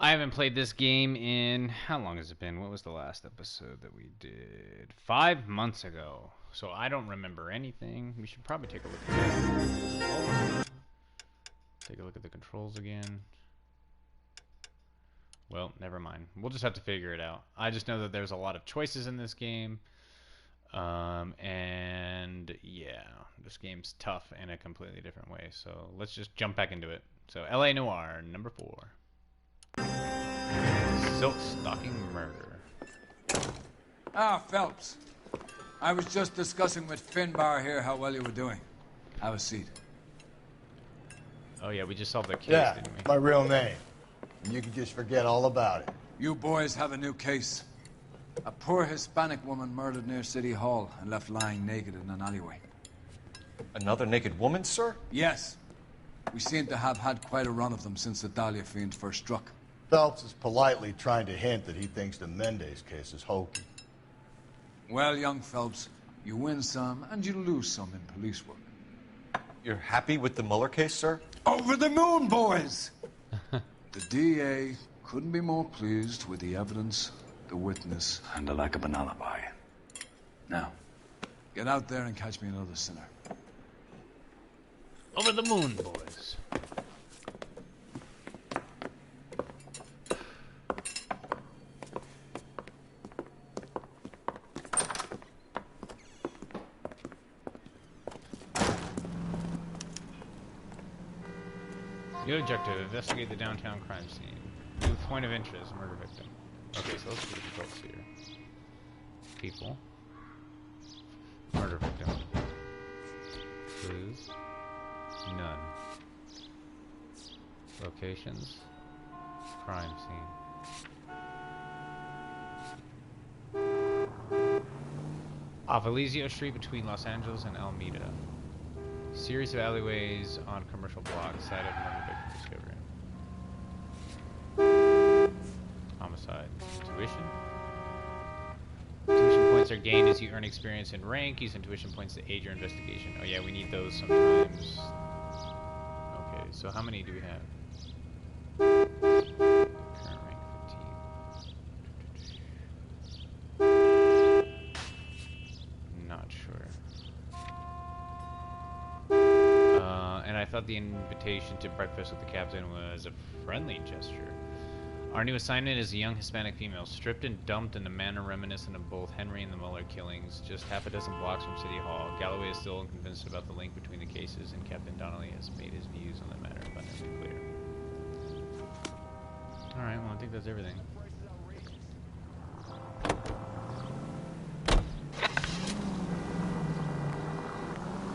I haven't played this game in... How long has it been? What was the last episode that we did? 5 months ago. So I don't remember anything. We should probably take a look at that. Take a look at the controls again. Well, never mind. We'll just have to figure it out. I just know that there's a lot of choices in this game. And yeah, this game's tough in a completely different way. So let's just jump back into it. So LA Noire, number 4. Silk Stocking Murder. Ah, Phelps. I was just discussing with Finbar here how well you were doing. Have a seat. Oh yeah, we just solved the case, didn't we? My real name. You can just forget all about it. You boys have a new case. A poor Hispanic woman murdered near City Hall and left lying naked in an alleyway. Another naked woman, sir? Yes. We seem to have had quite a run of them since the Dahlia fiend first struck. Phelps is politely trying to hint that he thinks the Mendez case is hokey. Well, young Phelps, you win some and you lose some in police work. You're happy with the Mueller case, sir? Over the moon, boys! The DA couldn't be more pleased with the evidence, the witness, and the lack of an alibi. Now, get out there and catch me another sinner. Over the moon, boys. New objective, investigate the downtown crime scene. New point of interest, murder victim. Okay, so let's do the results here. People. Murder victim. Clues. None. Locations. Crime scene. Off Elysia Street between Los Angeles and Alameda. Series of alleyways on commercial block, site of murder victim discovery. Homicide. Intuition. Intuition points are gained as you earn experience and rank. Use intuition points to aid your investigation. Oh yeah, we need those sometimes. Okay, so how many do we have? Current rank 15. Not sure. And I thought the invitation to breakfast with the captain was a friendly gesture. Our new assignment is a young Hispanic female, stripped and dumped in a manner reminiscent of both Henry and the Mueller killings, just half a dozen blocks from City Hall. Galloway is still unconvinced about the link between the cases, and Captain Donnelly has made his views on the matter abundantly clear. Alright, well I think that's everything.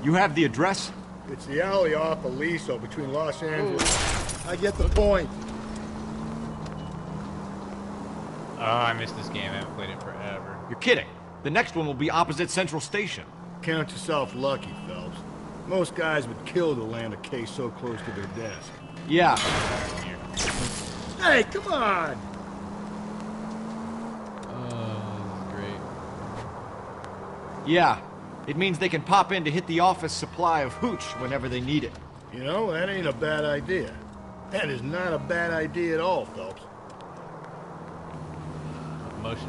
You have the address? It's the alley off Aliso between Los Angeles. I get the point. Oh, I missed this game. I haven't played it forever. You're kidding. The next one will be opposite Central Station. Count yourself lucky, Phelps. Most guys would kill to land a case so close to their desk. Yeah. Hey, come on! Oh, great. Yeah. It means they can pop in to hit the office supply of hooch whenever they need it. You know, that ain't a bad idea. That is not a bad idea at all, Phelps.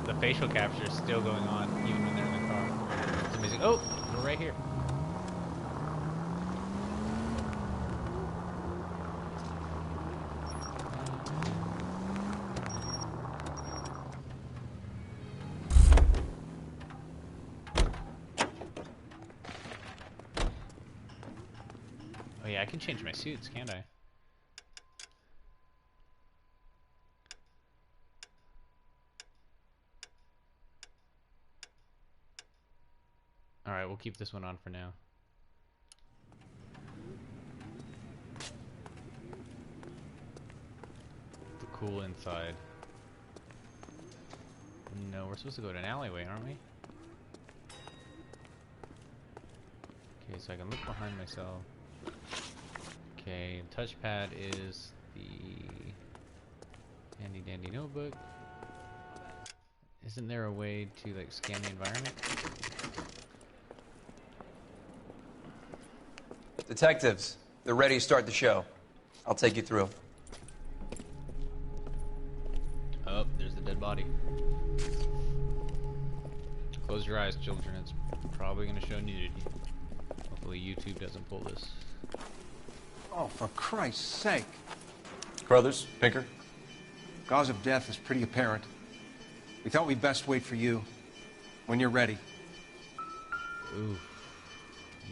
The facial capture is still going on, even when they're in the car. It's amazing. Oh, we're right here. Oh yeah, I can change my suits, can't I? Alright, we'll keep this one on for now. The cool inside. No, we're supposed to go to an alleyway, aren't we? Okay, so I can look behind myself. Okay, touchpad is the handy dandy notebook. Isn't there a way to like scan the environment? Detectives, they're ready to start the show. I'll take you through. dead body. Close your eyes, children. It's probably going to show nudity. Hopefully YouTube doesn't pull this. Oh, for Christ's sake. Carruthers, Pinker. Cause of death is pretty apparent. We thought we'd best wait for you. When you're ready. Ooh.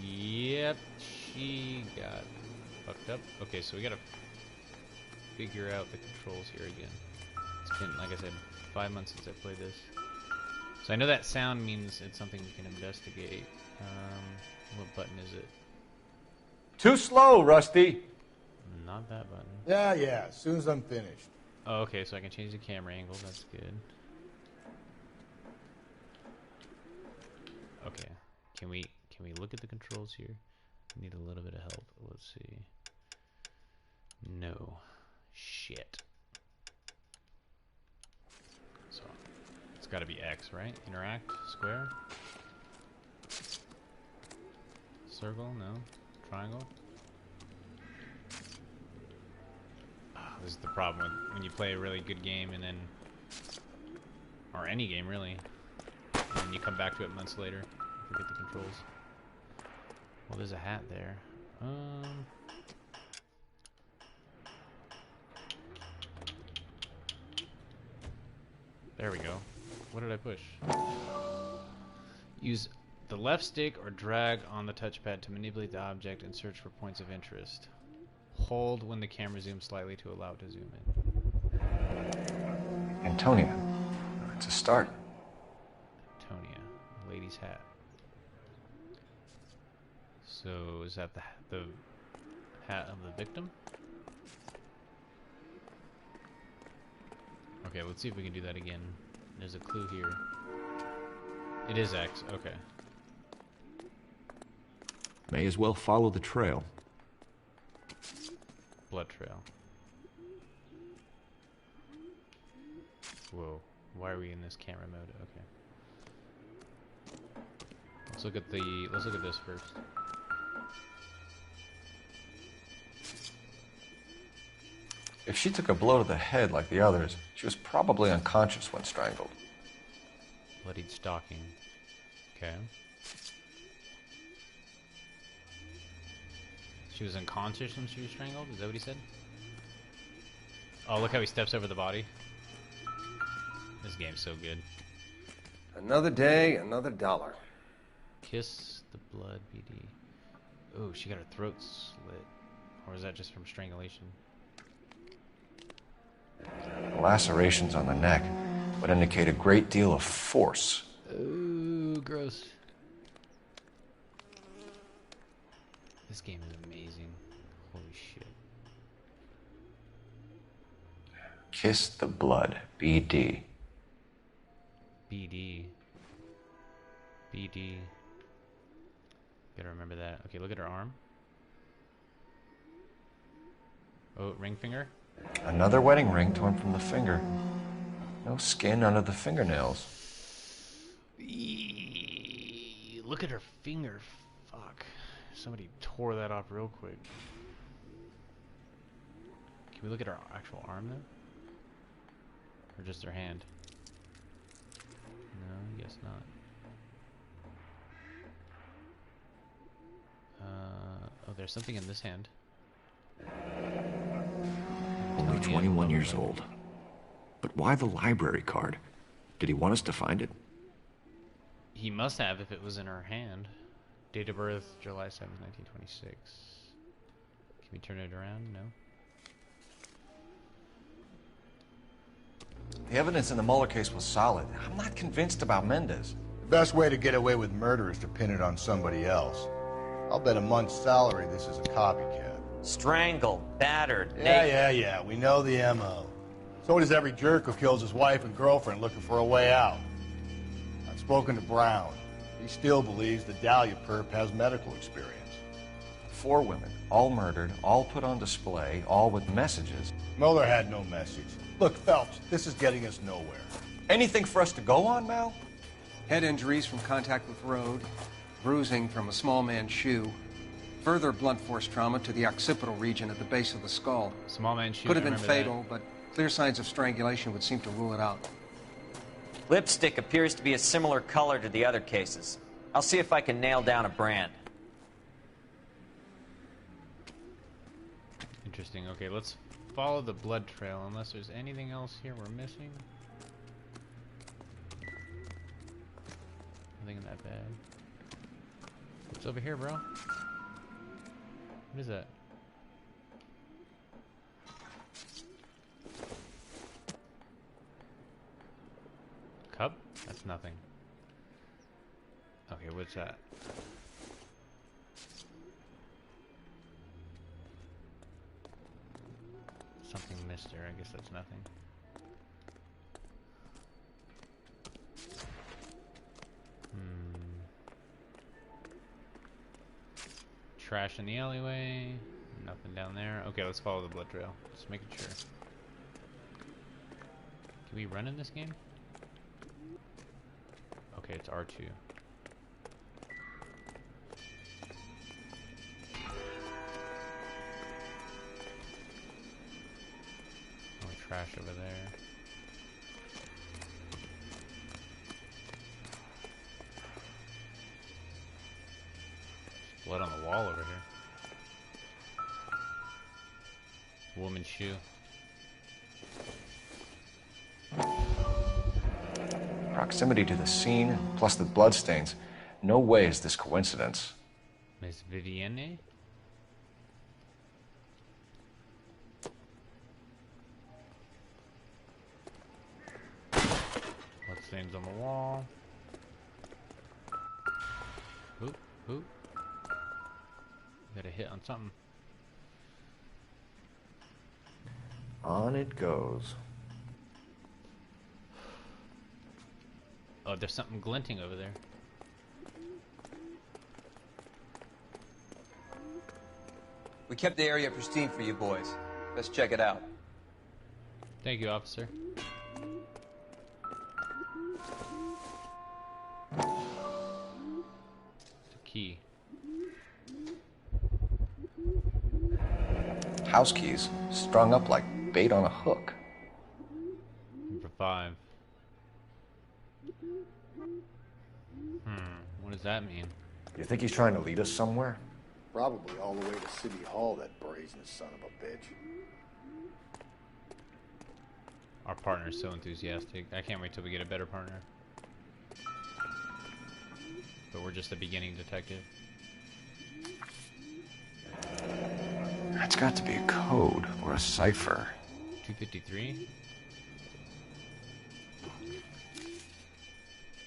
Yep, she got fucked up. Okay, so we gotta figure out the controls here again. It's been, like I said, 5 months since I played this. So I know that sound means it's something we can investigate. What button is it? Too slow, Rusty. Not that button. Yeah, as soon as I'm finished. Oh, okay, so I can change the camera angle. That's good. Okay, can we look at the controls here? I need a little bit of help. Let's see. No. Shit. So it's got to be X, right? Interact, square, circle, no, triangle. This is the problem with when you play a really good game and then, or any game really, and then you come back to it months later, you forget the controls. Well, there's a hat there. There we go. What did I push? Use the left stick or drag on the touchpad to manipulate the object and search for points of interest. Hold when the camera zooms slightly to allow it to zoom in. Antonia. It's a start. Antonia, lady's hat. So is that the hat of the victim? Okay, let's see if we can do that again. There's a clue here. It is X, okay. May as well follow the trail. Blood trail. Whoa, why are we in this camera mode? Okay. Let's look at this first. If she took a blow to the head like the others, she was probably unconscious when strangled. Bloodied stocking. Okay. She was unconscious when she was strangled? Is that what he said? Oh, look how he steps over the body. This game's so good. Another day, another dollar. Kiss the blood, BD. Oh, she got her throat slit. Or is that just from strangulation? The lacerations on the neck would indicate a great deal of force. Ooh, gross. This game is amazing. Holy shit. Kiss the blood, BD. BD. BD. Gotta remember that. Okay, look at her arm. Oh, ring finger. Another wedding ring torn from the finger. No skin under the fingernails. Eee, look at her finger. Fuck. Somebody tore that off real quick. Can we look at her actual arm though? Or just her hand? No, I guess not. Oh, there's something in this hand. Only 21 years old. But why the library card? Did he want us to find it? He must have if it was in her hand. Date of birth, July 7th, 1926. Can we turn it around? No. The evidence in the Mueller case was solid. I'm not convinced about Mendez. The best way to get away with murder is to pin it on somebody else. I'll bet a month's salary this is a copycat. Strangled, battered, Yeah, we know the M.O. So does every jerk who kills his wife and girlfriend looking for a way out. I've spoken to Brown. He still believes the Dahlia perp has medical experience. 4 women, all murdered, all put on display, all with messages. Mueller had no message. Look, Phelps, this is getting us nowhere. Anything for us to go on, Mal? Head injuries from contact with road, bruising from a small man's shoe, further blunt force trauma to the occipital region at the base of the skull. Small man shoe. Could have been remember fatal, but clear signs of strangulation would seem to rule it out. Lipstick appears to be a similar color to the other cases. I'll see if I can nail down a brand. Interesting. Okay, let's follow the blood trail unless there's anything else here we're missing. Nothing in that bag. What's over here, bro? What is that? Cup? That's nothing. Okay, what's that? Something missed there. I guess that's nothing. Trash in the alleyway. Nothing down there. Okay, let's follow the blood trail. Just making sure. Can we run in this game? Okay, it's R2. Oh, trash over there. Blood on the wall over here. Woman's shoe. Proximity to the scene, plus the bloodstains. No way is this coincidence. Miss Vivienne? Bloodstains on the wall. Oop, oop. Got a hit on something. On it goes. Oh, there's something glinting over there. We kept the area pristine for you boys. Let's check it out. Thank you, officer. It's a key. House keys, strung up like bait on a hook. Number 5. What does that mean? You think he's trying to lead us somewhere? Probably all the way to City Hall, that brazen son of a bitch. Our partner's so enthusiastic. I can't wait till we get a better partner. But we're just a beginning detective. That's got to be a code or a cipher. 253?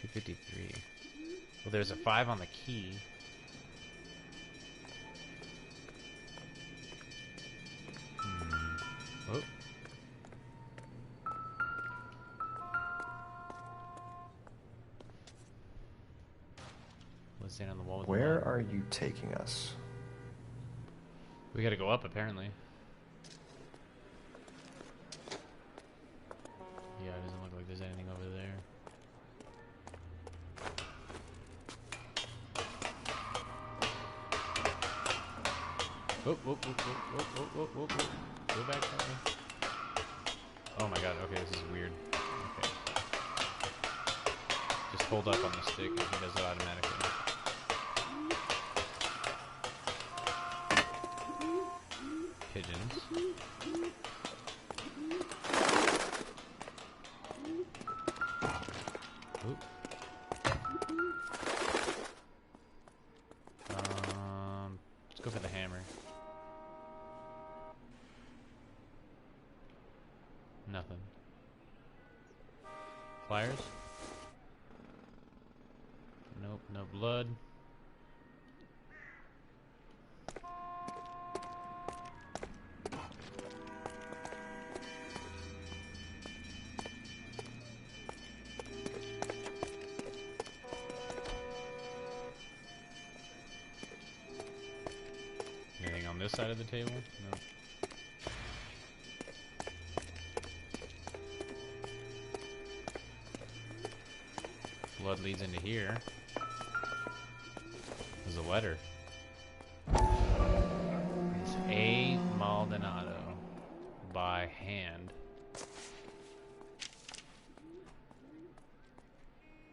253. Well, there's a 5 on the key. Oh. What's on the wall? With Where the are you taking us? We gotta go up, apparently. Yeah, it doesn't look like there's anything over there. Whoop, whoop, whoop, whoop, whoop, whoop, whoop, whoop, whoop. Go back that way. Oh my god, okay, this is weird. Okay. Just hold up on the stick and he does it automatically. Pigeons. Oop. Let's go for the hammer. Nothing. Pliers? Nope, no blood. Anything on this side of the table? Nope. Blood leads into here. There's a letter. It's A. Maldonado by hand.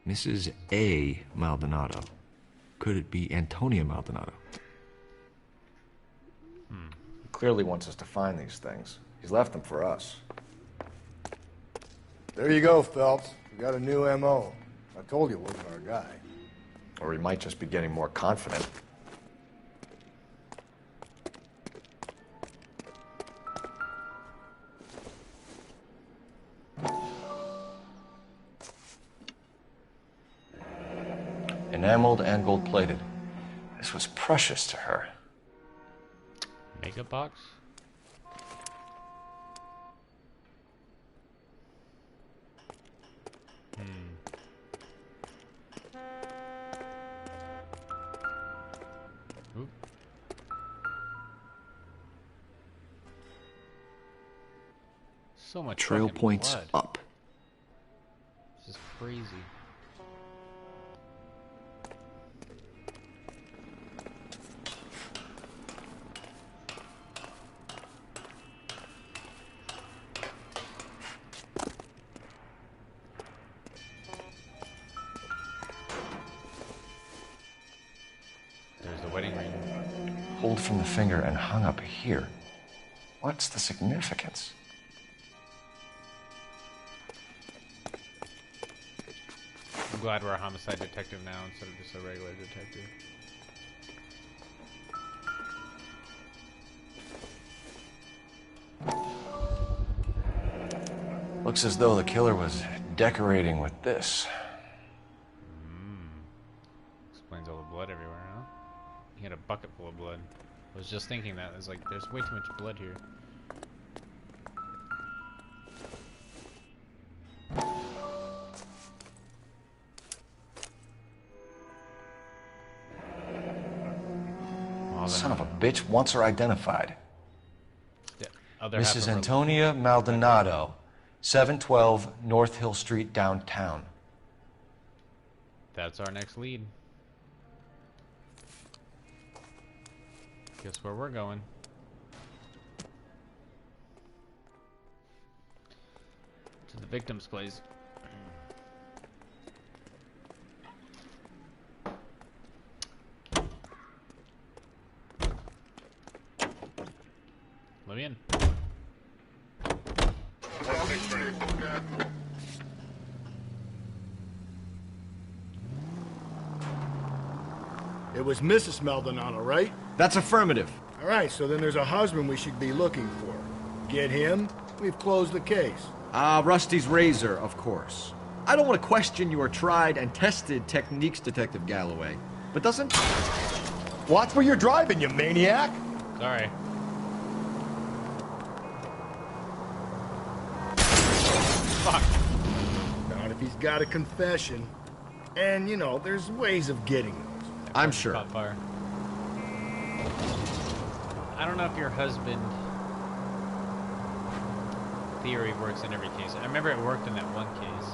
Mrs. A. Maldonado. Could it be Antonia Maldonado? He clearly wants us to find these things. He's left them for us. There you go, Phelps. We got a new M.O. I told you it wasn't our guy. Or he might just be getting more confident. Enameled and gold-plated. This was precious to her. Makeup box? Oop. So much Trail fucking points blood. up. This is crazy. There's the wedding ring. Pulled from the finger and hung up here. What's the significance? I'm glad we're a homicide detective now instead of just a regular detective. Looks as though the killer was decorating with this. Explains all the blood everywhere, huh? He had a bucket full of blood. I was just thinking that. It's like, there's way too much blood here. Son of a bitch wants her identified. The other half Mrs. of her- Antonia Maldonado, 712 North Hill Street, downtown. That's our next lead. Guess where we're going. To the victim's place. Let me in. It was Mrs. Maldonado, right? That's affirmative. All right, so then there's a husband we should be looking for. Get him, we've closed the case. Rusty's razor, of course. I don't want to question your tried and tested techniques, Detective Galloway. But doesn't... Watch where you're driving, you maniac! Sorry. Fuck. Not if he's got a confession. And, you know, there's ways of getting those. I'm sure. Caught fire. I don't know if your husband theory works in every case. I remember it worked in that one case.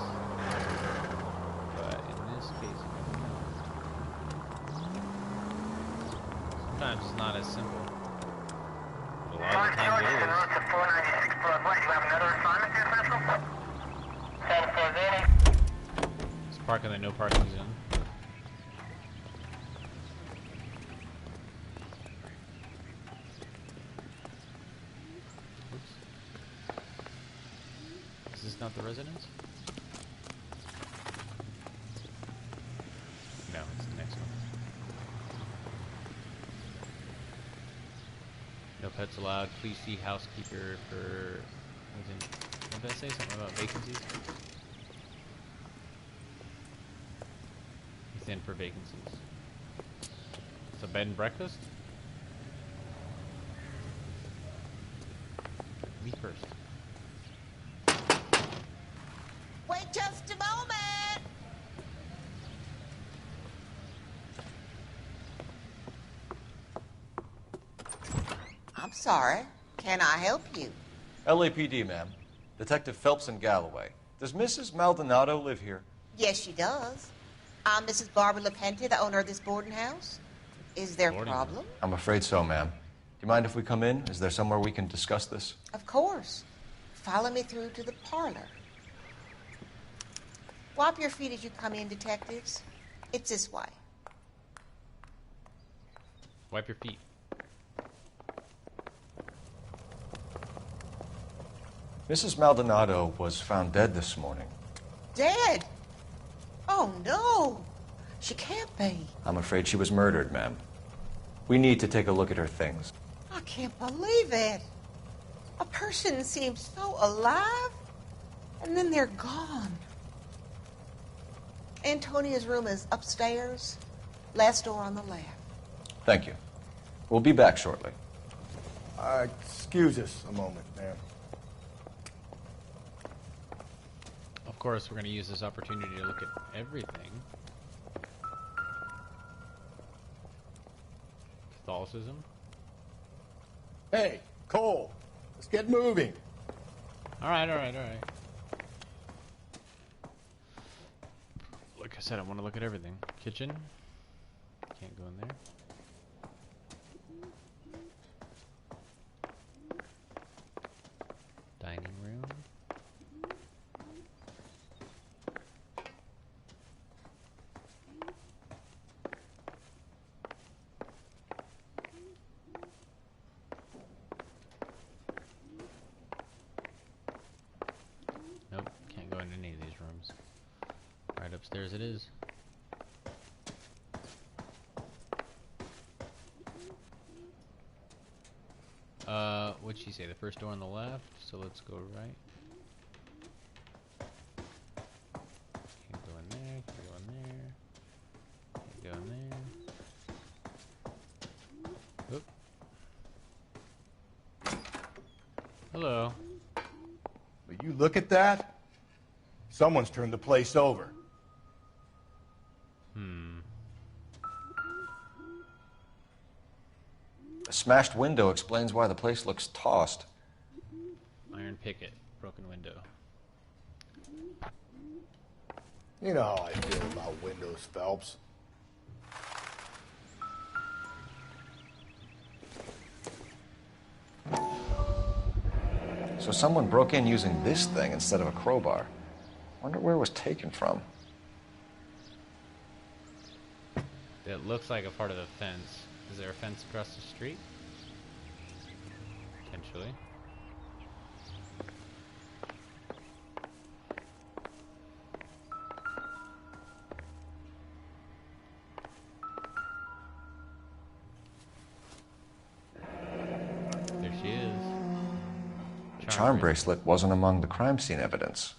But in this case, sometimes it's not as simple. A lot of the times it is. It's parking the no parking zone. Is this not the residence? No, it's the next one. No pets allowed. Please see housekeeper for... What did I say? Something about vacancies? He's in for vacancies. It's a bed and breakfast? Me first. Wait just a moment. I'm sorry. Can I help you? LAPD, ma'am. Detective Phelps and Galloway. Does Mrs. Maldonado live here? Yes, she does. I'm Mrs. Barbara LaPente, the owner of this boarding house. Is there a problem? I'm afraid so, ma'am. Do you mind if we come in? Is there somewhere we can discuss this? Of course. Follow me through to the parlor. Wipe your feet as you come in, detectives. It's this way. Wipe your feet. Mrs. Maldonado was found dead this morning. Dead? Oh, no. She can't be. I'm afraid she was murdered, ma'am. We need to take a look at her things. I can't believe it. A person seems so alive, and then they're gone. Antonia's room is upstairs, last door on the left. Thank you. We'll be back shortly. Excuse us a moment, ma'am. Of course, we're going to use this opportunity to look at everything. Catholicism. Hey, Cole, let's get moving. All right. Like I said, I want to look at everything. Kitchen. Can't go in there. Dining room. Nope, can't go in any of these rooms. Right upstairs it is. What'd she say? The first door on the left, so let's go right. Can't go in there, can't go in there. Can't go in there. Oop. Hello. Will you look at that? Someone's turned the place over. A smashed window explains why the place looks tossed. Iron picket, broken window. You know how I feel about windows, Phelps. So someone broke in using this thing instead of a crowbar. Wonder where it was taken from. It looks like a part of the fence. Is there a fence across the street? Potentially. There she is. The charm bracelet wasn't among the crime scene evidence.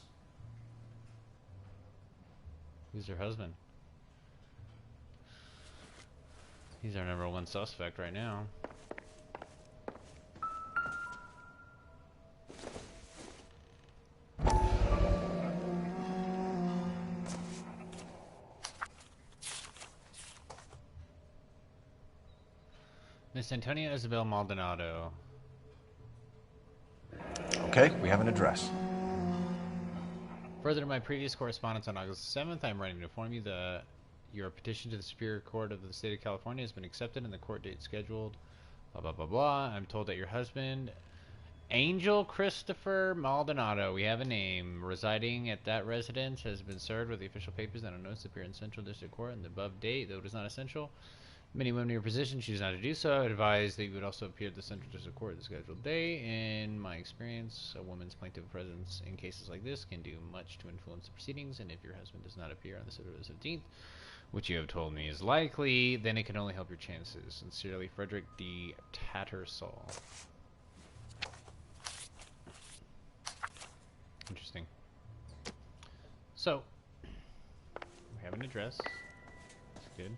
Who's her husband? He's our number one suspect right now. Miss Antonia Isabel Maldonado. Okay, we have an address. Further to my previous correspondence on August 7th, I am writing to inform you that your petition to the Superior Court of the State of California has been accepted and the court date scheduled. Blah, blah, blah, blah. I'm told that your husband, Angel Christopher Maldonado, we have a name, residing at that residence, has been served with the official papers and a notice to appear in Central District Court on the above date, though it is not essential. Many women in your position choose not to do so. I advise that you would also appear at the Central District Court at the scheduled day. In my experience, a woman's plaintiff presence in cases like this can do much to influence the proceedings, and if your husband does not appear on the Saturday the 17th, which you have told me is likely, then it can only help your chances. Sincerely, Frederick D. Tattersall. Interesting. So, we have an address. That's good.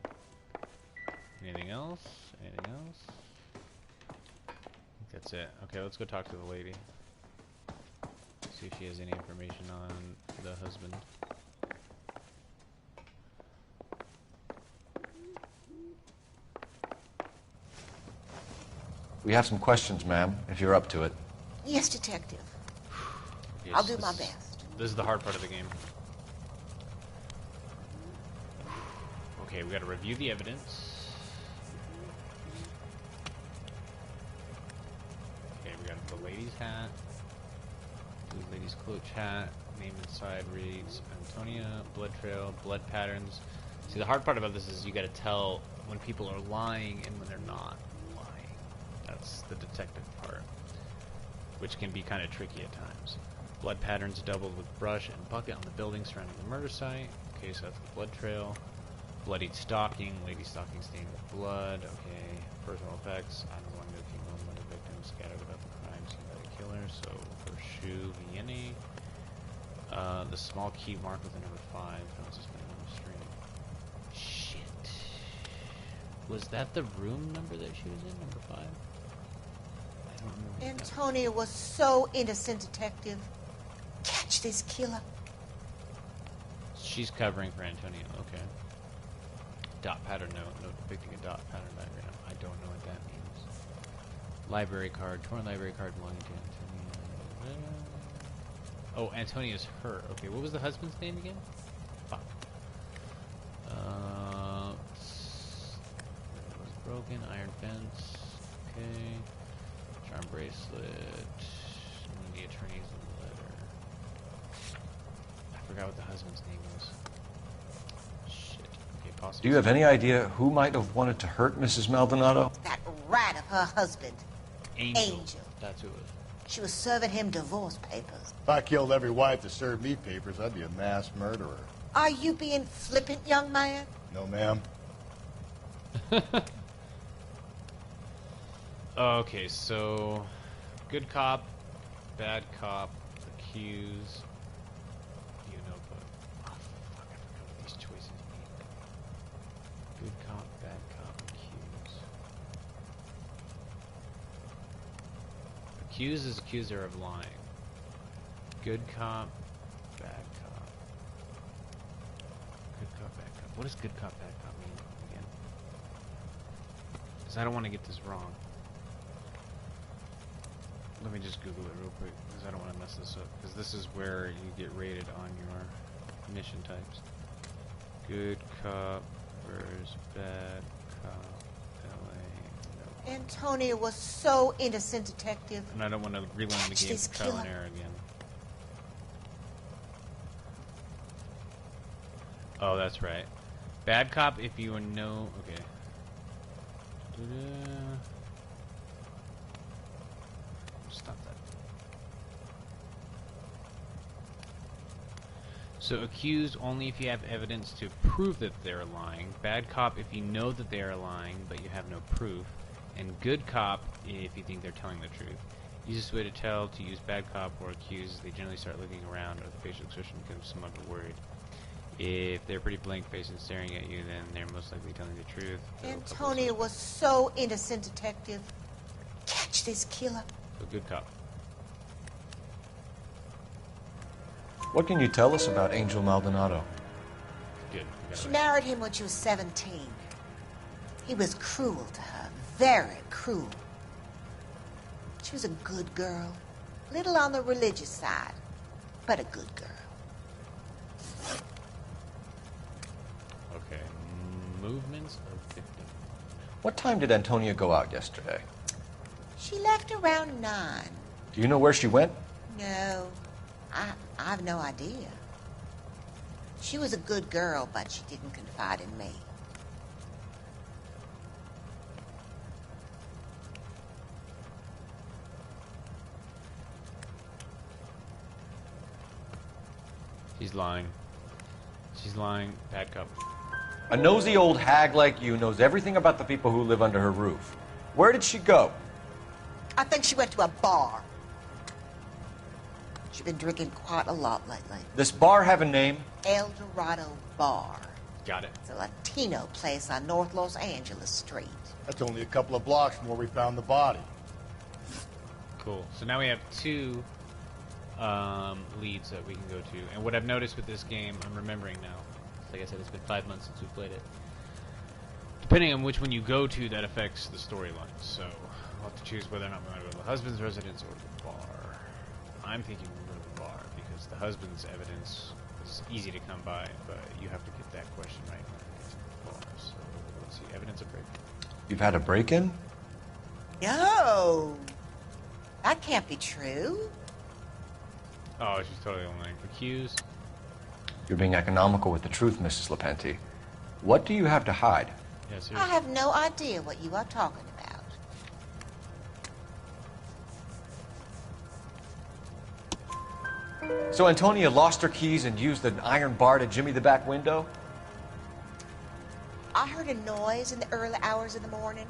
Anything else? Anything else? I think that's it. Okay, let's go talk to the lady. See if she has any information on the husband. We have some questions, ma'am, if you're up to it. Yes, detective. Yes, I'll do my best. This is the hard part of the game. Okay, we gotta review the evidence. Okay, we got the lady's hat, the lady's clutch hat. Name inside reads Antonia, blood trail, blood patterns. See, the hard part about this is you gotta tell when people are lying and when they're not lying. That's the detective part, which can be kind of tricky at times. Blood patterns doubled with brush and bucket on the building surrounding the murder site. Okay, so that's the blood trail. Bloodied stocking, lady stocking stained with blood. Okay, personal effects. I'm the one looking on the victims scattered about the crime seen by the killer. So her shoe, Vienna. The small key marked with the number 5. Found suspended on the string. Shit. Was that the room number that she was in? Number 5? I don't remember. Antonia was so innocent, detective. Catch this killer. She's covering for Antonia. Okay. Dot pattern note depicting a dot pattern diagram. I don't know what that means. Library card. Torn library card belonging to Antonia. Oh, Antonia's her. Okay, what was the husband's name again? Fuck. It was broken. Iron fence. Okay. Charm bracelet. One of the attorney's letter. I forgot what the husband's name was. Shit. Okay, possible. Do you have any idea who might have wanted to hurt Mrs. Maldonado? That rat of her husband. Angel. That's who it was. She was serving him divorce papers. If I killed every wife that served me papers, I'd be a mass murderer. Are you being flippant, young man? No, ma'am. Okay, so good cop, bad cop, accuse. You know, but oh, fuck, I forgot what these choices mean. Good cop, bad cop, accuse. Accuse is accuser of lying. Good cop, bad cop. Good cop, bad cop. What does good cop, bad cop mean again? Because I don't want to get this wrong. Let me just Google it real quick, because I don't want to mess this up. Because this is where you get rated on your mission types. Good cop versus bad cop. LA. No. Antonia was so innocent, detective. And I don't want to relearn the game this for trial and killer. error again. Oh, that's right. Bad cop if you know... Okay. Stop that. So accused only if you have evidence to prove that they're lying. Bad cop if you know that they are lying but you have no proof. And good cop if you think they're telling the truth. Easiest way to tell to use bad cop or accused, they generally start looking around or the facial expression becomes somewhat worried. If they're pretty blank-faced and staring at you, then they're most likely telling the truth. Antonia was so innocent, detective. Catch this killer. So good cop. What can you tell us about Angel Maldonado? Good. She married him when she was 17. He was cruel to her, very cruel. She was a good girl, little on the religious side, but a good girl. Okay. Movements of victim. What time did Antonia go out yesterday? She left around 9. Do you know where she went? No, I've no idea. She was a good girl, but she didn't confide in me. She's lying. She's lying. Bad cop. A nosy old hag like you knows everything about the people who live under her roof. Where did she go? I think she went to a bar. She's been drinking quite a lot lately. This bar have a name? El Dorado Bar. Got it. It's a Latino place on North Los Angeles Street. That's only a couple of blocks from where we found the body. Cool. So now we have 2 leads that we can go to. And what I've noticed with this game, I'm remembering now. Like I said, it's been 5 months since we played it. Depending on which one you go to, that affects the storyline. So we'll have to choose whether or not we want to go to the husband's residence or the bar. I'm thinking we'll go to the bar because the husband's evidence is easy to come by, but you have to get that question right when you get to the bar. So let's see, evidence of break-in. You've had a break-in? No, that can't be true. Oh, she's totally lying. Accused. You're being economical with the truth, Mrs. Lepenti. What do you have to hide? Yeah, seriously. I have no idea what you are talking about. So Antonia lost her keys and used an iron bar to jimmy the back window? I heard a noise in the early hours of the morning.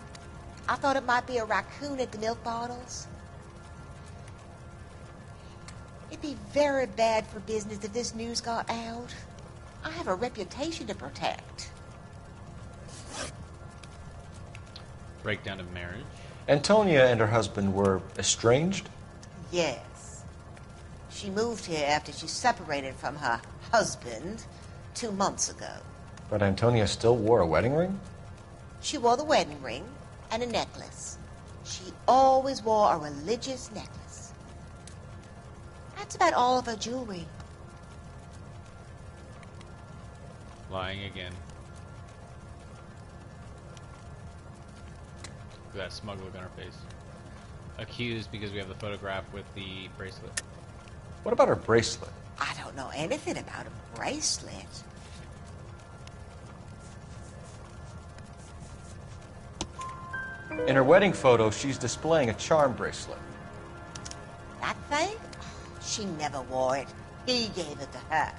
I thought it might be a raccoon at the milk bottles. It'd be very bad for business if this news got out. I have a reputation to protect. Breakdown of marriage. Antonia and her husband were estranged? Yes. She moved here after she separated from her husband 2 months ago. But Antonia still wore a wedding ring? She wore the wedding ring and a necklace. She always wore a religious necklace. That's about all of her jewelry. Lying again. Look at that smug look on her face. Accused because we have the photograph with the bracelet. What about her bracelet? I don't know anything about a bracelet. In her wedding photo, she's displaying a charm bracelet. That thing? She never wore it. He gave it to her.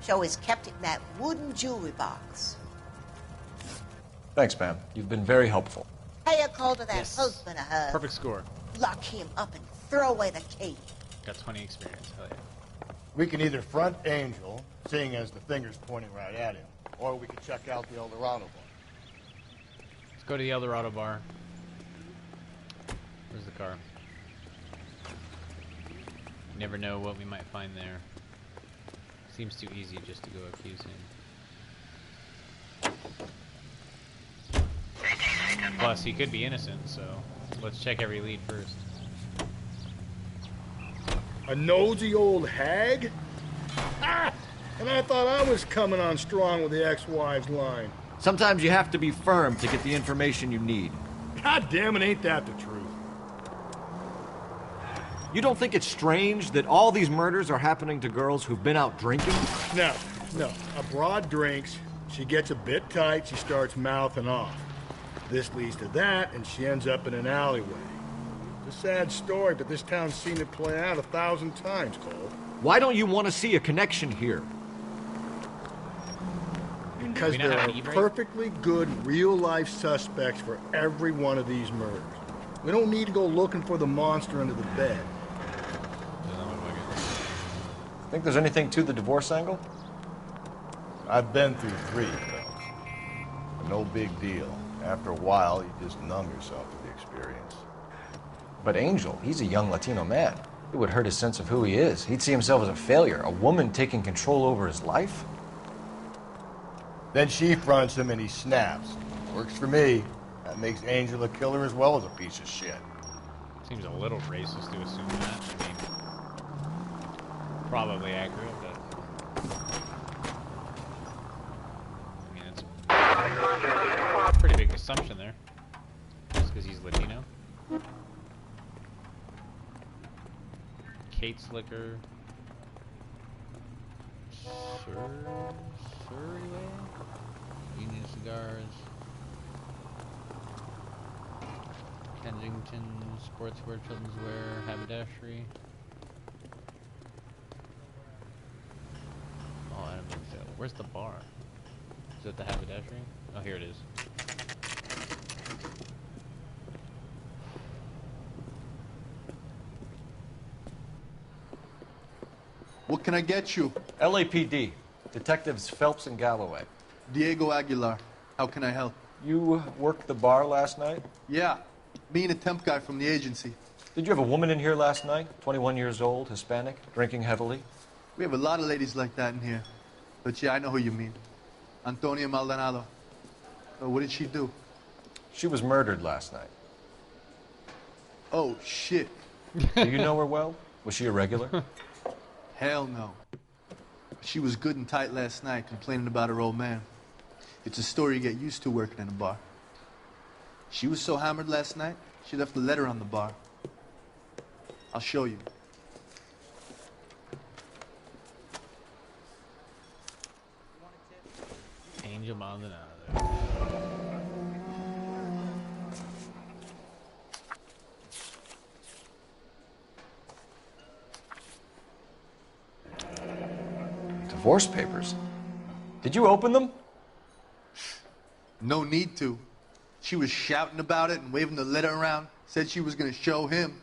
She always kept it in that wooden jewelry box. Thanks, ma'am. You've been very helpful. Pay a call to that Yes. husband of hers. Perfect score. Lock him up and throw away the key. Got 20 experience. Hell yeah. We can either front Angel, seeing as the finger's pointing right at him, or we can check out the Eldorado bar. Let's go to the Eldorado bar. Where's the car? You never know what we might find there. Seems too easy just to go accuse him. Plus, he could be innocent, so let's check every lead first. A nosy old hag? Ah! And I thought I was coming on strong with the ex-wives line. Sometimes you have to be firm to get the information you need. God damn it, ain't that the truth? You don't think it's strange that all these murders are happening to girls who've been out drinking? No. A broad drinks, she gets a bit tight, she starts mouthing off. This leads to that, and she ends up in an alleyway. It's a sad story, but this town's seen it play out 1,000 times, Cole. Why don't you want to see a connection here? Because We know there how are to eat right? perfectly good real-life suspects for every one of these murders. We don't need to go looking for the monster under the bed. Doesn't look like it. Think there's anything to the divorce angle? I've been through 3, though. But no big deal. After a while, you just numb yourself to the experience. But Angel, he's a young Latino man. It would hurt his sense of who he is. He'd see himself as a failure, a woman taking control over his life. Then she fronts him and he snaps. Works for me. That makes Angel a killer as well as a piece of shit. Seems a little racist to assume that. I mean, probably accurate, but I mean, it's a pretty big assumption there. Just because he's Latino. Kate Slicker. Surrey? Union Cigars. Kensington Sportswear, Children's Wear, Haberdashery. Oh, Adam Bigdale. Where's the bar? Is it the Haberdashery? Oh, here it is. What can I get you? LAPD. Detectives Phelps and Galloway. Diego Aguilar. How can I help? You worked the bar last night? Yeah. Me and a temp guy from the agency. Did you have a woman in here last night? 21 years old, Hispanic, drinking heavily? We have a lot of ladies like that in here. But yeah, I know who you mean. Antonia Maldonado. What did she do? She was murdered last night. Oh, shit. Do you know her well? Was she a regular? Hell no. She was good and tight last night, complaining about her old man. It's a story you get used to working in a bar. She was so hammered last night, she left a letter on the bar. I'll show you. Angel Maldonado. Divorce papers. Did you open them? No need to. She was shouting about it and waving the letter around. Said she was going to show him.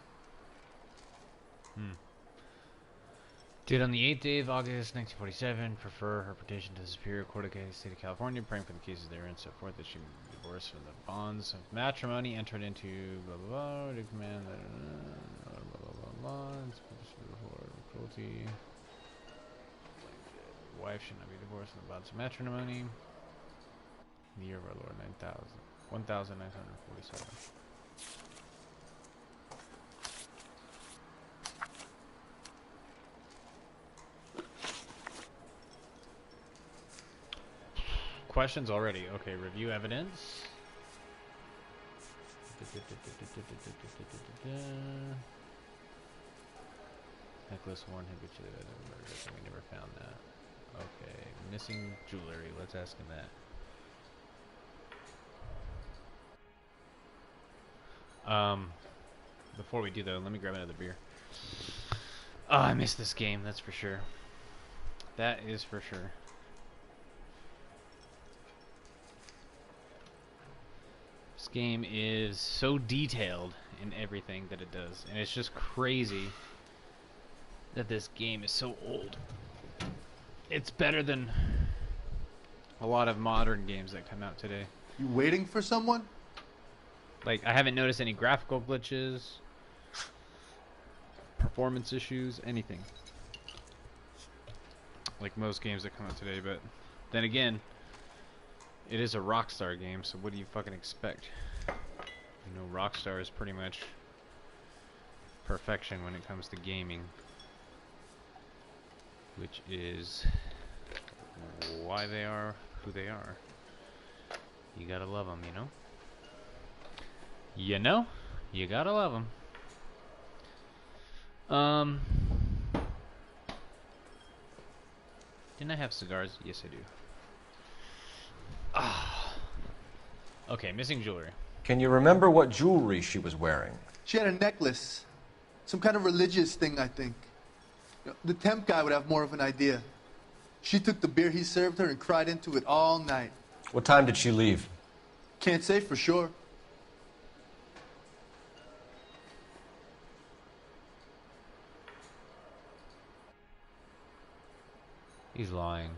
Did on the 8th day of August 1947 prefer her petition to the Superior Court of the State of California, praying for the cases therein, so forth, that she would be divorced from the bonds of matrimony entered into, blah, blah, blah, to command, blah, blah, blah, blah, cruelty. Wife should not be divorced from the bonds of matrimony. The year of our Lord, 1947. Questions already. Okay, review evidence. Necklace worn habitually. We never found that. Okay, missing jewelry. Let's ask him that. Before we do though, let me grab another beer. Oh, I missed this game. That's for sure. That is for sure. This game is so detailed in everything that it does, and it's just crazy that this game is so old. It's better than a lot of modern games that come out today. You waiting for someone? Like, I haven't noticed any graphical glitches, performance issues, anything. Like most games that come out today, but then again, it is a Rockstar game, so what do you fucking expect? You know, Rockstar is pretty much perfection when it comes to gaming. Which is why they are who they are. You gotta love them, you know? You know? You gotta love them. Didn't I have cigars? Yes, I do. Ah. Okay, missing jewelry. Can you remember what jewelry she was wearing? She had a necklace. Some kind of religious thing, I think. The temp guy would have more of an idea. She took the beer he served her and cried into it all night. What time did she leave? Can't say for sure. He's lying.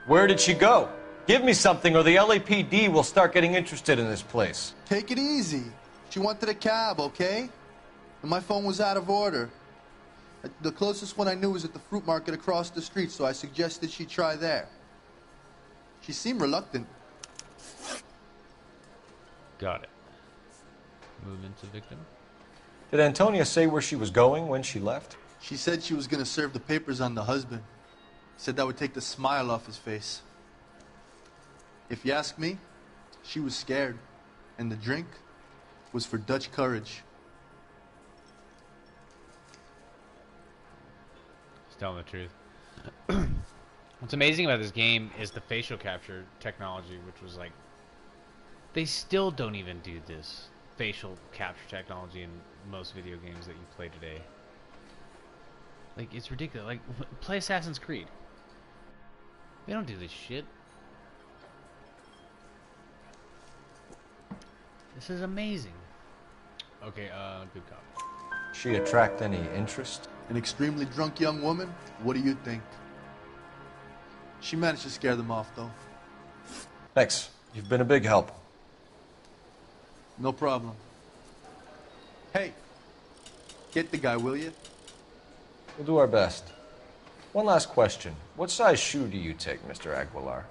Where did she go? Give me something or the LAPD will start getting interested in this place. Take it easy. She wanted a cab, okay? And my phone was out of order. The closest one I knew was at the fruit market across the street, so I suggested she try there. She seemed reluctant. Got it. Move into victim. Did Antonia say where she was going when she left? She said she was going to serve the papers on the husband. Said that would take the smile off his face. If you ask me, she was scared. And the drink was for Dutch courage. He's telling the truth. What's amazing about this game is the facial capture technology, which was like... They still don't even do this facial capture technology in most video games that you play today. Like, it's ridiculous. Like, play Assassin's Creed. They don't do this shit. This is amazing. Okay, good cop. She attract any interest? An extremely drunk young woman? What do you think? She managed to scare them off, though. Thanks. You've been a big help. No problem. Hey, get the guy, will you? We'll do our best. One last question. What size shoe do you take, Mr. Aguilar?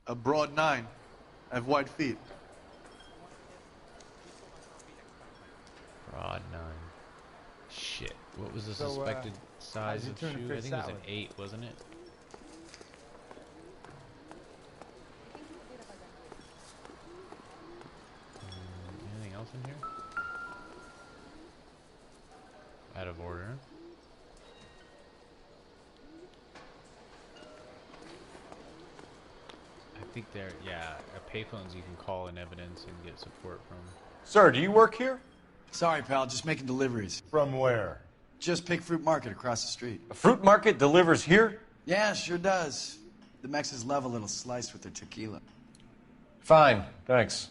A broad 9. I have wide feet. Broad 9. Shit. What was the suspected size of shoe? I think it was an 8, wasn't it? Anything else in here? Out of order. think they're, yeah, payphones you can call in evidence and get support from. Sir, do you work here? Sorry, pal, just making deliveries. From where? Just Pig Fruit Market across the street. A fruit market delivers here? Yeah, sure does. The Mexes love a little slice with their tequila. Fine, thanks.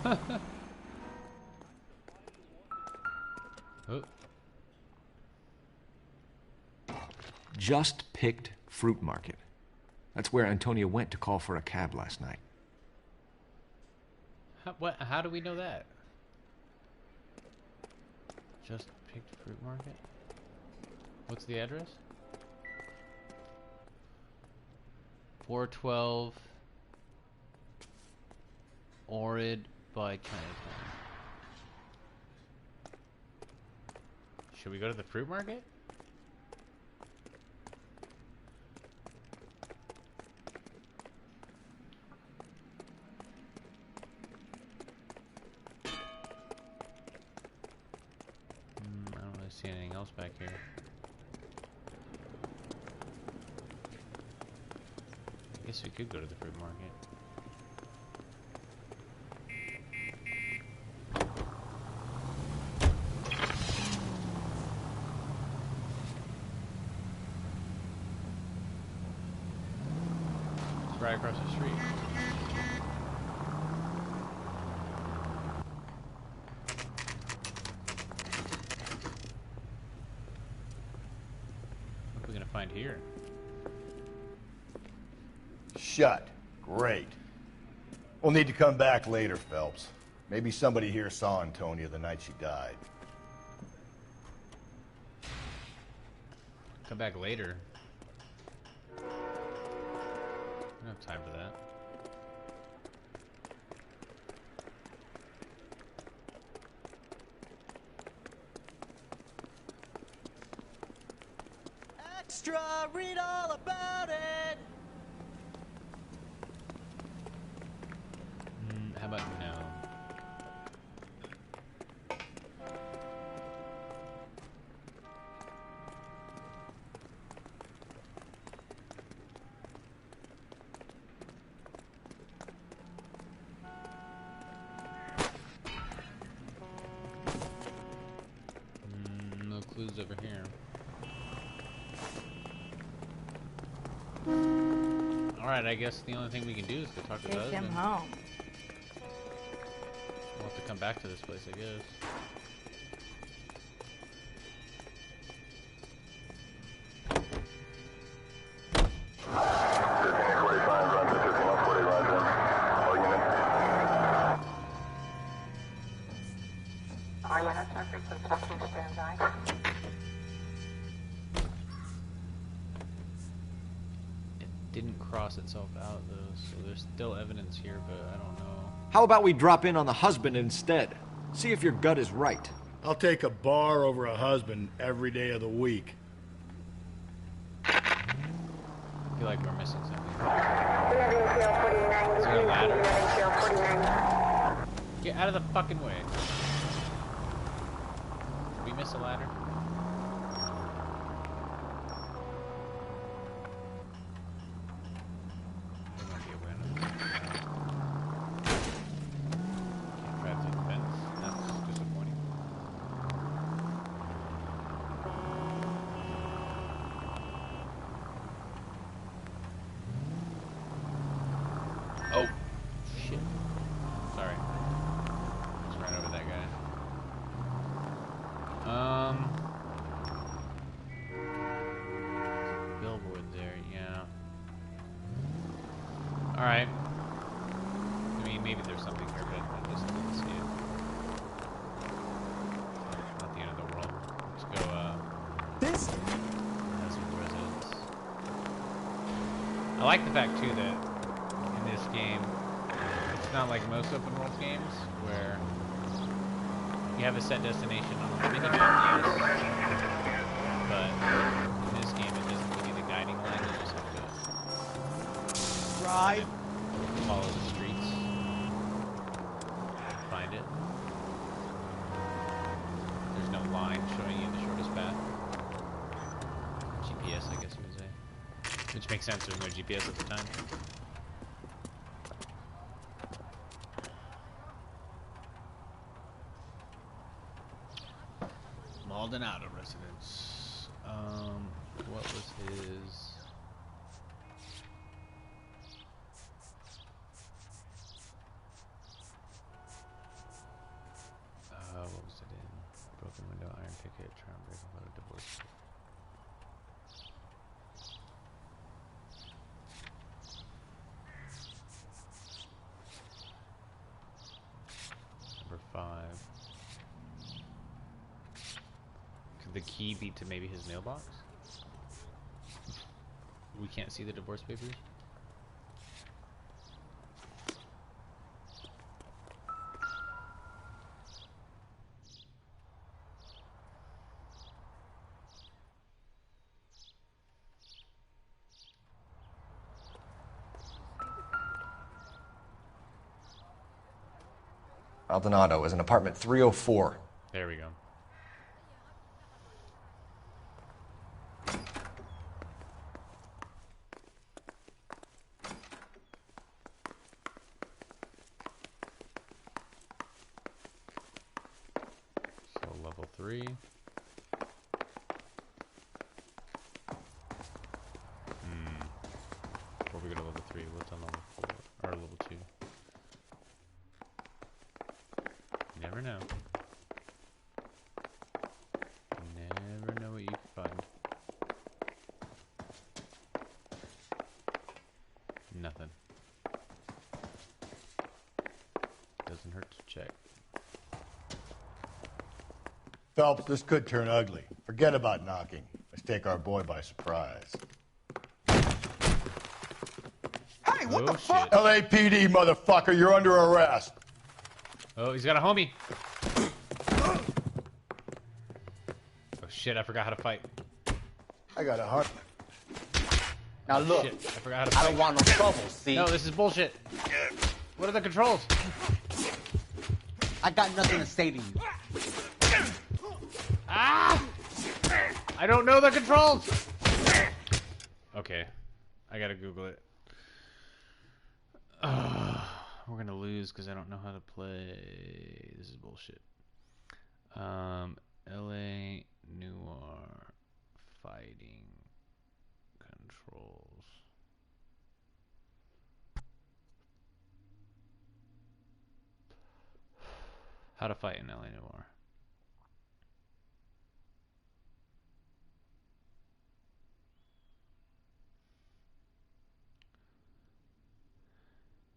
Oh. Just picked fruit market. That's where Antonia went to call for a cab last night. How do we know that? Just picked fruit market? What's the address? 412 Orid by Chinatown. Should we go to the fruit market? I don't really see anything else back here. I guess we could go to the fruit market. It's right across the street. What are we gonna find here? Shut. Great. We'll need to come back later, Phelps. Maybe somebody here saw Antonia the night she died. Come back later. I don't have time for that. Extra, read all about it. How about no? No clues over here. Alright, I guess the only thing we can do is go talk to the Take him husband. home. We'll have to come back to this place, I guess. It didn't cross itself out though, so there's still evidence here, but I don't know. How about we drop in on the husband instead? See if your gut is right. I'll take a bar over a husband every day of the week. I feel like we're missing something. Is there a ladder? Get out of the fucking way. Did we miss a ladder? There might be a way under there. Can't drive through the fence. That's disappointing. Oh, shit. Sorry. Just ran over that guy. Billboard there, yeah. Alright. I mean, maybe there's something here, but I just didn't see it. Not the end of the world. Let's go, This? Hazard residence. I like the fact, too, that in this game, it's not like most open world games, where you have a set destination on the minimap, yes, but in this game it doesn't give you the guiding line, you just have to Drive. follow the streets, find it. There's no line showing you the shortest path. GPS, I guess you would say. Which makes sense, there's no GPS at the time. Maldonado residence. What was his... what was it in? Broken window, iron picket, try and break a divorce. Number 5. Could the key be to maybe his mailbox? We can't see the divorce papers? Maldonado is in apartment 304. There we go. So level 3. Before we go to level 3, what's on level 4? Or level 2? Never know. Never know what you can find. Nothing. Doesn't hurt to check. Phelps, this could turn ugly. Forget about knocking. Let's take our boy by surprise. Hey, what the fuck? LAPD, motherfucker, you're under arrest. Oh, he's got a homie. Oh shit, I forgot how to fight. I got a heart. Now look, Shit, I forgot how to fight. I don't want no trouble, see? No, this is bullshit. What are the controls? I got nothing to say to you. Ah! I don't know the controls! Okay. I gotta Google it. We're gonna lose because I don't know how to play. This is bullshit. LA Noire fighting controls. How to fight in LA Noire.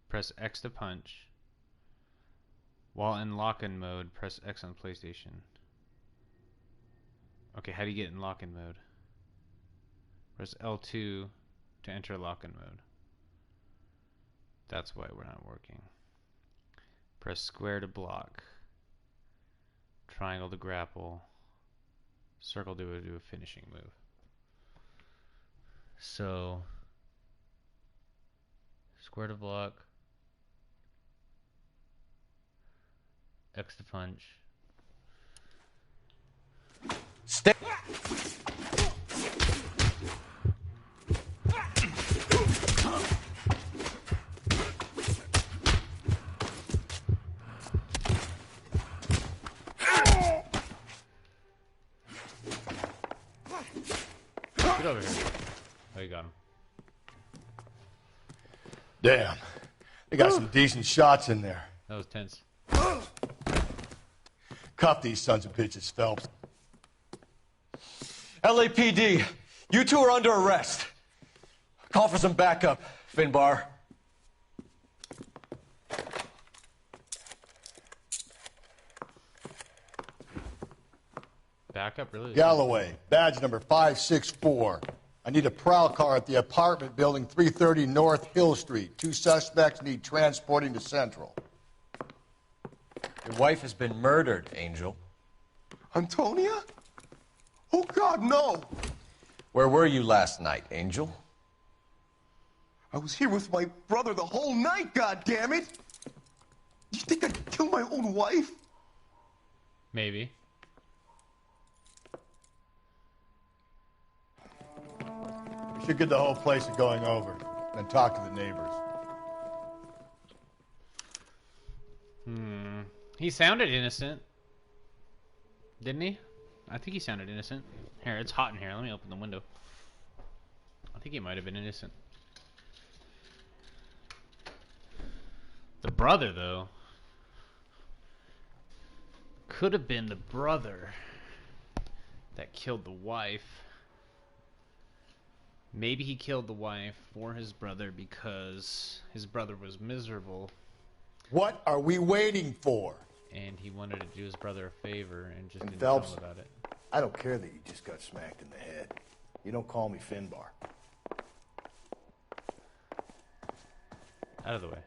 Press X to punch. While in lock-in mode, press X on PlayStation. Okay, how do you get in lock-in mode? Press L2 to enter lock-in mode. That's why we're not working. Press square to block. Triangle to grapple. Circle to do a finishing move. So, square to block. X to punch. Stay. Get over here. Oh, you got him. Damn. They got some decent shots in there. That was tense. Cuff these sons of bitches, Phelps. LAPD, you two are under arrest. Call for some backup, Finbar. Backup, really? Galloway, badge number 564. I need a prowl car at the apartment building 330 North Hill Street. 2 suspects need transporting to Central. Your wife has been murdered, Angel. Antonia? Oh, God, no! Where were you last night, Angel? I was here with my brother the whole night, goddammit! You think I'd kill my own wife? Maybe. Should get the whole place going over, then talk to the neighbors. He sounded innocent. Didn't he? I think he sounded innocent. Here, it's hot in here. Let me open the window. I think he might have been innocent. The brother, though. Could have been the brother that killed the wife. Maybe he killed the wife for his brother because his brother was miserable. What are we waiting for? And he wanted to do his brother a favor and just didn't Phelps, tell him about it. I don't care that you just got smacked in the head. You don't call me Finbar. Out of the way.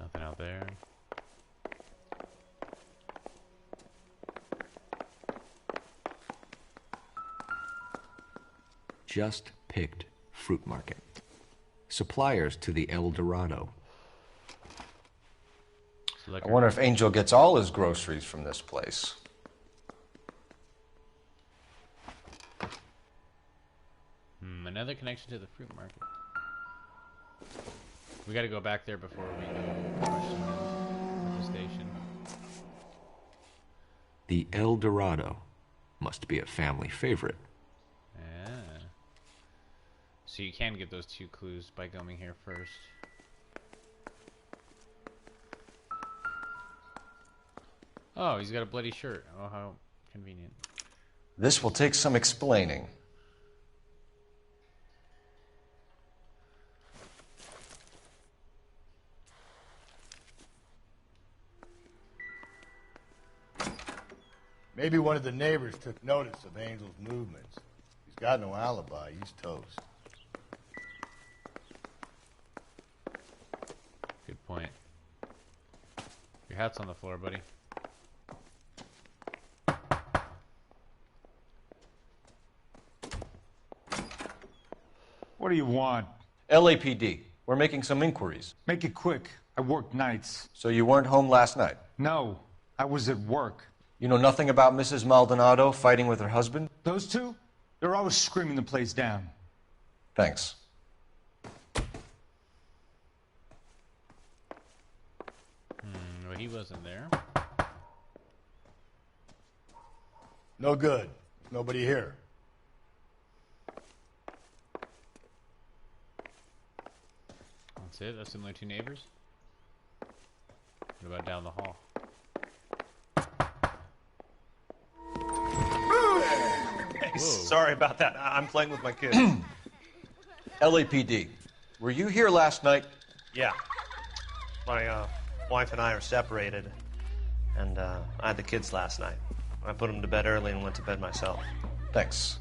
Nothing out there. Just picked fruit market. Suppliers to the El Dorado. I wonder if Angel gets all his groceries from this place. Another connection to the fruit market. We gotta go back there before we go question him at the station. The El Dorado must be a family favorite. Yeah. So you can get those two clues by going here first. Oh, he's got a bloody shirt. Oh, how convenient. This will take some explaining. Maybe one of the neighbors took notice of Angel's movements. He's got no alibi. He's toast. Good point. Your hat's on the floor, buddy. What do you want? LAPD. We're making some inquiries. Make it quick. I work nights. So you weren't home last night? No, I was at work. You know nothing about Mrs. Maldonado fighting with her husband? Those two? They're always screaming the place down. Thanks. Well, he wasn't there. No good. Nobody here. That's it? That's the only two neighbors? What about down the hall? Hey, sorry about that. I'm playing with my kids. LAPD. Were you here last night? Yeah. My wife and I are separated, and I had the kids last night. I put them to bed early and went to bed myself. Thanks.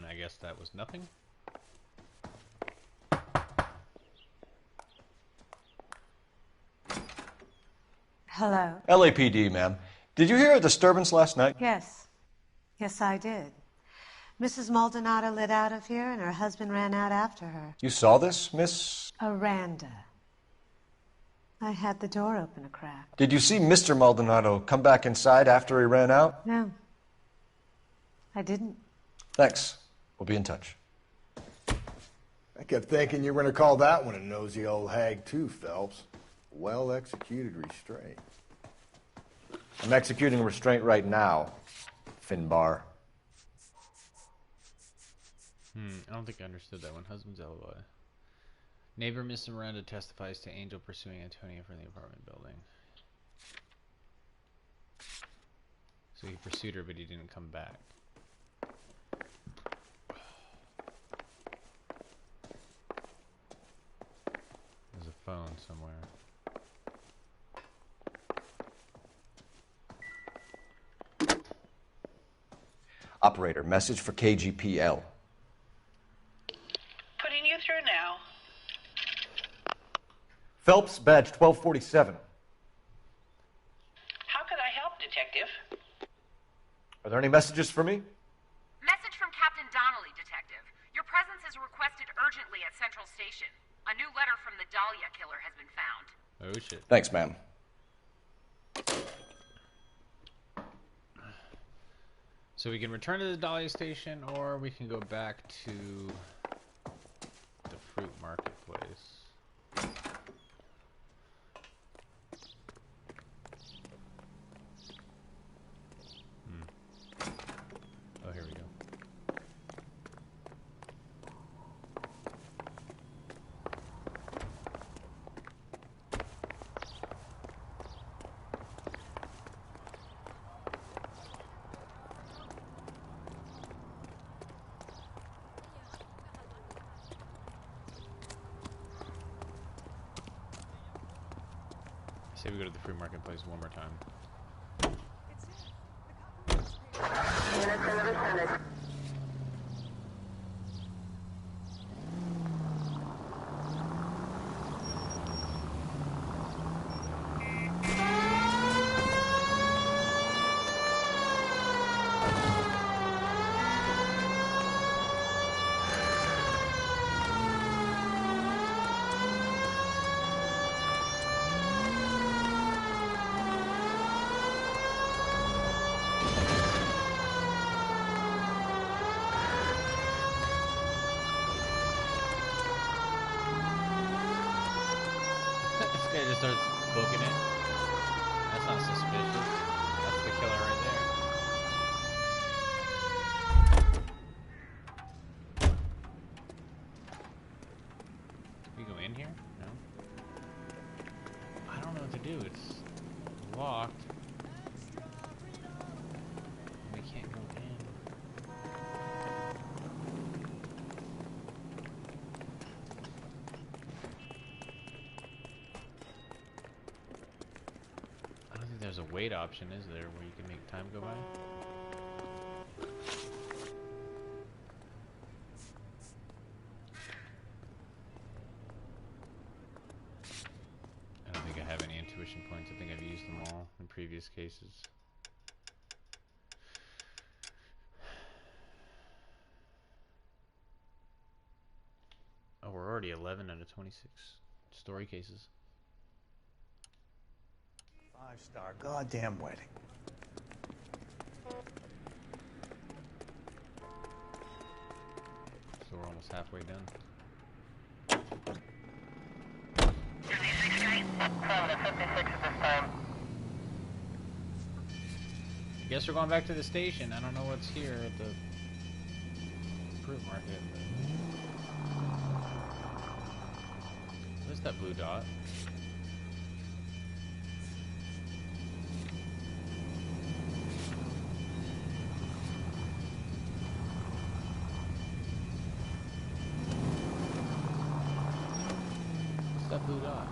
I guess that was nothing. Hello. LAPD, ma'am. Did you hear a disturbance last night? Yes. Yes, I did. Mrs. Maldonado lit out of here, and her husband ran out after her. You saw this, Miss? Aranda. I had the door open a crack. Did you see Mr. Maldonado come back inside after he ran out? No. I didn't. Thanks. We'll be in touch. I kept thinking you were going to call that one a nosy old hag too, Phelps. Well-executed restraint. I'm executing restraint right now, Finbar. I don't think I understood that one. Husband's alibi. Neighbor Miss Miranda testifies to Angel pursuing Antonia from the apartment building. So he pursued her, but he didn't come back. There's a phone somewhere. Operator, message for KGPL. Putting you through now. Phelps, badge 1247. How could I help, Detective? Are there any messages for me? Message from Captain Donnelly, Detective. Your presence is requested urgently at Central Station. A new letter from the Dahlia killer has been found. Oh, shit. Thanks, ma'am. So we can return to the Dahlia station, or we can go back to the fruit marketplace. Oh, here we go. Say we go to the fruit marketplace one more time. This guy just starts booking it. That's not suspicious. That's the killer right there. Can we go in here? No. I don't know what to do. It's locked. We can't go in. There's a wait option, is there, where you can make time go by? I don't think I have any intuition points. I think I've used them all in previous cases. Oh, we're already 11 out of 26 story cases. 5-star goddamn wedding. So we're almost halfway done. I guess we're going back to the station. I don't know what's here at the fruit market. Where's that blue dot? That blue dot.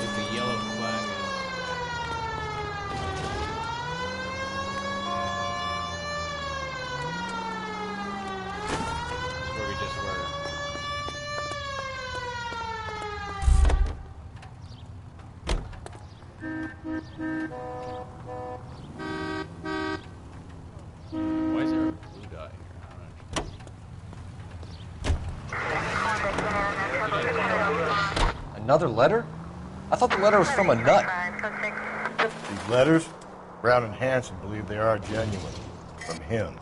If the yellow flag is... That's where we just were. Why is there a blue dot here? Another letter? I thought the letter was from a nut. These letters, Brown and Hanson believe they are genuine. From him.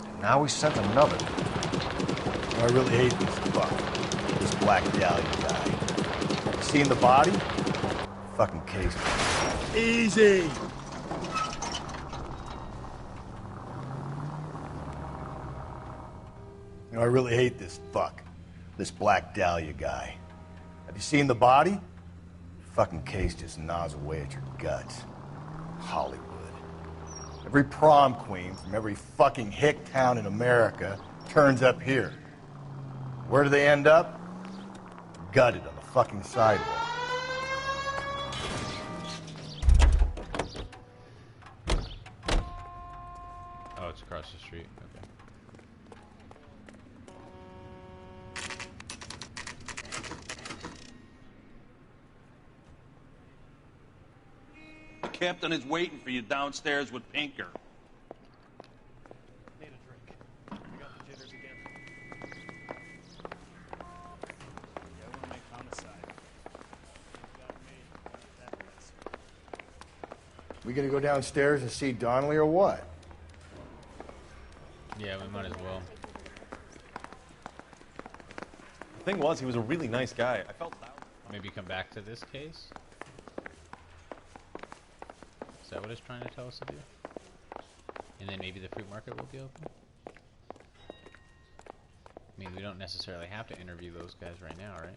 And now we sent another. I really hate this fuck. This Black Dahlia guy. Seen the body? Fucking case. Easy! I really hate this fuck. This Black Dahlia guy. Have you seen the body? Fucking case just gnaws away at your guts. Hollywood. Every prom queen from every fucking hick town in America turns up here. Where do they end up? Gutted on the fucking sidewalk. street. Okay. The captain is waiting for you downstairs with Pinker. Need a drink. I got the jitters again. Yeah, I want to make homicide. We gonna go downstairs and see Donnelly or what? Yeah, we might as well. The thing was, he was a really nice guy. I felt loud. Maybe come back to this case? Is that what it's trying to tell us to do? And then maybe the fruit market will be open? I mean, we don't necessarily have to interview those guys right now, right?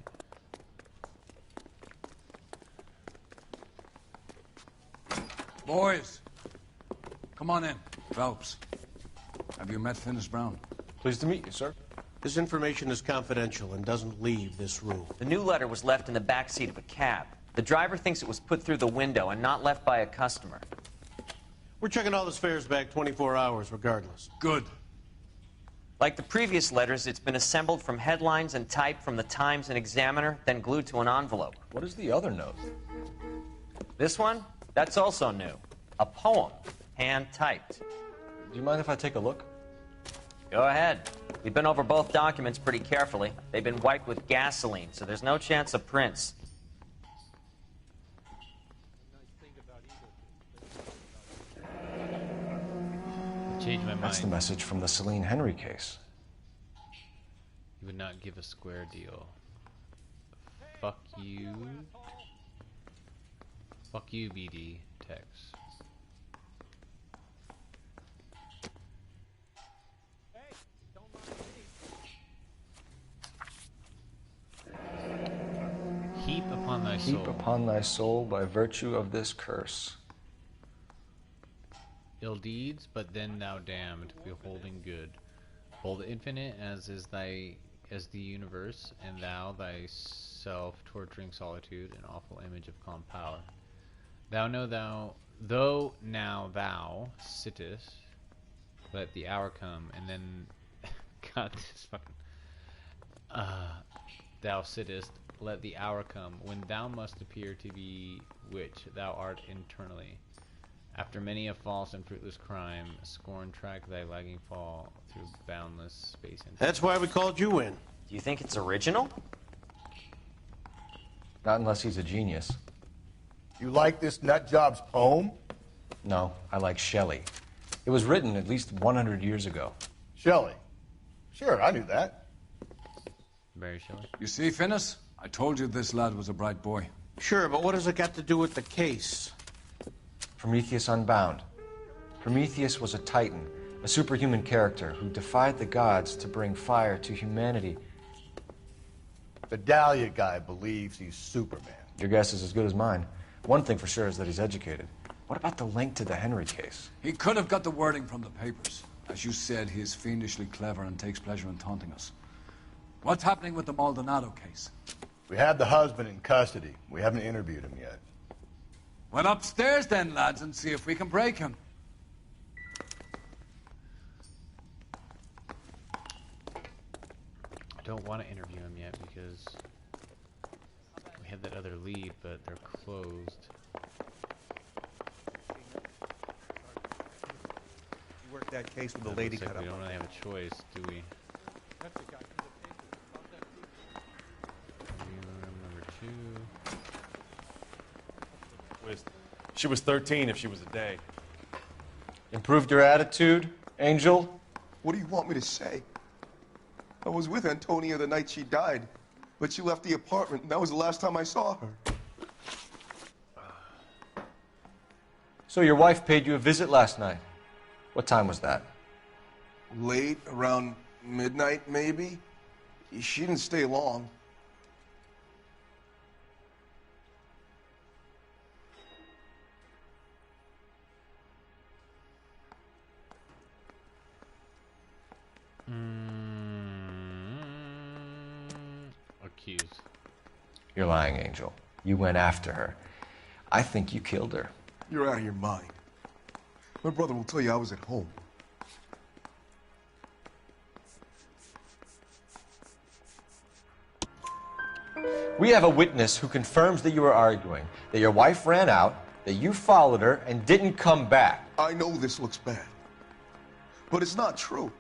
Boys, come on in. Phelps, have you met Finis Brown? Pleased to meet you, sir. This information is confidential and doesn't leave this room. The new letter was left in the back seat of a cab. The driver thinks it was put through the window and not left by a customer. We're checking all this fares back 24 hours regardless. Good. Like the previous letters, it's been assembled from headlines and typed from the Times and Examiner, then glued to an envelope. What is the other note? This one? That's also new. A poem, hand-typed. Do you mind if I take a look? Go ahead. We've been over both documents pretty carefully. They've been wiped with gasoline, so there's no chance of prints. Changed my mind. That's the message from the Celine Henry case. You would not give a square deal. Fuck you. Fuck you, BD. Text. Heap upon thy soul. Heap upon thy soul by virtue of this curse. Ill deeds, but then thou damned, beholding good. Bold infinite as is the universe, and thou thyself torturing solitude, an awful image of calm power. Though now thou sittest, let the hour come, and then God, this fucking thou sittest, let the hour come, when thou must appear to be which thou art internally. After many a false and fruitless crime, scorn track thy lagging fall through boundless space and time. That's why we called you in. Do you think it's original? Not unless he's a genius. You like this nutjob's poem? No, I like Shelley. It was written at least 100 years ago. Shelley? Sure, I knew that. Very Shelley. You see, Finis? I told you this lad was a bright boy. Sure, but what does it got to do with the case? Prometheus Unbound. Prometheus was a titan, a superhuman character who defied the gods to bring fire to humanity. The Dahlia guy believes he's Superman. Your guess is as good as mine. One thing for sure is that he's educated. What about the link to the Henry case? He could have got the wording from the papers. As you said, he is fiendishly clever and takes pleasure in taunting us. What's happening with the Maldonado case? We have the husband in custody. We haven't interviewed him yet. Well, upstairs then, lads, and see if we can break him. I don't want to interview him yet because we have that other lead, but they're closed. You worked that case with the That lady looks like cut up. we don't really have a choice, do we? Review room number 2. She was 13 if she was a day. Improved your attitude, Angel? What do you want me to say? I was with Antonia the night she died, but she left the apartment, and that was the last time I saw her. So your wife paid you a visit last night. What time was that? Late, around midnight, maybe? She didn't stay long. Accused. You're lying, Angel. You went after her. I think you killed her. You're out of your mind. My brother will tell you I was at home. We have a witness who confirms that you were arguing, that your wife ran out, that you followed her and didn't come back. I know this looks bad, but it's not true.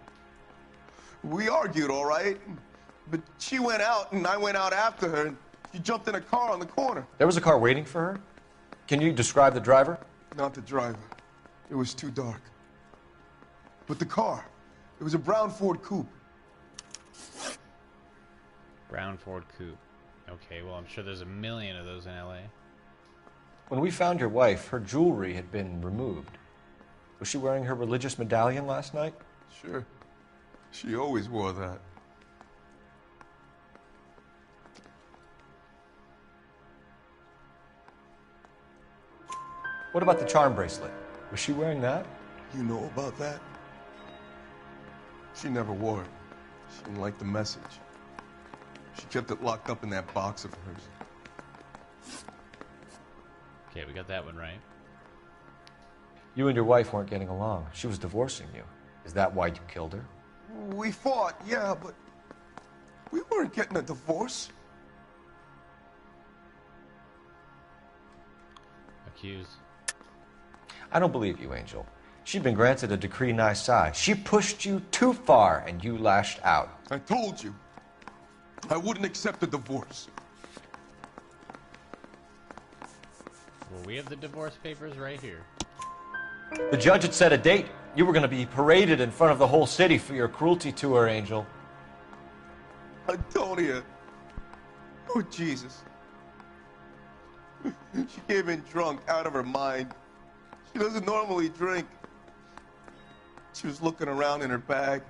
We argued, all right, but she went out and I went out after her and she jumped in a car on the corner. There was a car waiting for her? Can you describe the driver? Not the driver. It was too dark. But the car, it was a brown Ford Coupe. Brown Ford Coupe. Okay, well, I'm sure there's a million of those in LA. When we found your wife, her jewelry had been removed. Was she wearing her religious medallion last night? Sure. She always wore that. What about the charm bracelet? Was she wearing that? You know about that? She never wore it. She didn't like the message. She kept it locked up in that box of hers. Okay, we got that one right. You and your wife weren't getting along. She was divorcing you. Is that why you killed her? We fought, yeah, but we weren't getting a divorce. Accused. I don't believe you, Angel. She'd been granted a decree nisi. She pushed you too far, and you lashed out. I told you. I wouldn't accept a divorce. Well, we have the divorce papers right here. The judge had set a date. You were going to be paraded in front of the whole city for your cruelty to her, Angel. Antonia. Oh, Jesus. She came in drunk, out of her mind. She doesn't normally drink. She was looking around in her bag.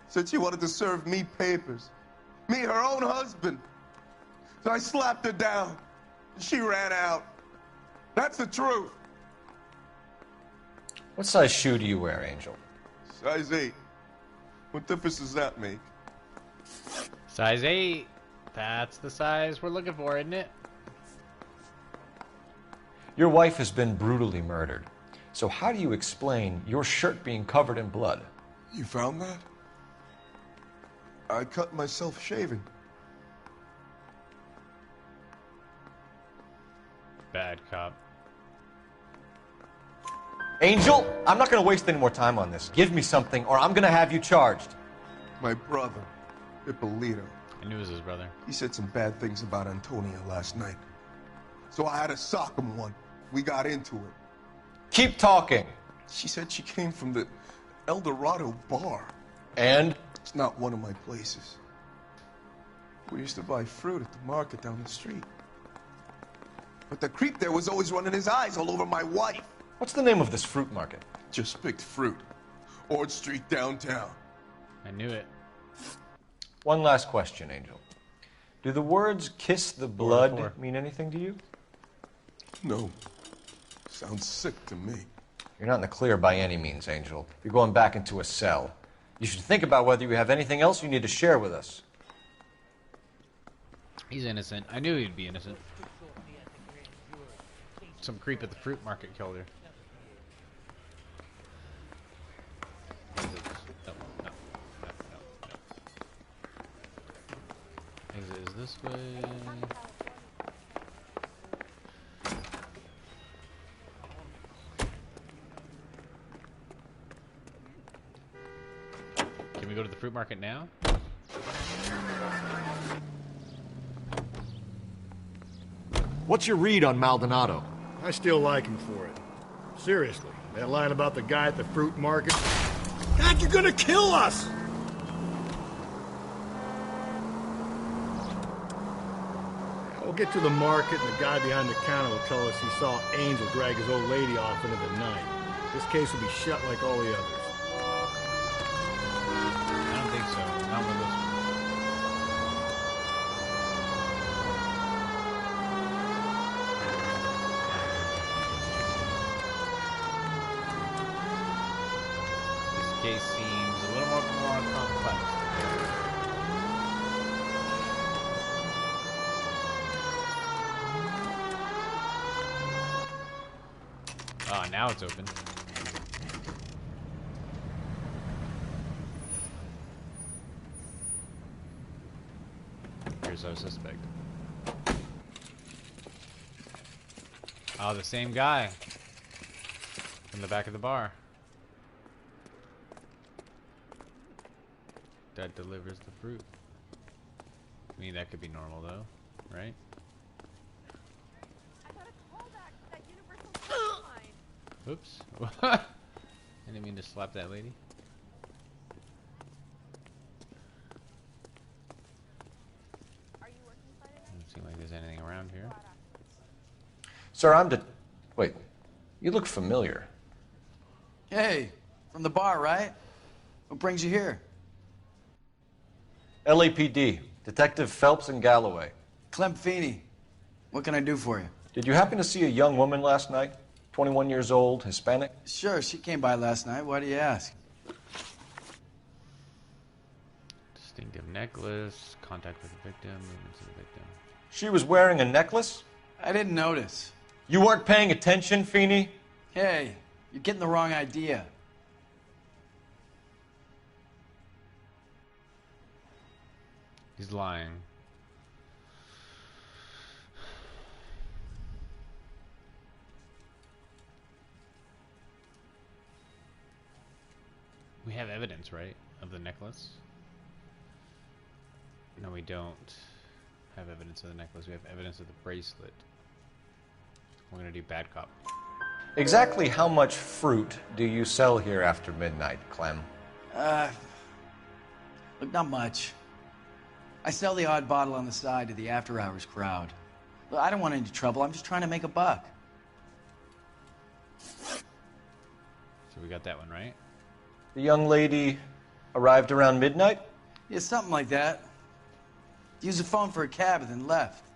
Said she wanted to serve me papers. Me, her own husband. So I slapped her down. She ran out. That's the truth. What size shoe do you wear, Angel? Size 8. What difference does that make? Size 8. That's the size we're looking for, isn't it? Your wife has been brutally murdered. So how do you explain your shirt being covered in blood? You found that? I cut myself shaving. Bad cop. Angel, I'm not going to waste any more time on this. Give me something, or I'm going to have you charged. My brother, Ippolito. I knew it was his brother. He said some bad things about Antonia last night. So I had to sock him one. We got into it. Keep talking. She said she came from the El Dorado bar. And? It's not one of my places. We used to buy fruit at the market down the street. But the creep there was always running his eyes all over my wife. What's the name of this fruit market? Just picked fruit. Ord Street downtown. I knew it. One last question, Angel. Do the words kiss the blood mean anything to you? No. Sounds sick to me. You're not in the clear by any means, Angel. You're going back into a cell. You should think about whether you have anything else you need to share with us. He's innocent. I knew he'd be innocent. Some creep at the fruit market killed her. Exit is this way. Can we go to the fruit market now? What's your read on Maldonado? I still like him for it. Seriously, that line about the guy at the fruit market. God, you're gonna kill us! We'll get to the market, and the guy behind the counter will tell us he saw Angel drag his old lady off into the night. This case will be shut like all the others. I don't think so. Not with this one. This case seems a little more complex. Ah, now it's open. Here's our suspect. Oh, the same guy. From the back of the bar. That delivers the fruit. I mean, that could be normal, though. Right? Oops. I didn't mean to slap that lady. Doesn't seem like there's anything around here. Sir, Wait. You look familiar. Hey, from the bar, right? What brings you here? LAPD. Detective Phelps and Galloway. Clem Feeney. What can I do for you? Did you happen to see a young woman last night? 21 years old, Hispanic? Sure, she came by last night. Why do you ask? Distinctive necklace, contact with the victim, movements of the victim. She was wearing a necklace? I didn't notice. You weren't paying attention, Feeney? Hey, you're getting the wrong idea. He's lying. We have evidence, right, of the necklace? No, we don't have evidence of the necklace. We have evidence of the bracelet. We're gonna do bad cop. Exactly how much fruit do you sell here after midnight, Clem? Look, not much. I sell the odd bottle on the side to the after-hours crowd. Look, I don't want any trouble. I'm just trying to make a buck. So we got that one, right? The young lady arrived around midnight? Yeah, something like that. Used the phone for a cab and then left.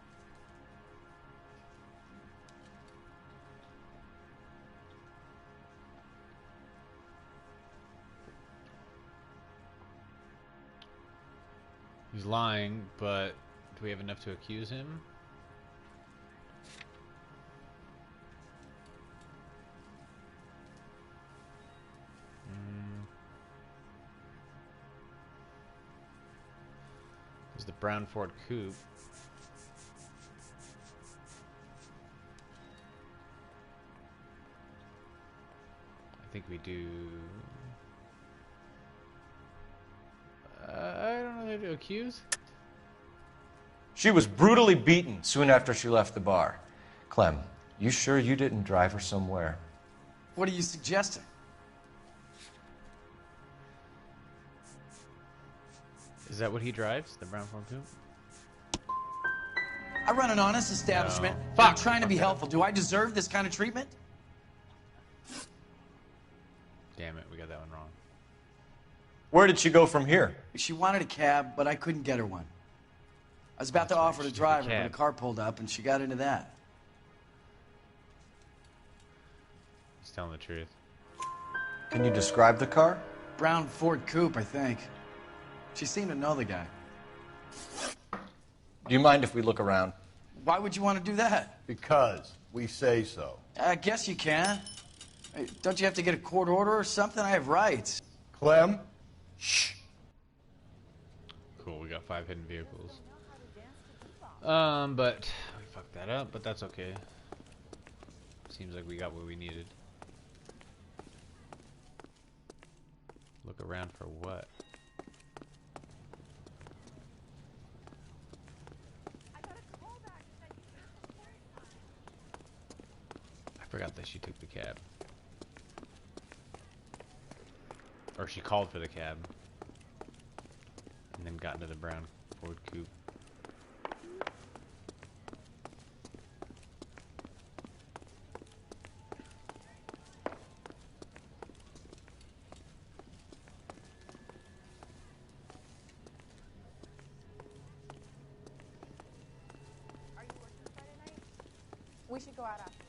He's lying, but do we have enough to accuse him? There's the brown Ford Coupe. I think we do... I don't know who to accuse. She was brutally beaten soon after she left the bar. Clem, you sure you didn't drive her somewhere? What are you suggesting? Is that what he drives? The brown Ford Coupe? I run an honest establishment. No. I'm trying to be helpful. Do I deserve this kind of treatment? Damn it, we got that one wrong. Where did she go from here? She wanted a cab, but I couldn't get her one. I was about to offer to drive her, but a car pulled up, and she got into that. He's telling the truth. Can you describe the car? Brown Ford Coupe, I think. She seemed to know the guy. Do you mind if we look around? Why would you want to do that? Because we say so. I guess you can. Hey, don't you have to get a court order or something? I have rights. Clem? Shh. Cool, we got 5 hidden vehicles. But we fucked that up, but that's okay. Seems like we got what we needed. Look around for what? I forgot that she took the cab. Or she called for the cab. And then got into the brown Ford Coupe. We should go out after.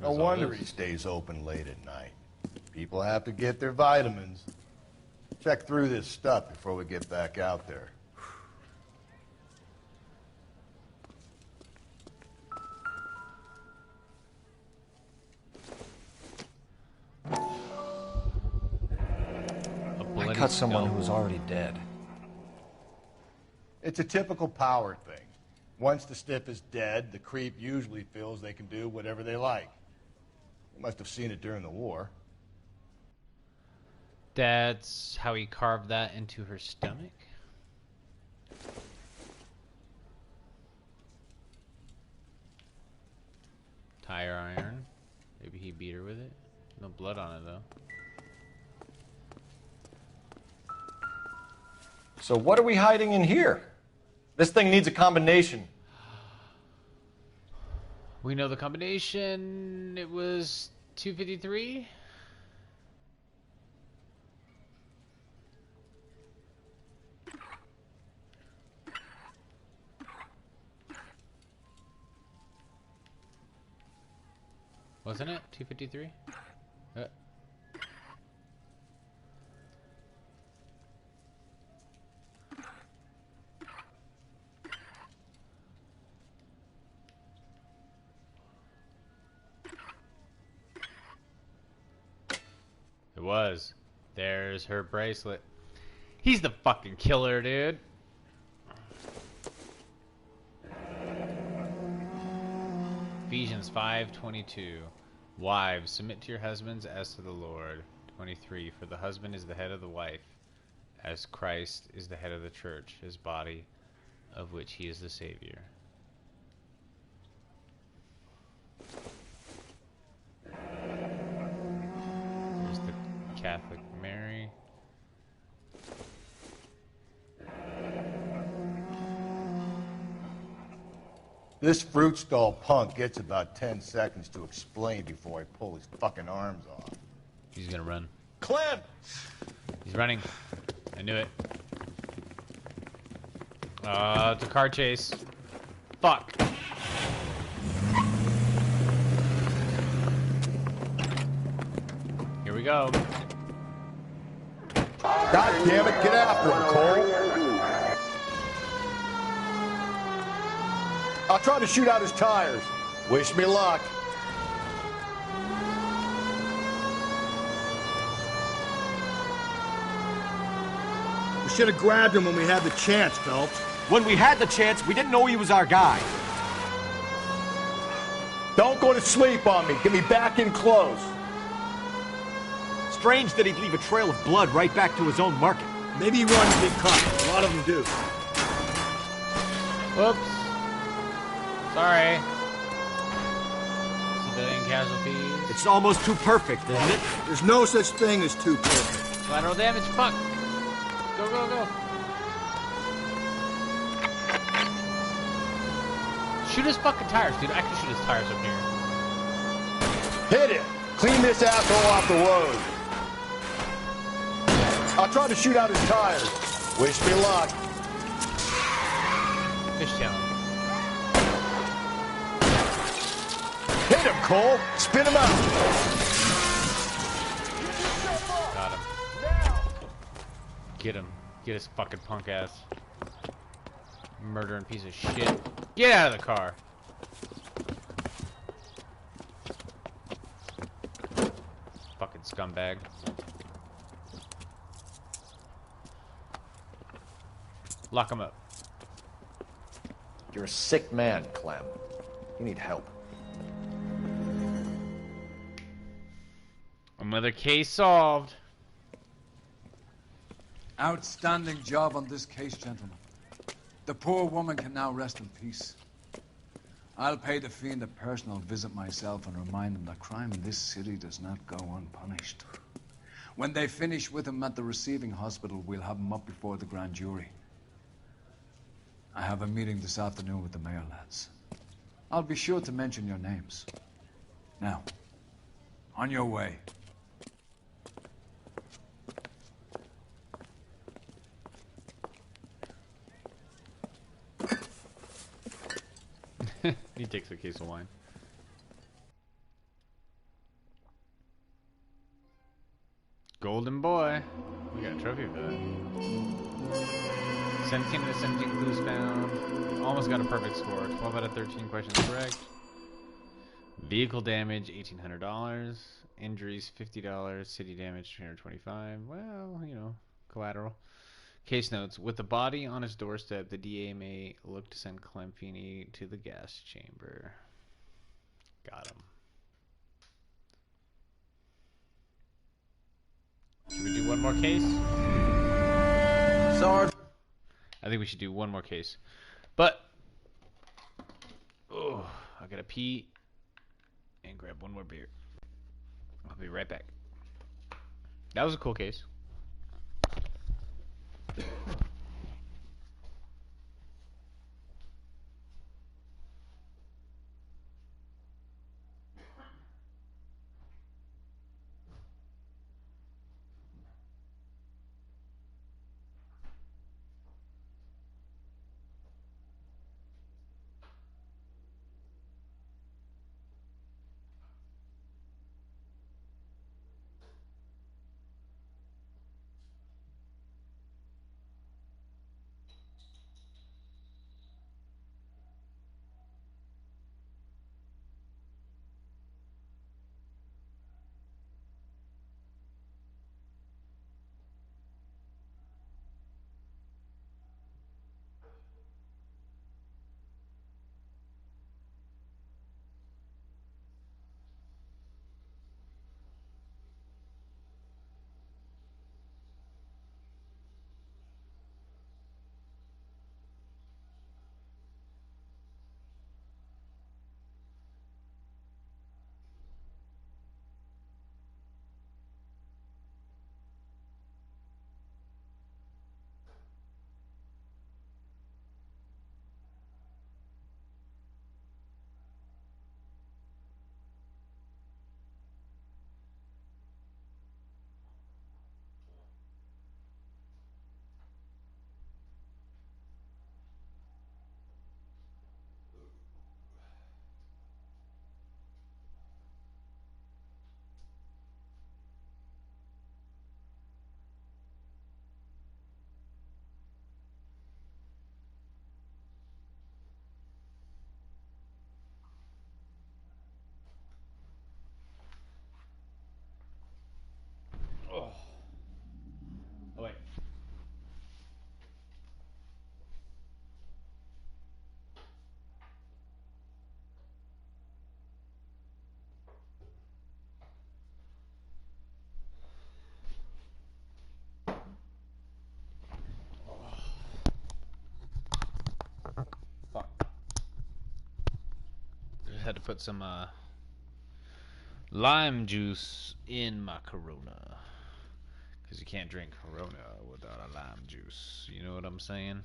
No wonder he stays open late at night. People have to get their vitamins. Check through this stuff before we get back out there. I cut someone who was already dead. It's a typical power thing. Once the stiff is dead, the creep usually feels they can do whatever they like. You must have seen it during the war. That's how he carved that into her stomach. Tire iron. Maybe he beat her with it. No blood on it, though. So what are we hiding in here? This thing needs a combination. We know the combination. It was 253. Wasn't it 253? It was. There's her bracelet. He's the fucking killer, dude. Ephesians 5:22. Wives, submit to your husbands as to the Lord. 23. For the husband is the head of the wife, as Christ is the head of the church, his body, of which he is the Savior. There's the Catholic Mary. This fruit stall punk gets about 10 seconds to explain before I pull his fucking arms off. He's gonna run. Clem! He's running. I knew it. It's a car chase. Fuck. Here we go. God damn it, get after him, Cole! I'll try to shoot out his tires. Wish me luck. We should have grabbed him when we had the chance, Phelps. When we had the chance, we didn't know he was our guy. Don't go to sleep on me. Get me back in close. Strange that he'd leave a trail of blood right back to his own market. Maybe he runs big cops. A lot of them do. Whoops. Sorry. Civilian casualties. It's almost too perfect, isn't it? There's no such thing as too perfect. Collateral damage. Fuck. Go, go, go. Shoot his fucking tires, dude. I can shoot his tires up here. Hit it! Clean this asshole off the road. I'll try to shoot out his tires. Wish me luck. Fishtail him. Hit him, Cole! Spin him out! Got him. Get him. Get his fucking punk ass. Murdering piece of shit. Get out of the car. Fucking scumbag. Lock him up. You're a sick man, Clem. You need help. Another case solved. Outstanding job on this case, gentlemen. The poor woman can now rest in peace. I'll pay the fiend a personal visit myself and remind him that crime in this city does not go unpunished. When they finish with him at the receiving hospital, we'll have him up before the grand jury. I have a meeting this afternoon with the mayor lads. I'll be sure to mention your names. Now, on your way. He takes a case of wine. Golden boy. We got a trophy for that. 17 out of 17 clues found. Almost got a perfect score. 12 out of 13 questions correct. Vehicle damage, $1,800. Injuries, $50. City damage, $325. Well, you know, collateral. Case notes. With the body on his doorstep, the DA may look to send Clem Feeney to the gas chamber. Got him. Should we do one more case? Sarge. I think we should do one more case. But, oh, I gotta pee and grab one more beer. I'll be right back. That was a cool case. Oh, wait. Fuck. Just had to put some lime juice in my Corona. Because you can't drink Corona without a lime juice. You know what I'm saying?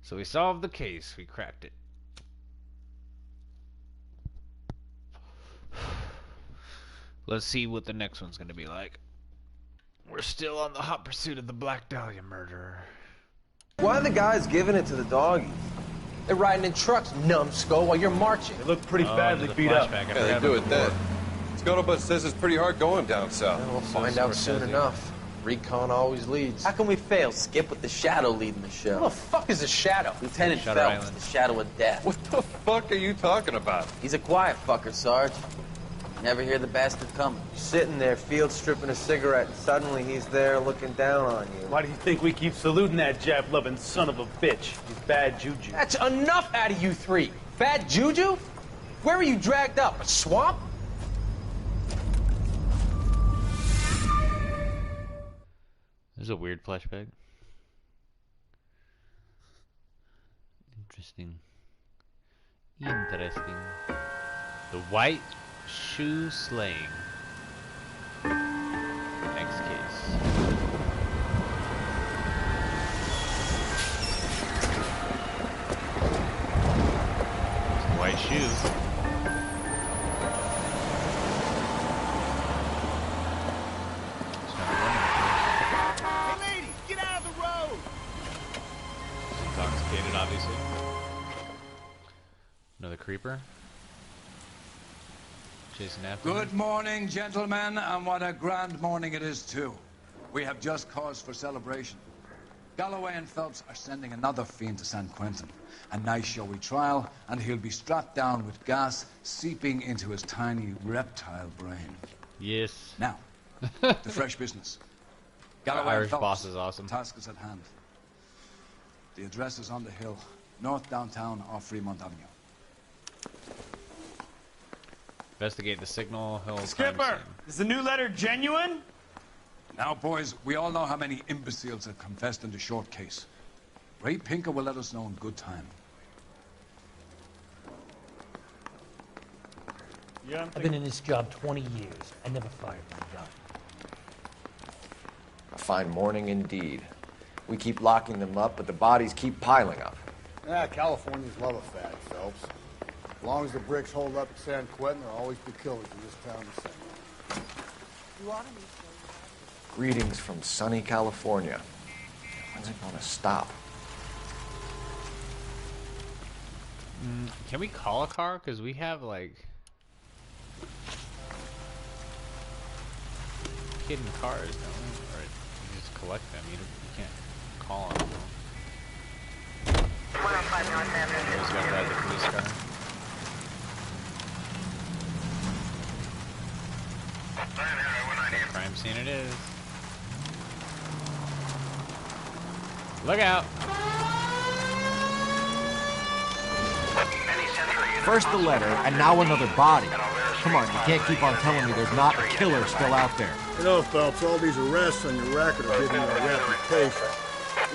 So we solved the case. We cracked it. Let's see what the next one's going to be like. We're still on the hot pursuit of the Black Dahlia murderer. Why are the guys giving it to the doggies? They're riding in trucks, numbskull, while you're marching. They look pretty badly beat up. Yeah, they do it then. Scuttlebutt says it's pretty hard going down south. We'll find out soon enough. Recon always leads. How can we fail, Skip, with the Shadow leading the show? What the fuck is the Shadow? Lieutenant Phelps, the Shadow of Death. What the fuck are you talking about? He's a quiet fucker, Sarge. Never hear the bastard coming. Sitting there, field stripping a cigarette, and suddenly he's there looking down on you. Why do you think we keep saluting that Jap-loving son of a bitch? He's bad juju. That's enough out of you three. Bad juju? Where were you dragged up? A swamp? This is a weird flashback. Interesting. Interesting. The White Shoe Slaying. Next case. White shoes. Hey, lady, get out of the road! Intoxicated, obviously. Another creeper. Chasing after Good morning, gentlemen, and what a grand morning it is, too. We have just cause for celebration. Galloway and Phelps are sending another fiend to San Quentin. A nice showy trial, and he'll be strapped down with gas seeping into his tiny reptile brain. Yes. Now, the fresh business. Galloway Irish and boss Phelps, is awesome. Task is at hand. The address is on the hill, north downtown off Fremont Avenue. Investigate the Signal Hill crime Skipper, scene. is the new letter genuine? Now, boys, we all know how many imbeciles have confessed in the short case. Ray Pinker will let us know in good time. Yeah, I've been in this job 20 years. I never fired my gun. A fine morning indeed. We keep locking them up, but the bodies keep piling up. Yeah, Californians love a fat, Phelps. As long as the bricks hold up at San Quentin, there'll always be killers in this town the same. You ought to meet. Greetings from sunny California. When's it gonna stop? Can we call a car? Because we have, like... hidden cars, don't we? Or you just collect them. You can't call them. 105 North Avenue. Who's gonna drive the police car? Crime scene it is. Look out! First the letter, and now another body. Come on, you can't keep on telling me there's not a killer still out there. You know, Phelps, all these arrests on your record are giving you a reputation.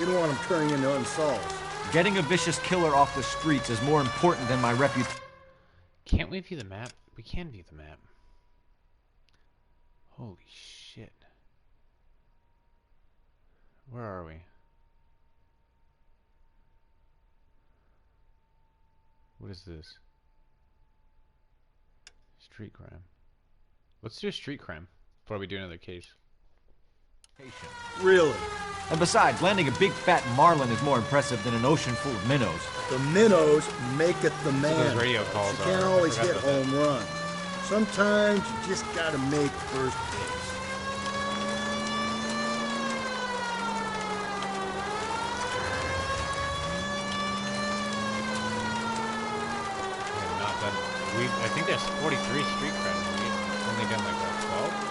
You don't want them turning into unsolved. Getting a vicious killer off the streets is more important than my reputation. Can't we view the map? We can view the map. Holy shit. Where are we? What is this? Street crime. Let's do a street crime before we do another case. Really? And besides, landing a big fat marlin is more impressive than an ocean full of minnows. The minnows make it the man. those radio calls You can't are. always I hit forgot about home runs. Sometimes you just gotta make first base. Not done. I think there's 43 street credits. We've only done like what, 12?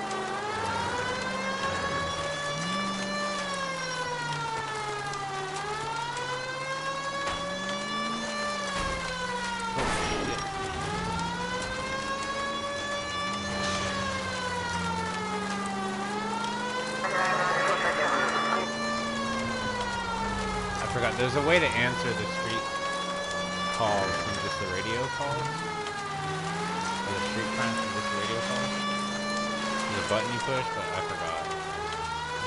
I forgot. There's a way to answer the street calls from just the radio calls. Or the street crimes from just the radio calls. There's a button you push, but I forgot.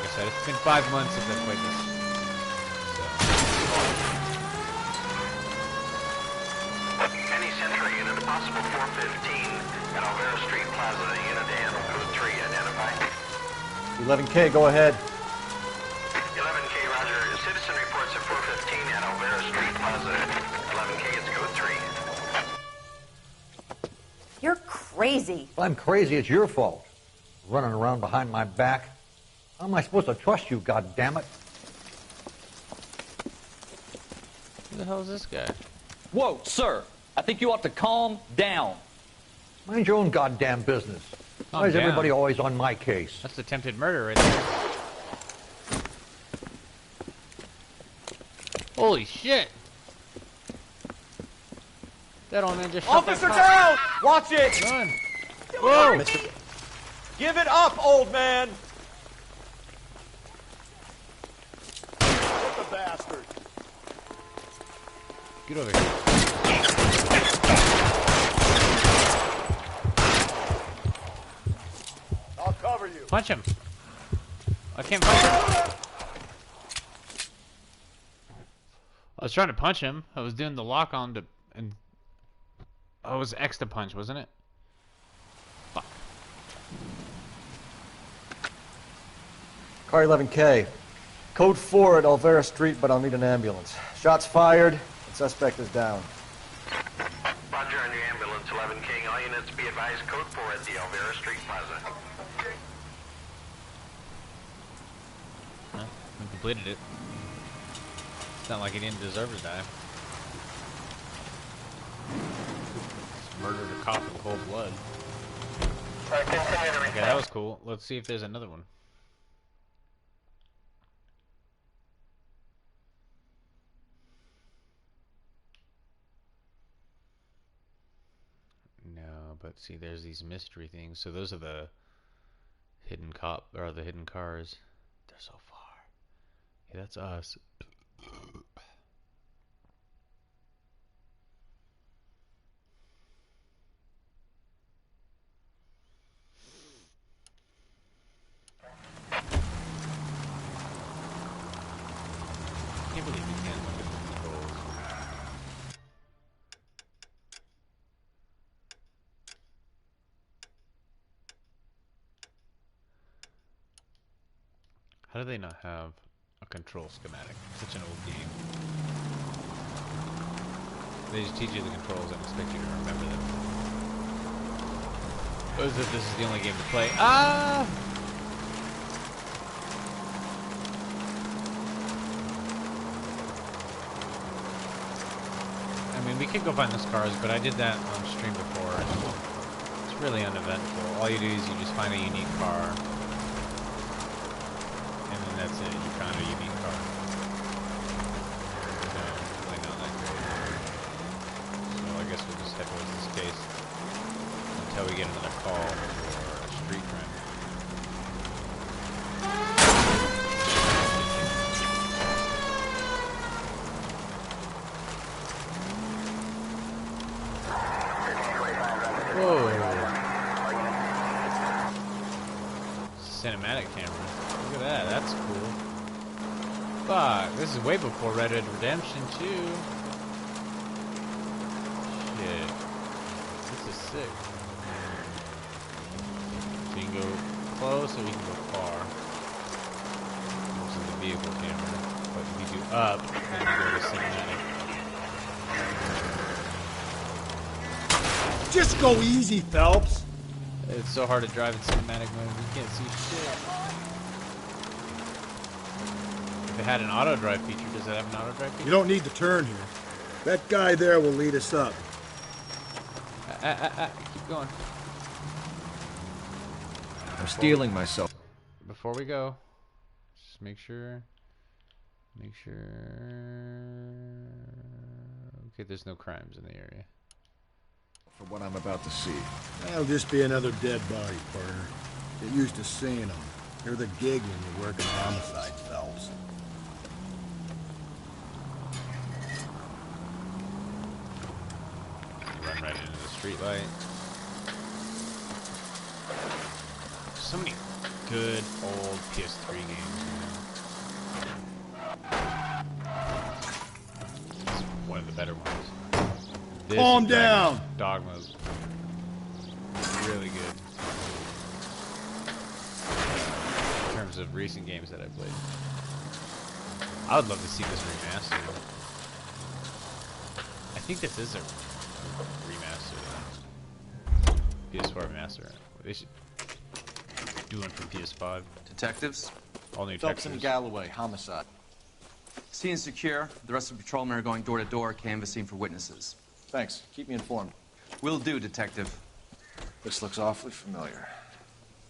Like I said, it's been 5 months since I played this. So. Any Central unit, possible 415 at Alvaro Street Plaza, unit and code 3 identified. 11K, go ahead. 11K, roger. Citizen reports at 415 at Alvaro Street Plaza. 11K, it's code 3. You're crazy. If I'm crazy, it's your fault. Running around behind my back. How am I supposed to trust you, goddammit? Who the hell is this guy? Whoa, sir. I think you ought to calm down. Mind your own goddamn business. Why is everybody always on my case? That's attempted murder right there. Holy shit! That old man just shot Officer that down! cop. Watch it! Run. Whoa! Give it up, old man! Get the bastard. Get over here. I'll cover you. Punch him. I can't punch him. I was trying to punch him. I was doing the lock on to, and oh, it was X to punch, wasn't it? Fuck. Car 11K. Code 4 at Alvera Street, but I'll need an ambulance. Shots fired. The suspect is down. Roger on your ambulance, 11K. All units be advised, code 4 at the Alvera Street Plaza. Well, we completed it. It's not like he didn't deserve to die. Just murdered a cop in cold blood. Yeah, that was cool. Let's see if there's another one. but see, there's these mystery things. So those are the hidden the hidden cars. They're so far. Yeah, that's us. I can't believe you can't look at the controls. How do they not have a control schematic? Such an old game. They just teach you the controls and expect you to remember them. As if this is the only game to play. Ah! I mean, we could go find those cars, but I did that on stream before. It's really uneventful. All you do is you just find a unique car. And then that's it. You found a unique car. So, really not that great. So I guess we'll just head towards this case until we get another call for a street crime. Whoa. Cinematic camera. Look at that. That's cool. Fuck. This is way before Red Dead Redemption 2. Shit. This is sick. So you can go close or you can go far. This is the vehicle camera. But if you do up, then you go to cinematic. Just go easy, Phelps. It's so hard to drive in cinematic mode. You can't see shit. If it had an auto drive feature, does it have an auto drive feature? You don't need to turn here. That guy there will lead us up. Keep going. I'm stealing myself. Before we go, just make sure. Okay, there's no crimes in the area. For what I'm about to see. That'll just be another dead body, partner. Get used to seeing them. They're the gig when you're working homicide, Phelps. Run right into the street light. So many good old PS3 games. This is one of the better ones. This Calm down. Dogma's really good in terms of recent games that I played. I would love to see this remastered. I think this is a remaster. PS4 remaster. They should do one for PS5. Detectives? All new Phelps Texas. and Galloway, homicide. Scene secure. The rest of the patrolmen are going door to door, canvassing for witnesses. Thanks. Keep me informed. Will do, Detective. This looks awfully familiar.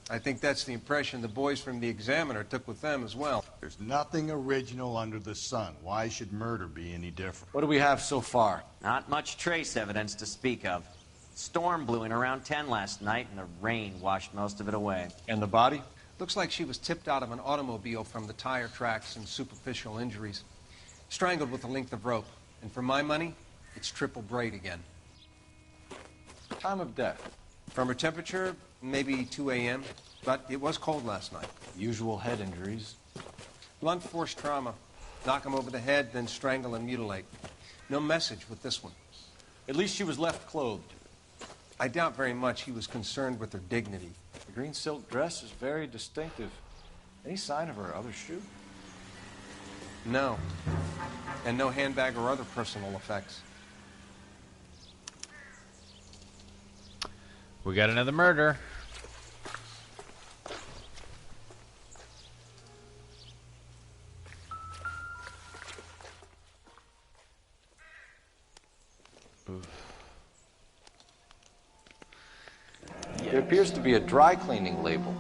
I think that's the impression the boys from the Examiner took with them as well. There's nothing original under the sun. Why should murder be any different? What do we have so far? Not much trace evidence to speak of. Storm blew in around 10 last night, and the rain washed most of it away. And the body? Looks like she was tipped out of an automobile from the tire tracks and superficial injuries. Strangled with a length of rope. And for my money, it's triple braid again. Time of death? From her temperature, maybe 2 a.m., but it was cold last night. Usual head injuries. Blunt force trauma. Knock him over the head, then strangle and mutilate. No message with this one. At least she was left clothed. I doubt very much he was concerned with her dignity. The green silk dress is very distinctive. Any sign of her other shoe? No. And no handbag or other personal effects. We got another murder. Oof. There appears to be a dry cleaning label.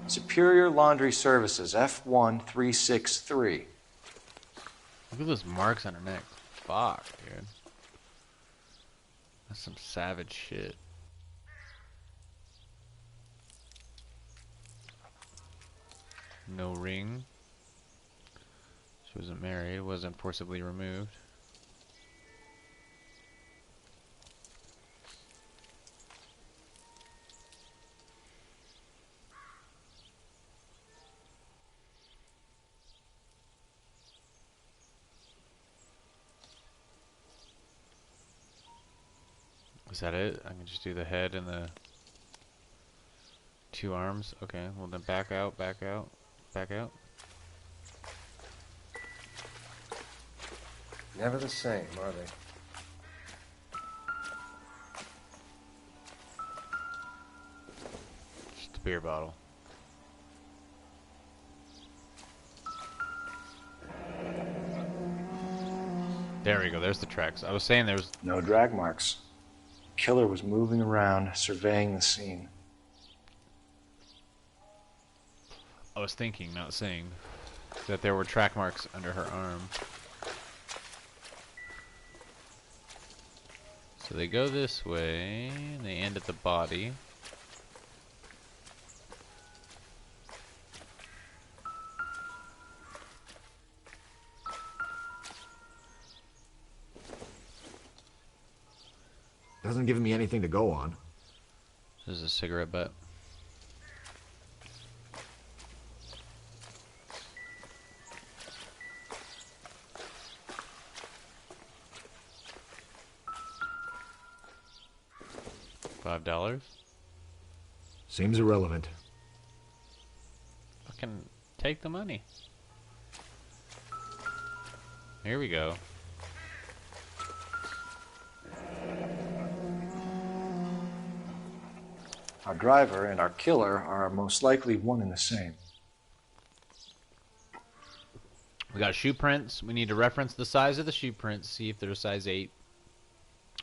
Superior Laundry Services, F1363. Look at those marks on her neck. Fuck, dude. That's some savage shit. No ring. She wasn't married, wasn't forcibly removed. Is that it? I can just do the head and the two arms. Okay, well then back out, back out, back out. Never the same, are they? Just a beer bottle. There we go, there's the tracks. I was saying there was no drag marks. The killer was moving around, surveying the scene. I was thinking, not saying, that there were track marks under her arm. So they go this way, and they end at the body. Hasn't given me anything to go on. This is a cigarette butt. $5. Seems irrelevant. Fucking take the money. Here we go. Our driver and our killer are most likely one and the same. We got shoe prints. We need to reference the size of the shoe prints, see if they're a size 8.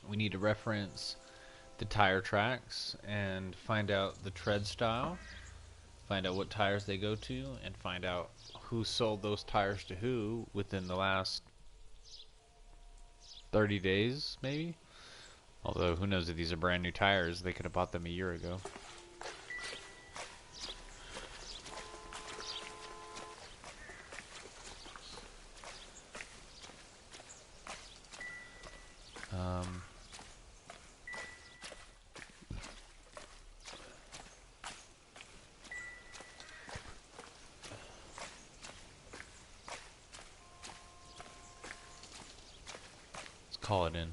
We need to reference the tire tracks and find out the tread style, find out what tires they go to, and find out who sold those tires to who within the last 30 days, maybe? Although, who knows if these are brand new tires, they could have bought them a year ago. Let's call it in.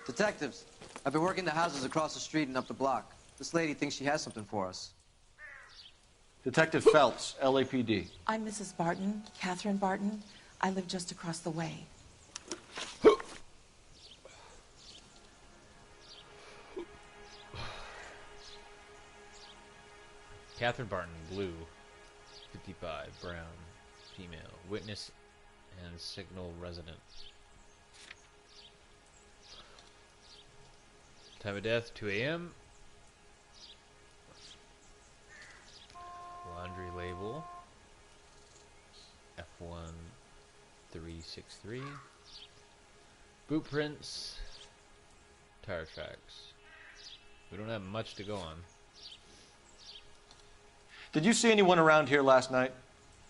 Detectives, I've been working the houses across the street and up the block. This lady thinks she has something for us. Detective Phelps, LAPD. I'm Mrs. Barton, Catherine Barton. I live just across the way. Catherine Barton, blue, 55, brown, female, witness and signal resident. Time of death, 2 a.m. Laundry label, F1363. Boot prints, tire tracks. We don't have much to go on. Did you see anyone around here last night?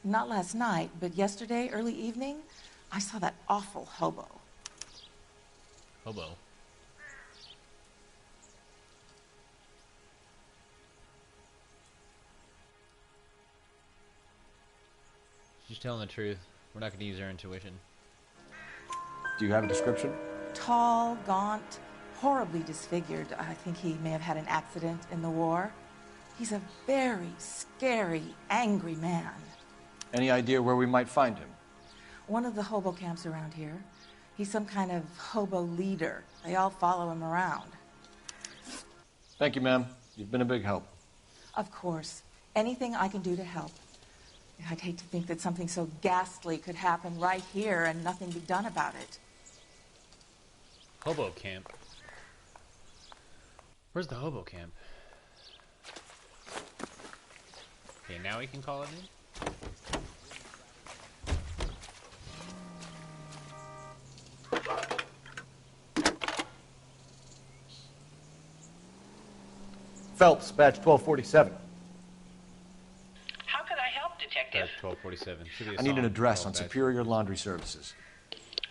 Not last night, but yesterday, early evening, I saw that awful hobo. Hobo? She's telling the truth. We're not going to use our intuition. Do you have a description? Tall, gaunt, horribly disfigured. I think he may have had an accident in the war. He's a very scary, angry man. Any idea where we might find him? One of the hobo camps around here. He's some kind of hobo leader. They all follow him around. Thank you, ma'am. You've been a big help. Of course. Anything I can do to help. I'd hate to think that something so ghastly could happen right here and nothing be done about it. Hobo camp. Where's the hobo camp? Okay, now we can call it in. Phelps, badge 1247. How can I help, Detective? Badge 1247. Should be a I need an song address called on badge. Superior Laundry Services.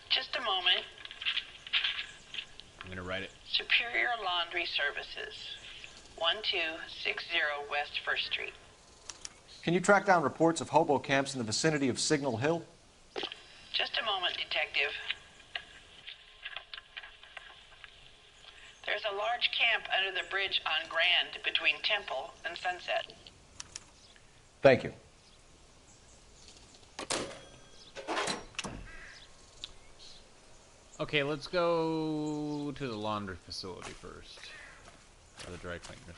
Just a moment. I'm gonna write it. Superior Laundry Services, 1260 West 1st Street. Can you track down reports of hobo camps in the vicinity of Signal Hill? Just a moment, Detective. There's a large camp under the bridge on Grand between Temple and Sunset. Thank you. Okay, let's go to the laundry facility first. Or the dry cleaners.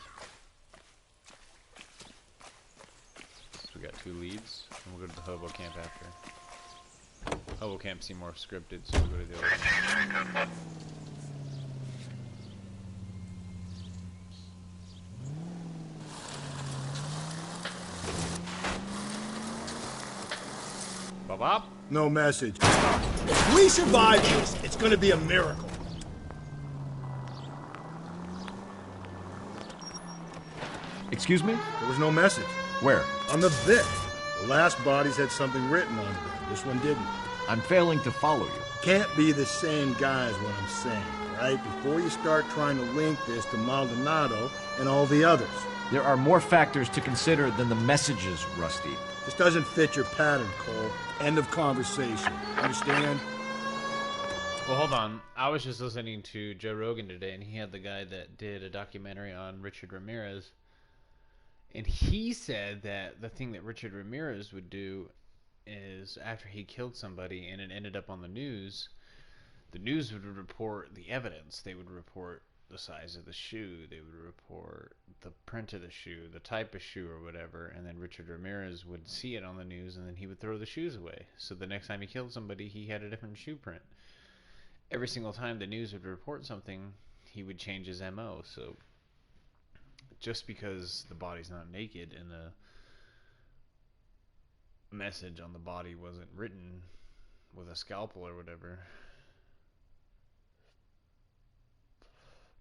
So we got 2 leads, and we'll go to the hobo camp after. Hobo camp seem more scripted, so we'll go to the other one. Bob? No message. If we survive this, it's gonna be a miracle. Excuse me? There was no message. Where? On the Vic. The last bodies had something written on them. This one didn't. I'm failing to follow you. Can't be the same guy is what I'm saying, right? Before you start trying to link this to Maldonado and all the others. There are more factors to consider than the messages, Rusty. This doesn't fit your pattern, Cole. End of conversation. Understand? Well, hold on. I was just listening to Joe Rogan today, and he had the guy that did a documentary on Richard Ramirez. And he said that the thing that Richard Ramirez would do is after he killed somebody and it ended up on the news would report the evidence. They would report the size of the shoe. They would report the print of the shoe, the type of shoe or whatever. And then Richard Ramirez would see it on the news and then he would throw the shoes away. So the next time he killed somebody, he had a different shoe print. Every single time the news would report something, he would change his MO. So just because the body's not naked and the message on the body wasn't written with a scalpel or whatever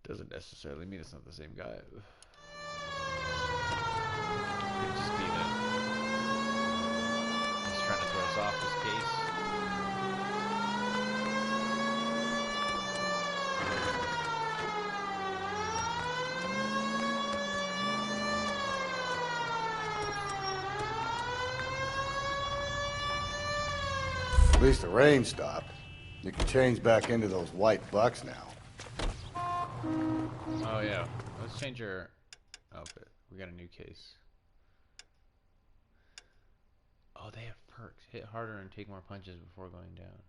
doesn't necessarily mean it's not the same guy. It could just be that he's trying to throw us off his case. At least the rain stopped. You can change back into those white bucks now. Oh yeah, let's change your outfit. We got a new case. Oh, they have perks. Hit harder and take more punches before going down.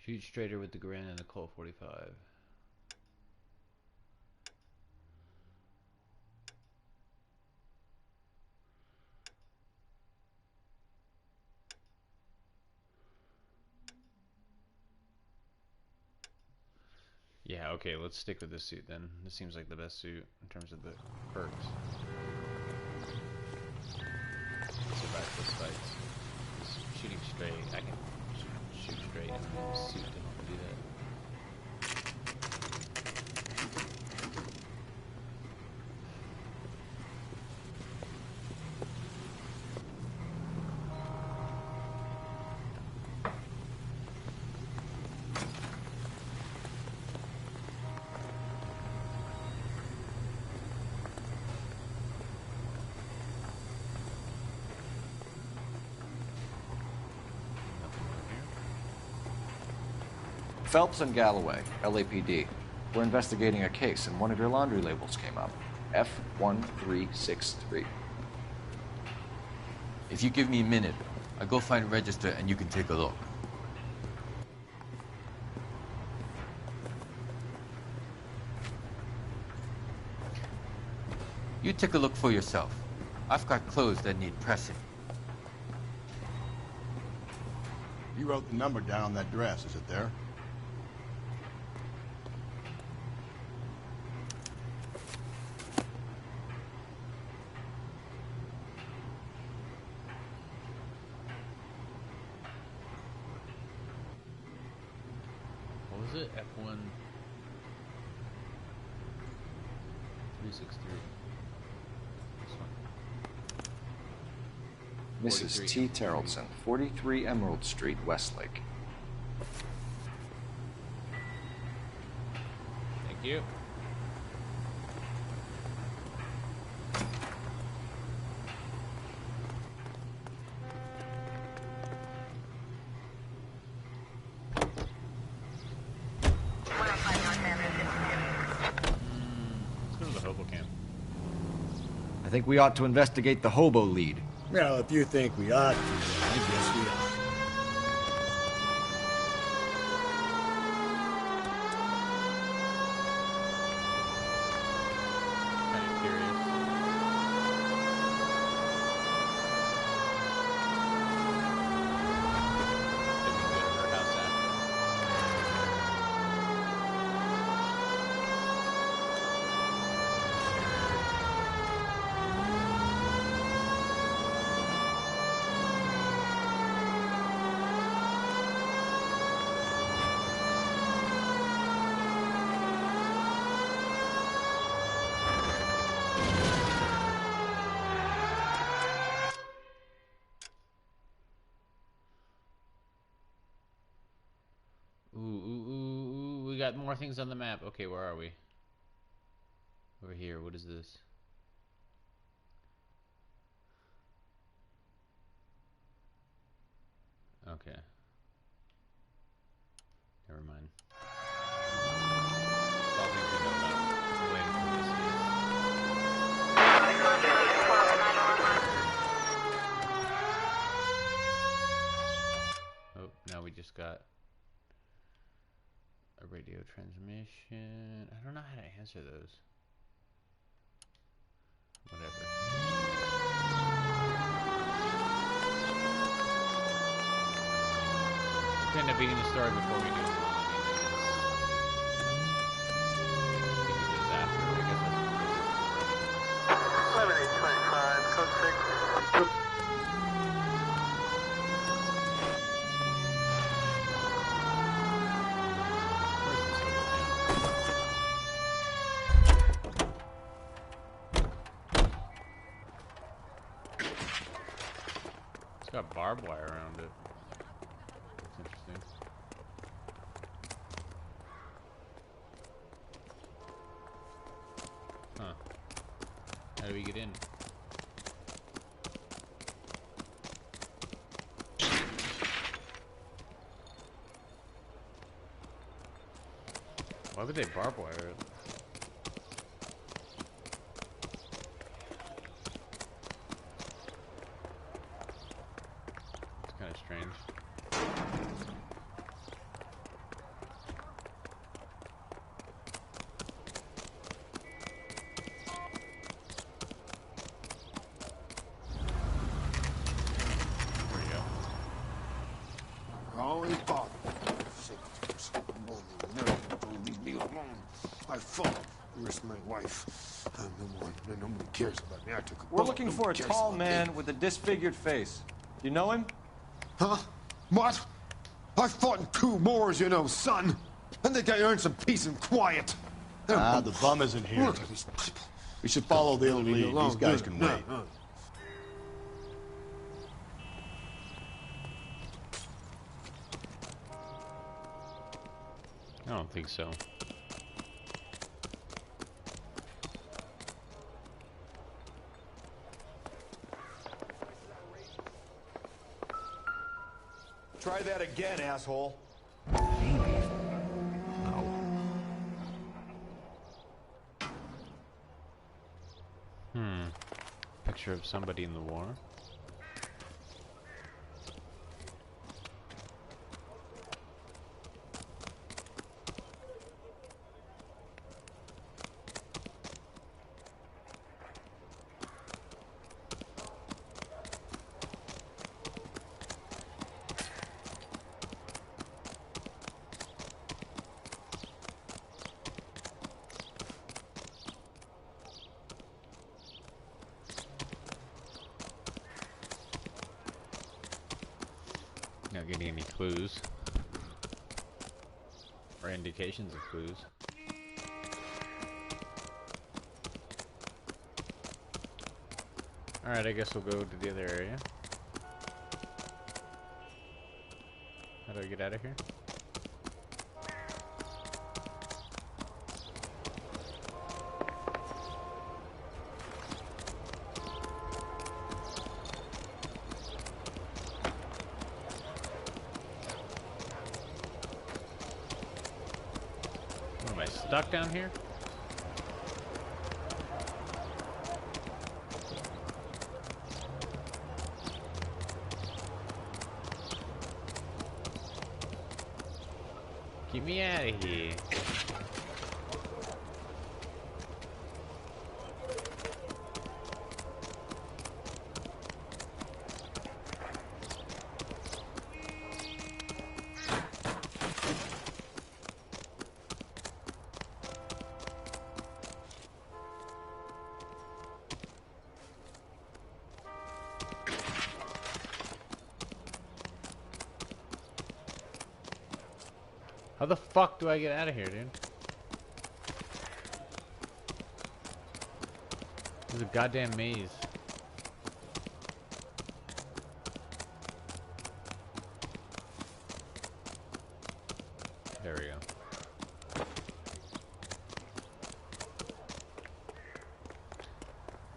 Shoot straighter with the Garand and the Colt 45. Yeah, okay, let's stick with this suit then. This seems like the best suit in terms of the perks. Survive those fights. Just shooting straight. I can shoot straight and the suit to help me do that. Phelps and Galloway, LAPD. We're investigating a case, and one of your laundry labels came up. F1363. If you give me a minute, I'll go find a register and you can take a look. You take a look for yourself. I've got clothes that need pressing. You wrote the number down on that dress, is it there? it? F1 363. This one. Mrs. T. Terrellson, 43 Emerald Street, Westlake. Thank you. I think we ought to investigate the hobo lead. Well, if you think we ought to, I guess we ought. We got more things on the map. Okay, where are we? Over here. What is this? Okay. Never mind. It's all things we know about related to this. Oh, now we just got a radio transmission. I don't know how to answer those. Whatever. We end up beating the story before we do it. We can do this after. I guess that's 7825, code 6. It's got barbed wire around it. That's interesting. Huh. How do we get in? Why would they barbed wire it? It's kind of strange. There we go. Holy fuck. Leave me alone. I fought. You risked my wife. Nobody cares about me. I took a We're bullet. looking Nobody for a cares tall about man me. with a disfigured face. You know him? Huh? What? I fought in 2 wars, you know, son. I think I earned some peace and quiet. The bum isn't here. Look at these people. We should follow the Leave me lead. alone. These guys No, can no, wait. no. I don't think so. Try that again, asshole. Picture of somebody in the war. Not getting any clues. Or indications of clues. Alright, I guess we'll go to the other area. How do I get out of here? Am I stuck down here? Get me out of here. How the fuck do I get out of here, dude? This is a goddamn maze. There we go.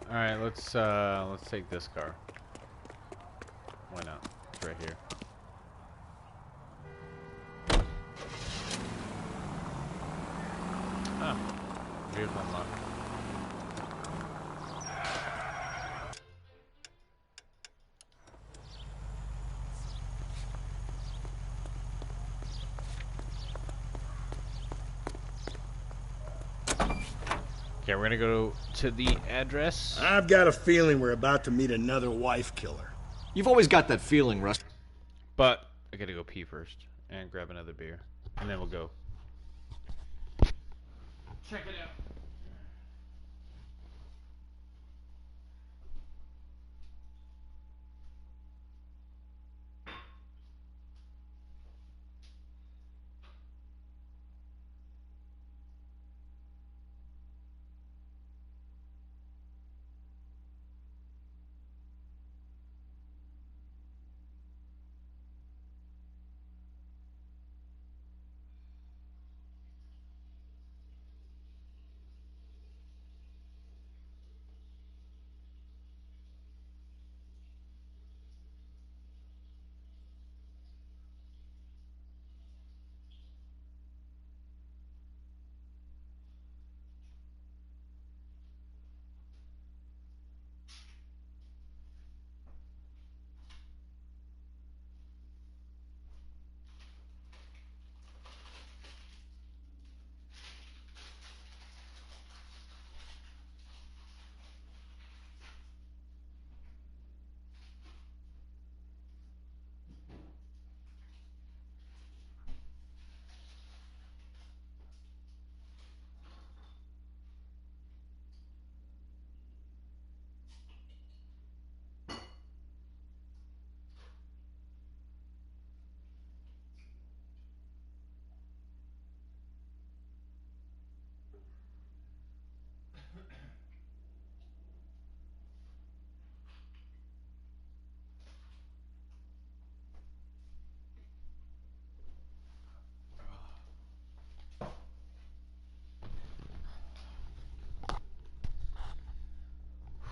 Alright, let's take this car. Why not? It's right here. Ah, vehicle unlocked. Okay, we're gonna go to the address. I've got a feeling we're about to meet another wife killer. You've always got that feeling, Russ. But I gotta go pee first and grab another beer, and then we'll go. Check it out.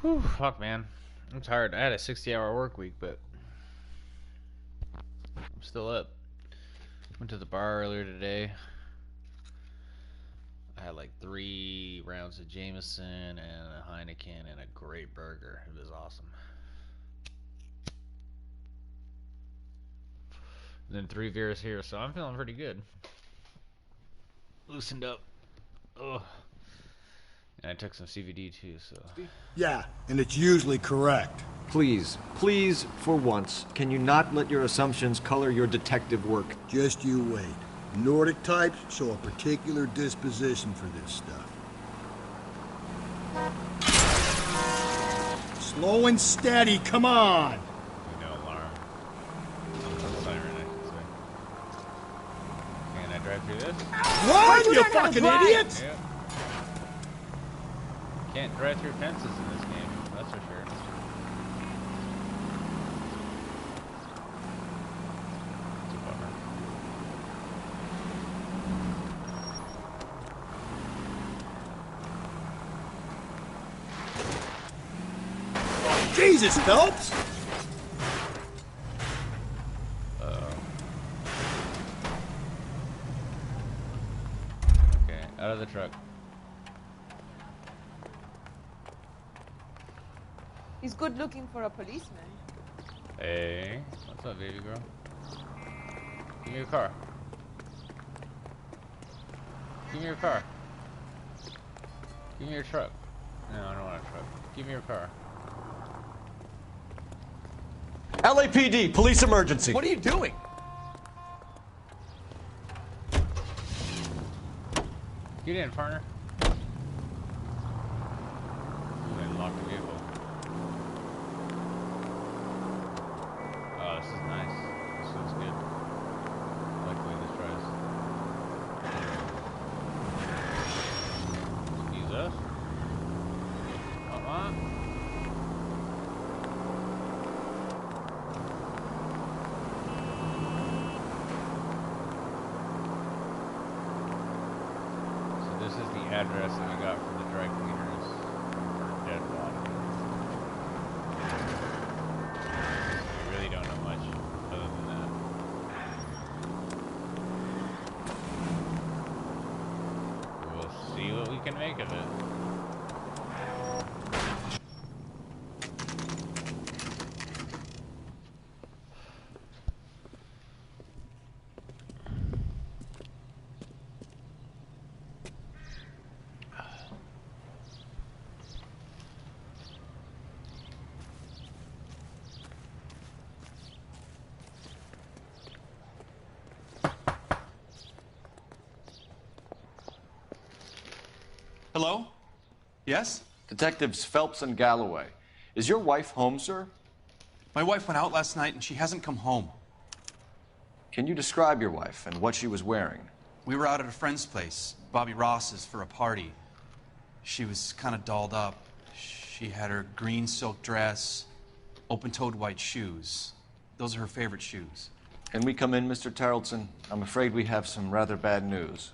Whew, fuck, man. I'm tired. I had a 60-hour work week, but I'm still up. Went to the bar earlier today. I had like 3 rounds of Jameson and a Heineken and a great burger. It was awesome. And then 3 beers here, so I'm feeling pretty good. Loosened up. Ugh. And I took some CBD too, so. Yeah, and it's usually correct. Please, please, for once, can you not let your assumptions color your detective work? Just you wait. Nordic types show a particular disposition for this stuff. Slow and steady, come on! No alarm. Siren, I should say. Can I drive through this? run, you fucking idiot! Yep. Can't drive through fences in this game, that's for sure. It's a bummer. Jesus, Phelps! Okay, out of the truck. He's good looking for a policeman. Hey, what's up, baby girl? Give me your car. Give me your car. Give me your truck. No, I don't want a truck. Give me your car. LAPD, police emergency. What are you doing? Get in, partner. Ooh, they locked the vehicle. Oh, this is nice. This looks good. I like the way this drives. Excuse us. So this is the address that we got from the dry cleaners for dead body. We really don't know much other than that. We'll see what we can make of it. Hello? Yes? Detectives Phelps and Galloway. Is your wife home, sir? My wife went out last night and she hasn't come home. Can you describe your wife and what she was wearing? We were out at a friend's place, Bobby Ross's, for a party. She was kind of dolled up. She had her green silk dress, open-toed white shoes. Those are her favorite shoes. Can we come in, Mr. Tarleton? I'm afraid we have some rather bad news.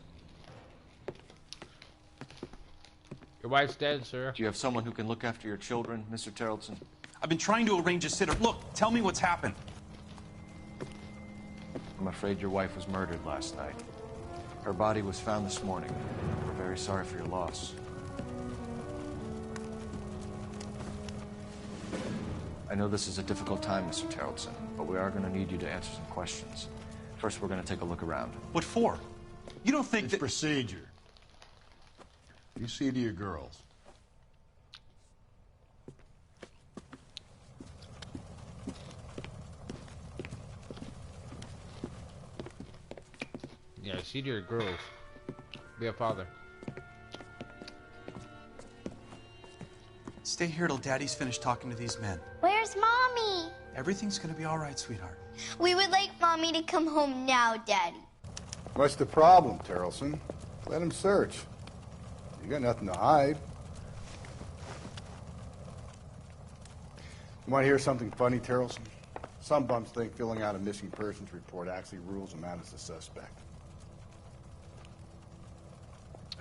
Your wife's dead, sir. Do you have someone who can look after your children, Mr. Tarleton? I've been trying to arrange a sitter. Look, tell me what's happened. I'm afraid your wife was murdered last night. Her body was found this morning. We're very sorry for your loss. I know this is a difficult time, Mr. Tarleton, but we are going to need you to answer some questions. First, we're going to take a look around. What for? You don't think it's procedure. You see to your girls. Yeah, see to your girls. Be a father. Stay here till Daddy's finished talking to these men. Where's Mommy? Everything's gonna be all right, sweetheart. We would like Mommy to come home now, Daddy. What's the problem, Tarleton? Let him search. You got nothing to hide. You want to hear something funny, Tarleton? Some bums think filling out a missing persons report actually rules them out as a suspect.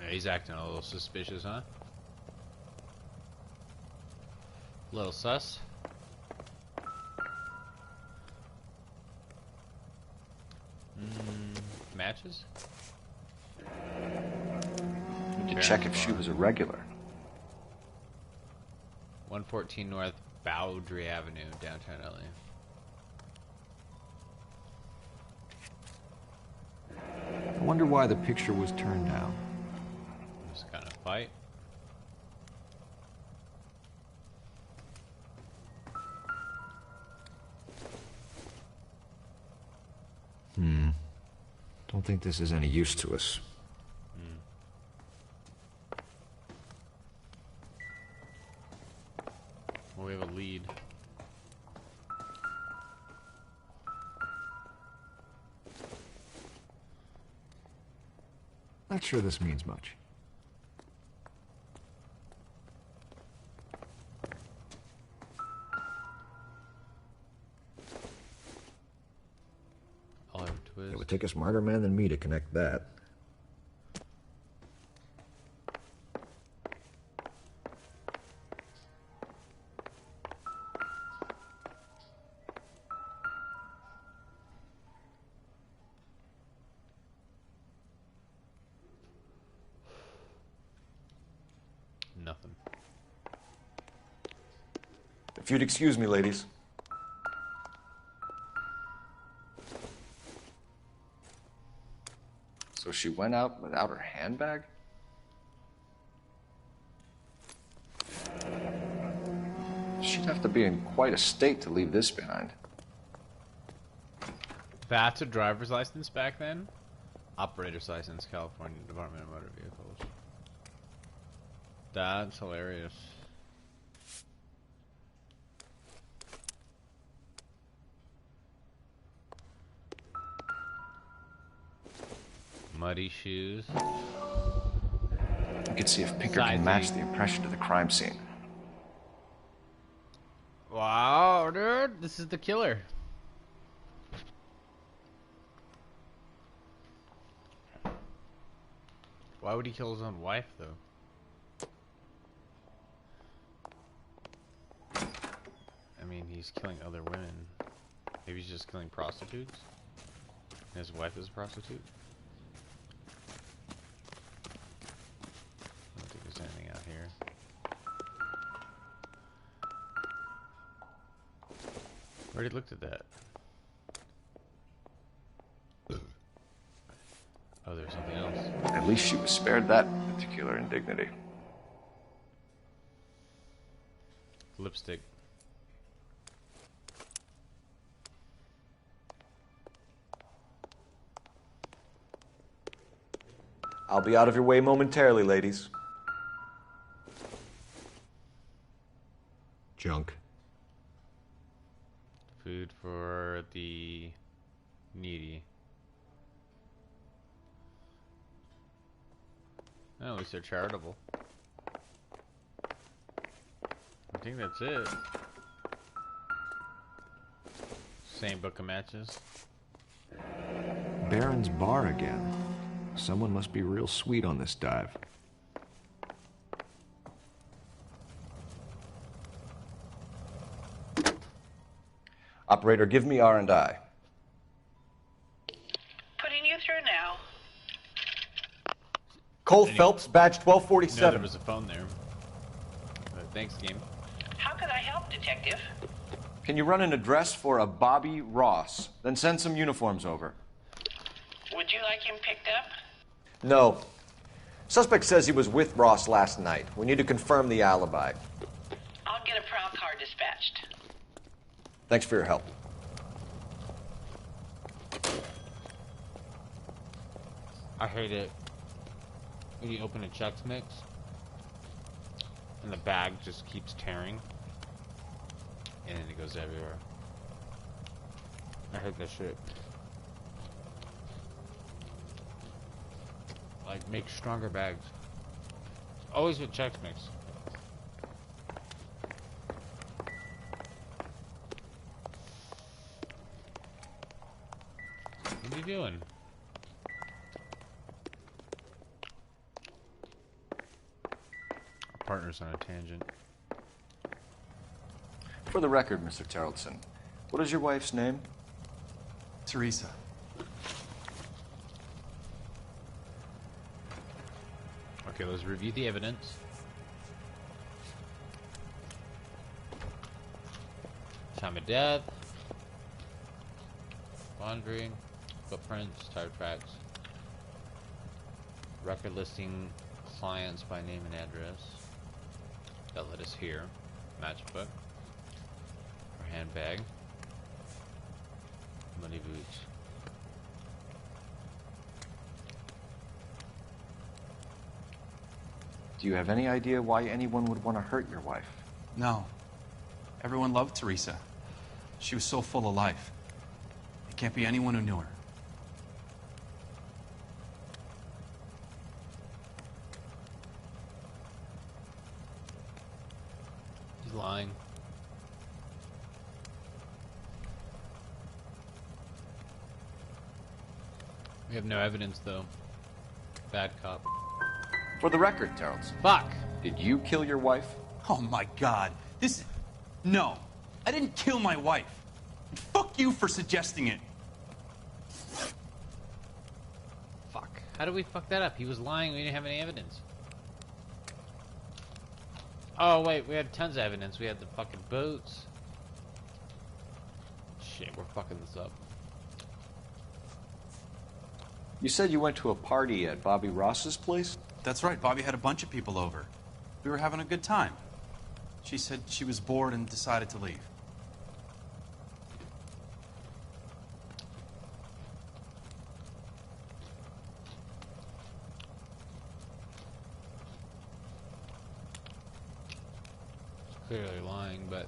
Yeah, he's acting a little suspicious, huh? A little sus. Matches? To check if she was a regular. 114 North Boundary Avenue, downtown LA. I wonder why the picture was turned down. Just kind of fight. Don't think this is any use to us. Well, we have a lead. Not sure this means much. It would take a smarter man than me to connect that. Nothing. If you'd excuse me, ladies. So she went out without her handbag? She'd have to be in quite a state to leave this behind. That's a driver's license back then? Operator's license, California Department of Motor Vehicles. That's hilarious. Muddy shoes. We could see if Pinker can match the impression to the crime scene. Wow, dude, this is the killer. Why would he kill his own wife, though? I mean, he's killing other women. Maybe he's just killing prostitutes? And his wife is a prostitute? I don't think there's anything out here. Already looked at that. Oh, there's something else. At least she was spared that particular indignity. Lipstick. I'll be out of your way momentarily, ladies. Junk. Food for the needy. Well, at least they're charitable. I think that's it. Same book of matches. Baron's bar again. Someone must be real sweet on this dive. Operator, give me R&I. Putting you through now. Cole Phelps, badge 1247. No, there was a phone there. Thanks, game. How could I help, Detective? Can you run an address for a Bobby Ross? Then send some uniforms over. Would you like him picked up? No. Suspect says he was with Ross last night. We need to confirm the alibi. I'll get a prowl car dispatched. Thanks for your help. I hate it when you open a Chex Mix and the bag just keeps tearing and then it goes everywhere. I hate that shit. Like, make stronger bags. Always with Chex Mix. What are you doing? Our partner's on a tangent. For the record, Mr. Tarleton, what is your wife's name? Teresa. Okay, let's review the evidence. Time of death. Laundry. Footprints. Tire tracks. Record listing clients by name and address. That led us here. Matchbook. Our handbag. Muddy boots. Do you have any idea why anyone would want to hurt your wife? No. Everyone loved Teresa. She was so full of life. It can't be anyone who knew her. lying. We have no evidence, though. Bad cop. For the record, Terrence. Fuck! Did you kill your wife? Oh my god. This... No. I didn't kill my wife. And fuck you for suggesting it. Fuck. How did we fuck that up? He was lying, we didn't have any evidence. Oh, wait, we had tons of evidence. We had the fucking boats. Shit, we're fucking this up. You said you went to a party at Bobby Ross's place? That's right. Bobby had a bunch of people over. We were having a good time. She said she was bored and decided to leave. Clearly lying, but...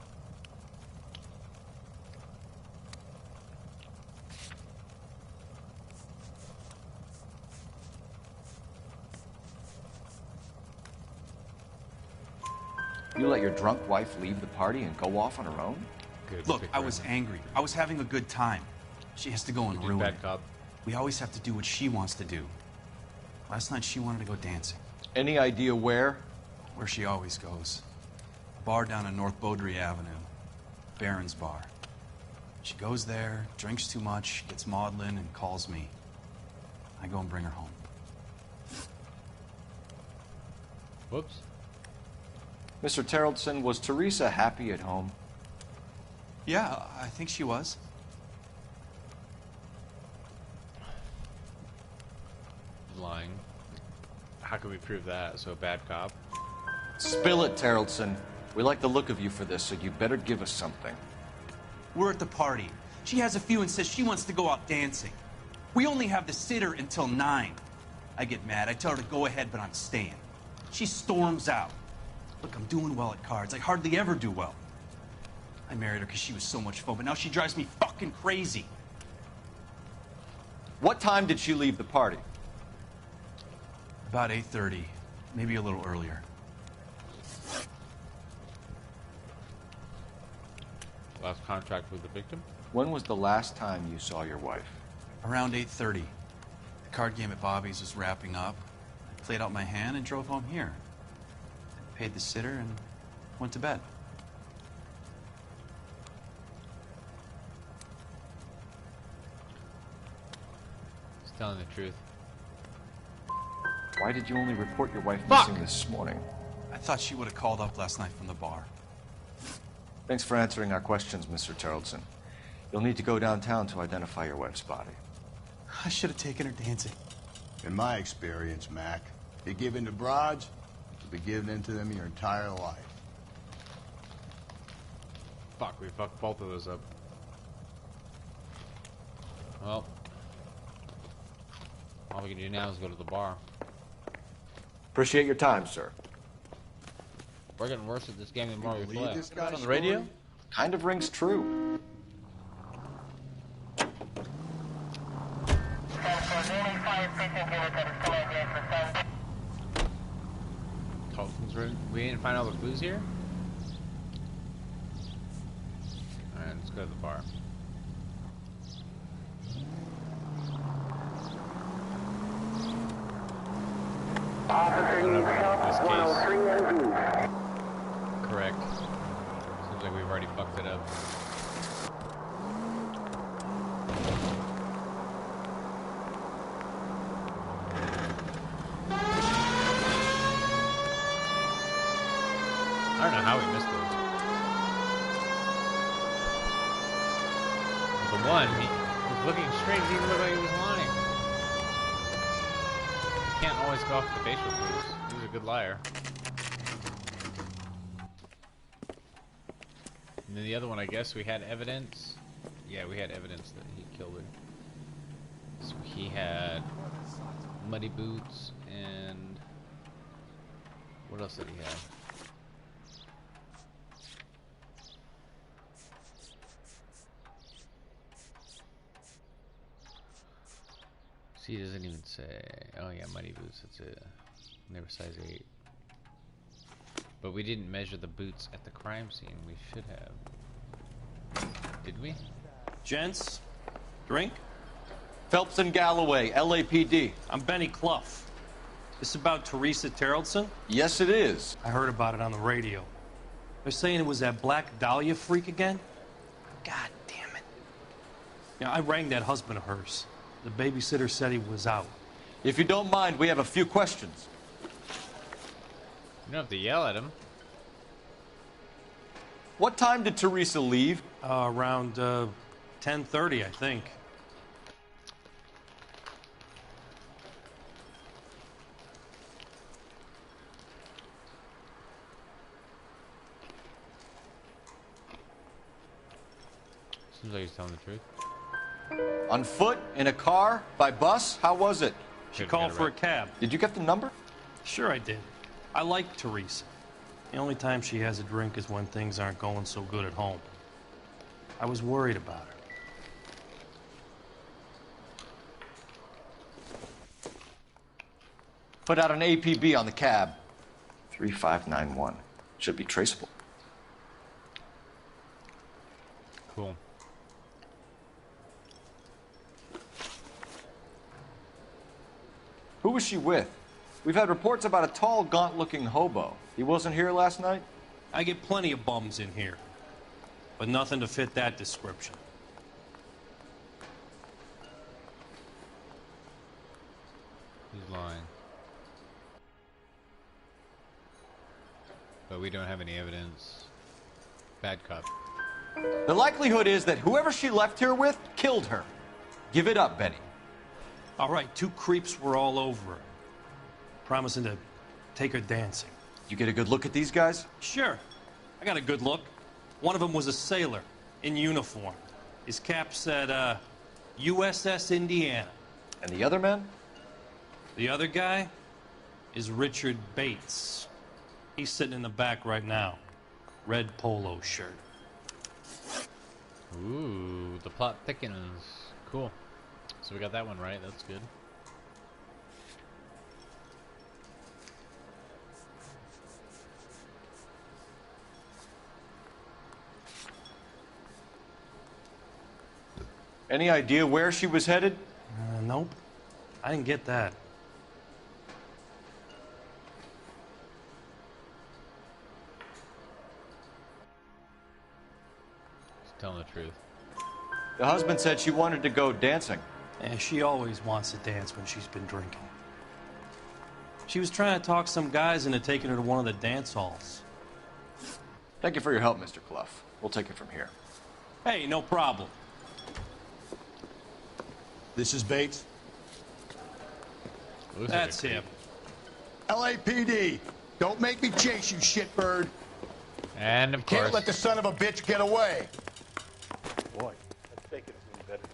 You let your drunk wife leave the party and go off on her own? Good. Look, I was angry. I was having a good time. She has to go and ruin it. Cop. We always have to do what she wants to do. Last night she wanted to go dancing. Any idea where? Where she always goes. A bar down on North Beaudry Avenue. Barron's Bar. She goes there, drinks too much, gets maudlin, and calls me. I go and bring her home. Whoops. Mr. Terrelson, was Teresa happy at home? Yeah, I think she was. Lying. How can we prove that? So bad cop. Spill it, Terrelson. We like the look of you for this, so you better give us something. We're at the party. She has a few and says she wants to go out dancing. We only have the sitter until 9. I get mad. I tell her to go ahead, but I'm staying. She storms out. Look, I'm doing well at cards. I hardly ever do well. I married her because she was so much fun, but now she drives me fucking crazy. What time did she leave the party? About 8:30, maybe a little earlier. Last contract with the victim? When was the last time you saw your wife? Around 8:30. The card game at Bobby's was wrapping up. I played out my hand and drove home here. Paid the sitter and went to bed. He's telling the truth. Why did you only report your wife Fuck! missing this morning? I thought she would have called up last night from the bar. Thanks for answering our questions, Mr. Terrelson. You'll need to go downtown to identify your wife's body. I should have taken her dancing. In my experience, Mac, you give in to broads, you'll be giving in to them your entire life. Fuck, we fucked both of those up. Well, all we can do now is go to the bar. Appreciate your time, sir. We're getting worse at this game than more we play. This guy's On the radio? Kind of rings true. Tolkien's room. We didn't find all the clues here? Alright, let's go to the bar. Correct. Seems like we've already fucked it up. I don't know how we missed those. The one, he was looking straight, he didn't look like he was lying. You can't always go off the facial clues. He was a good liar. And then the other one, I guess we had evidence. Yeah, we had evidence that he killed her. So he had muddy boots and what else did he have? See, it doesn't even say. Oh yeah, muddy boots. That's it. They were size 8. But we didn't measure the boots at the crime scene. We should have. Did we? Gents, drink? Phelps and Galloway, LAPD. I'm Benny Clough. This about Teresa Terrellson? Yes, it is. I heard about it on the radio. They're saying it was that Black Dahlia freak again? God damn it. Yeah, I rang that husband of hers. The babysitter said he was out. If you don't mind, we have a few questions. You don't have to yell at him. What time did Teresa leave? Around 10:30, I think. Seems like he's telling the truth. On foot? In a car? By bus? How was it? She called for a cab. Did you get the number? Sure I did. I like Teresa. The only time she has a drink is when things aren't going so good at home. I was worried about her. Put out an APB on the cab. 3591. Should be traceable. Cool. Who was she with? We've had reports about a tall, gaunt-looking hobo. He wasn't here last night? I get plenty of bums in here, but nothing to fit that description. He's lying. But we don't have any evidence. Bad cop. The likelihood is that whoever she left here with killed her. Give it up, Benny. All right, 2 creeps were all over her, promising to take her dancing. You get a good look at these guys? Sure. I got a good look. One of them was a sailor in uniform. His cap said, USS Indiana. And the other man? The other guy is Richard Bates. He's sitting in the back right now. Red polo shirt. Ooh, the plot thickens. Cool. So we got that one right. That's good. Any idea where she was headed? Nope. I didn't get that. He's telling the truth. The husband said she wanted to go dancing. And she always wants to dance when she's been drinking. She was trying to talk some guys into taking her to one of the dance halls. Thank you for your help, Mr. Clough. We'll take it from here. Hey, no problem. This is Bates. That's him. LAPD, don't make me chase you, shitbird. And of course. Can't let the son of a bitch get away. Boy, let's take it to a better day.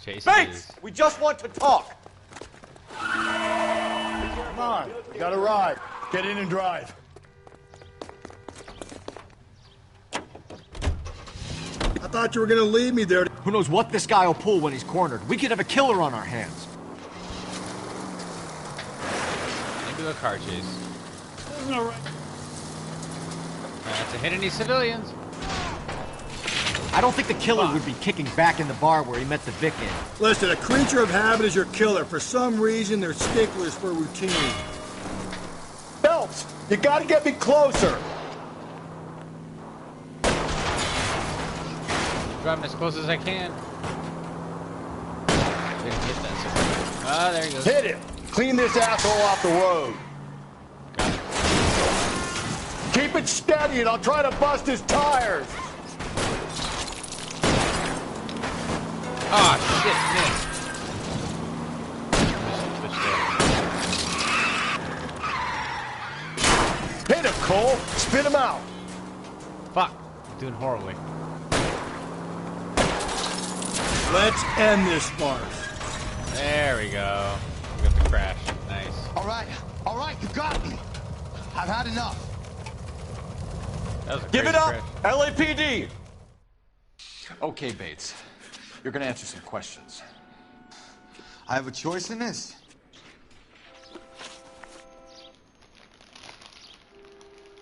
Chase Bates! We just want to talk. Come on, you got a ride. Get in and drive. I thought you were gonna leave me there. Who knows what this guy will pull when he's cornered? We could have a killer on our hands. Into a car chase. All right. Not to hit any civilians. I don't think the killer would be kicking back in the bar where he met the Vic in. Listen, a creature of habit is your killer. For some reason, they're sticklers for routine. Phelps, you gotta get me closer. Driving as close as I can. Didn't hit that civilian. Ah, there he goes. Hit him. Clean this asshole off the road. Keep it steady and I'll try to bust his tires. Ah, shit, Hit him, Cole. Spit him out. Fuck. I'm doing horribly. Let's end this farce. There we go. We got the crash. Nice. All right, you got me. I've had enough. That was a Give it crazy up, crash. LAPD. Okay, Bates. You're gonna answer some questions. I have a choice in this.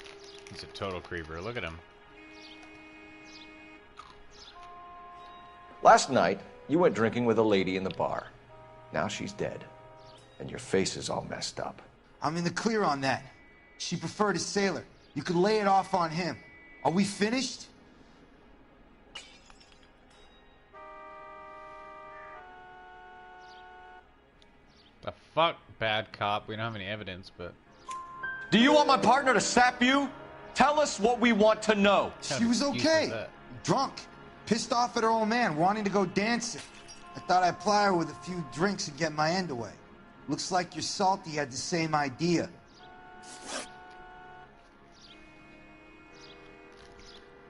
'Cause a total creeper. Look at him. Last night, you went drinking with a lady in the bar. Now she's dead. And your face is all messed up. I'm in the clear on that. She preferred a sailor. You could lay it off on him. Are we finished? The fuck, bad cop. We don't have any evidence, but... Do you want my partner to sap you? Tell us what we want to know. She was okay. Drunk. Pissed off at her old man, wanting to go dancing. I thought I'd ply her with a few drinks and get my end away. Looks like your Salty had the same idea.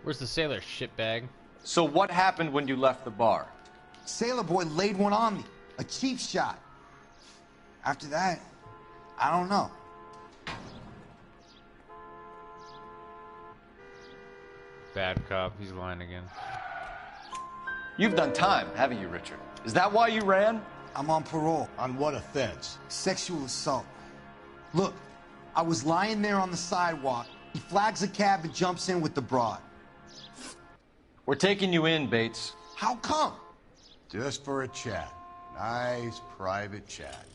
Where's the sailor, shitbag? So what happened when you left the bar? Sailor boy laid one on me. A cheap shot. After that, I don't know. Bad cop. He's lying again. You've done time, haven't you, Richard? Is that why you ran? I'm on parole. On what offense? Sexual assault. Look, I was lying there on the sidewalk. He flags a cab and jumps in with the broad. We're taking you in, Bates. How come? Just for a chat. Nice, private chat.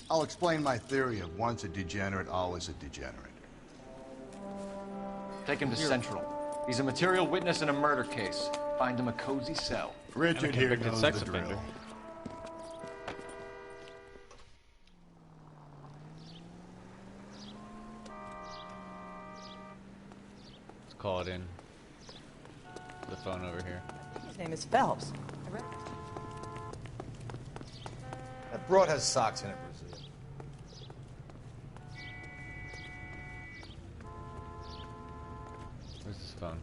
I'll explain my theory of once a degenerate, always a degenerate. Take him to Central. He's a material witness in a murder case. Find him a cozy cell. Richard here knows sex the drill. offender. Let's call it in. The phone over here. His name is Phelps. That broad has socks in it, Brazil. Where's this phone?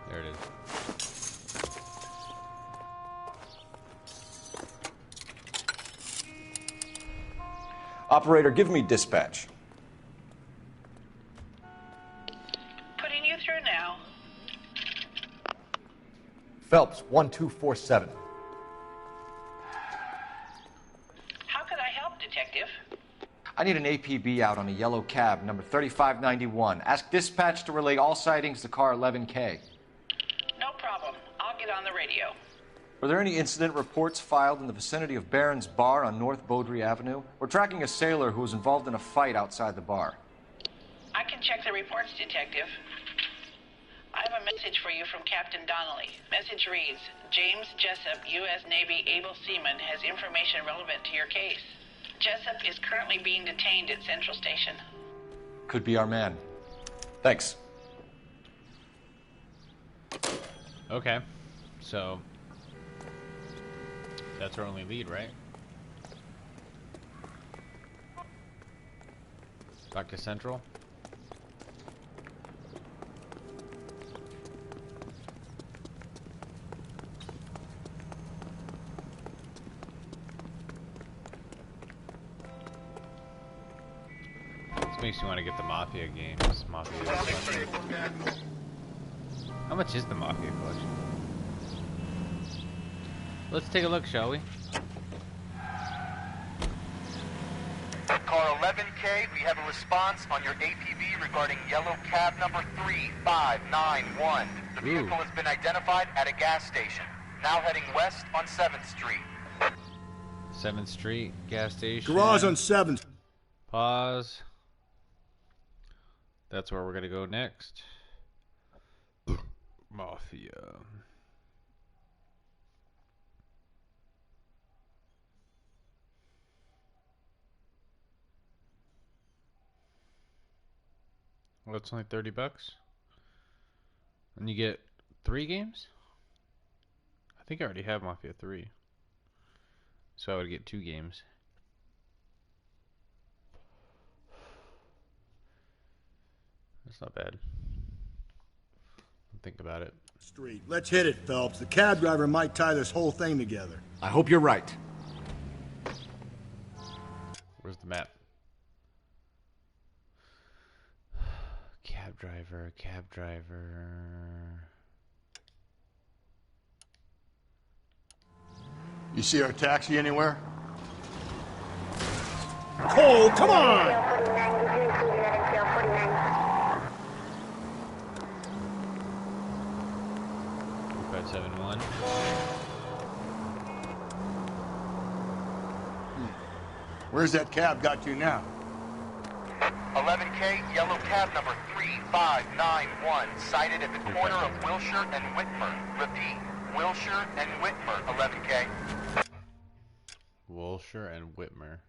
There it is. Operator, give me dispatch. Putting you through now. Phelps, 1247. How could I help, Detective? I need an APB out on a yellow cab, number 3591. Ask dispatch to relay all sightings to car 11K. No problem. I'll get on the radio. Were there any incident reports filed in the vicinity of Barron's Bar on North Beaudry Avenue? We're tracking a sailor who was involved in a fight outside the bar. I can check the reports, Detective. I have a message for you from Captain Donnelly. Message reads, James Jessup, U.S. Navy able seaman, has information relevant to your case. Jessup is currently being detained at Central Station. Could be our man. Thanks. Okay. So... that's our only lead, right? Back to Central. This makes me want to get the Mafia games. Mafia. How much is the Mafia collection? Let's take a look, shall we? Car 11K, we have a response on your APB regarding yellow cab number 3591. The vehicle has been identified at a gas station. Now heading west on 7th Street. 7th Street, gas station. Garage on 7th. Pause. That's where we're gonna go next. Mafia. Well, it's only $30. And you get 3 games? I think I already have Mafia 3. So I would get 2 games. That's not bad. Think about it. Street. Let's hit it, Phelps. The cab driver might tie this whole thing together. I hope you're right. Where's the map? Cab driver, cab driver. You see our taxi anywhere? Cole, come on! 571. Where's that cab got to now? 11K, yellow cab number 3591, sighted at the corner of Wilshire and Whitmer. Repeat, Wilshire and Whitmer, 11K. Wilshire and Whitmer.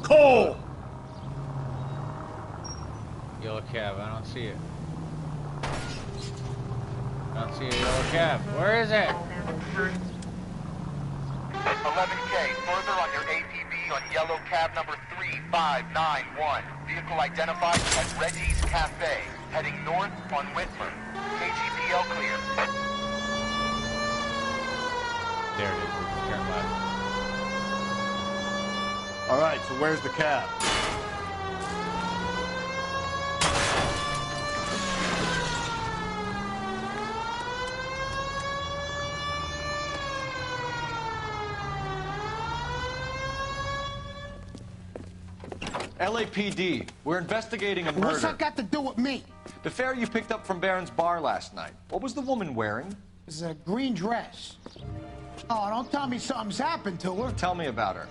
Cole! Yellow cab, I don't see it. I don't see a yellow cab. Where is it? 11K, further on your APB on yellow cab number 3591. Vehicle identified as Reggie's Cafe, heading north on Whitmer. KGPL clear. There it is. Turn left. All right, so where's the cab? LAPD, we're investigating a murder. What's that got to do with me? The fare you picked up from Barron's bar last night. What was the woman wearing? It's a green dress. Oh, don't tell me something's happened to her. Tell me about her.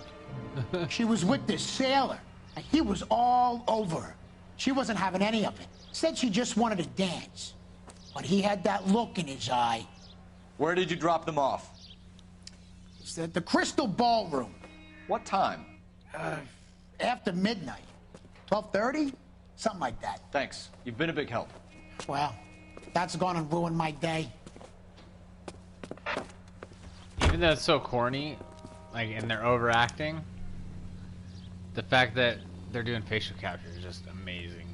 She was with this sailor, and he was all over her. She wasn't having any of it. Said she just wanted to dance. But he had that look in his eye. Where did you drop them off? It's at the Crystal Ballroom. What time? After midnight. 12:30? Something like that. Thanks. You've been a big help. Well, that's gonna ruin my day. Even though it's so corny, like, and they're overacting, the fact that they're doing facial capture is just amazing.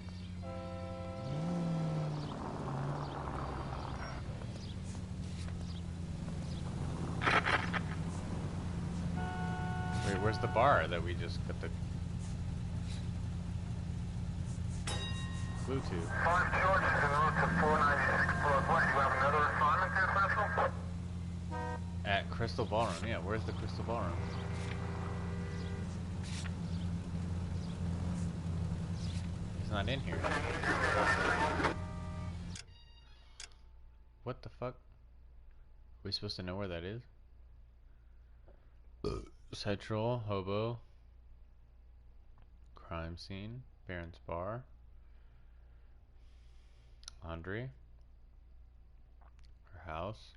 Wait, where's the bar that we just got the flew to? 5 George, en route to 496 Broadway. You have another assignment there, Central? At Crystal Ballroom. Yeah, where's the Crystal Ballroom? He's not in here. What the fuck? Are we supposed to know where that is? Central, hobo, crime scene, Baron's bar, laundry, her house.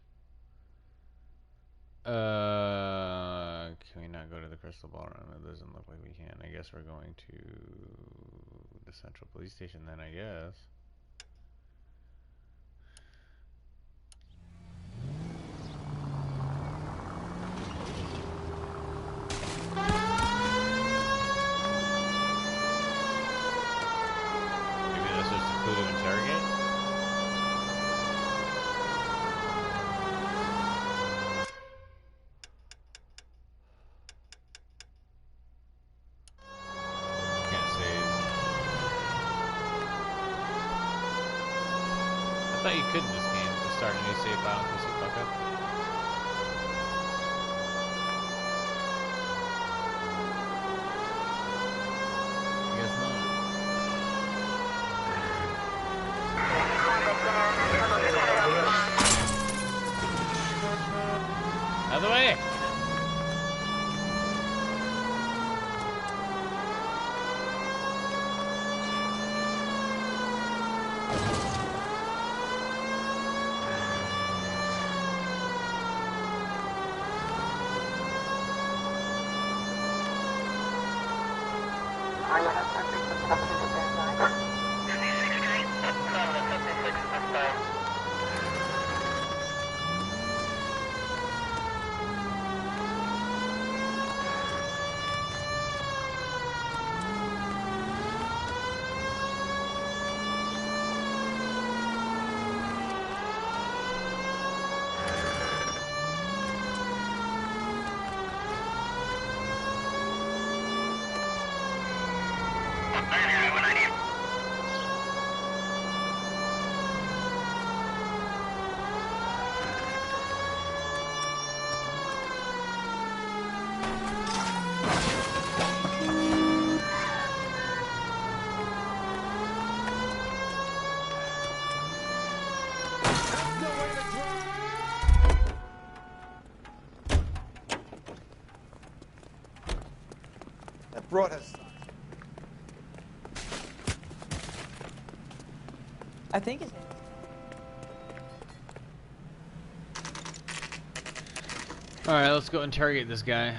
Can we not go to the Crystal Ballroom? It doesn't look like we can. I guess we're going to the Central Police Station then, I guess. Maybe that's just a clue to interrogate? Can't save. I thought you could in this game. Just start a new save file and piss the fuck up. I guess not. Out of the way! broad has socks. I think it's him. Alright, let's go interrogate this guy.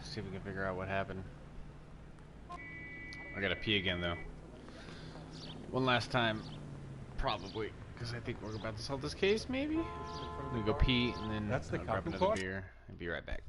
See if we can figure out what happened. I gotta pee again, though. One last time. Probably. Because I think we're about to solve this case, maybe? We go pee, and then That's the grab cop another report? beer, and be right back.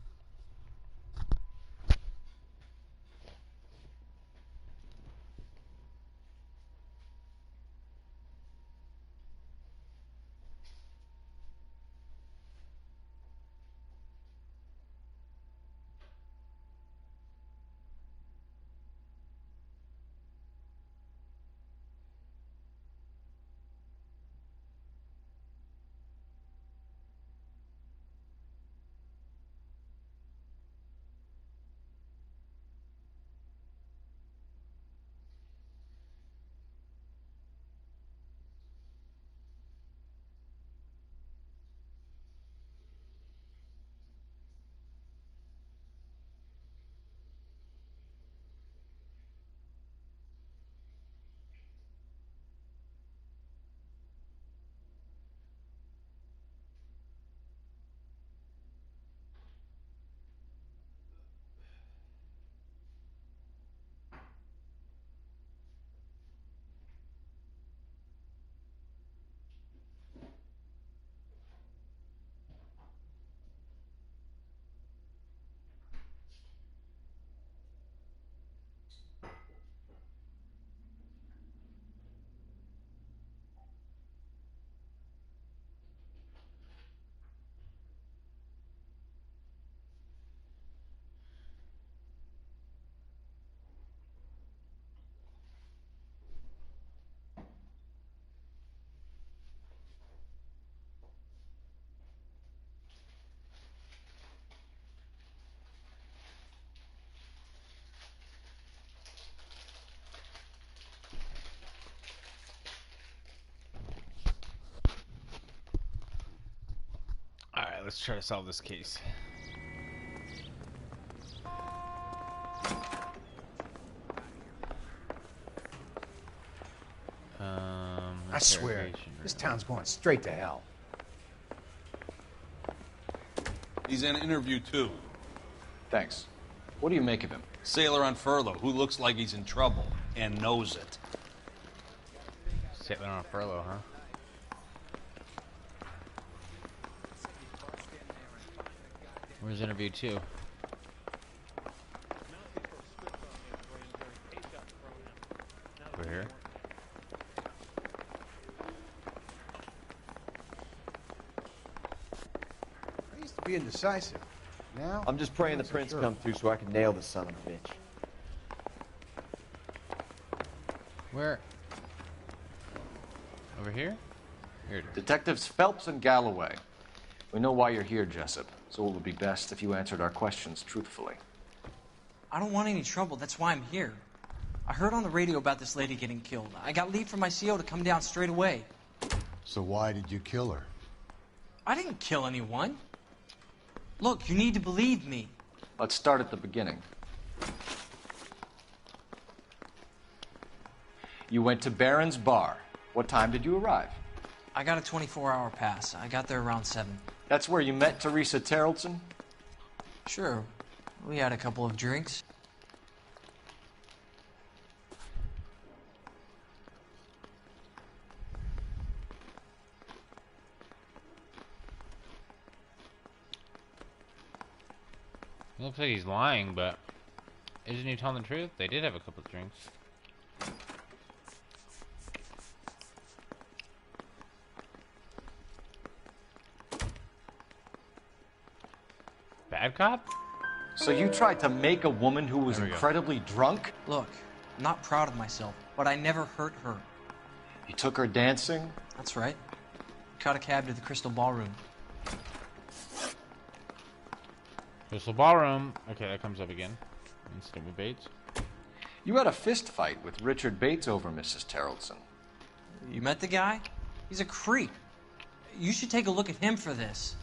Alright, let's try to solve this case. I swear, this town's going straight to hell. He's in interview too. Thanks. What do you make of him? Sailor on furlough who looks like he's in trouble and knows it. Sailor on furlough, huh? Where's interview 2? Over here. I used to be indecisive. Now, I'm just praying the prince comes through so I can nail this son of a bitch. Where? Over here? Here it is. Detectives Phelps and Galloway. We know why you're here, Jessup, so it would be best if you answered our questions truthfully. I don't want any trouble. That's why I'm here. I heard on the radio about this lady getting killed. I got leave from my CO to come down straight away. So why did you kill her? I didn't kill anyone. Look, you need to believe me. Let's start at the beginning. You went to Barron's Bar. What time did you arrive? I got a 24-hour pass. I got there around 7. That's where you met Teresa Terrelson? Sure. We had a couple of drinks. It looks like he's lying, but isn't he telling the truth? They did have a couple of drinks. Bad cop? So you tried to make a woman who was incredibly drunk? Look, I'm not proud of myself, but I never hurt her. You took her dancing? That's right. Caught a cab to the Crystal Ballroom. Crystal Ballroom. Okay, that comes up again. Incident with Bates. You had a fist fight with Richard Bates over Mrs. Terrelson. You met the guy? He's a creep. You should take a look at him for this.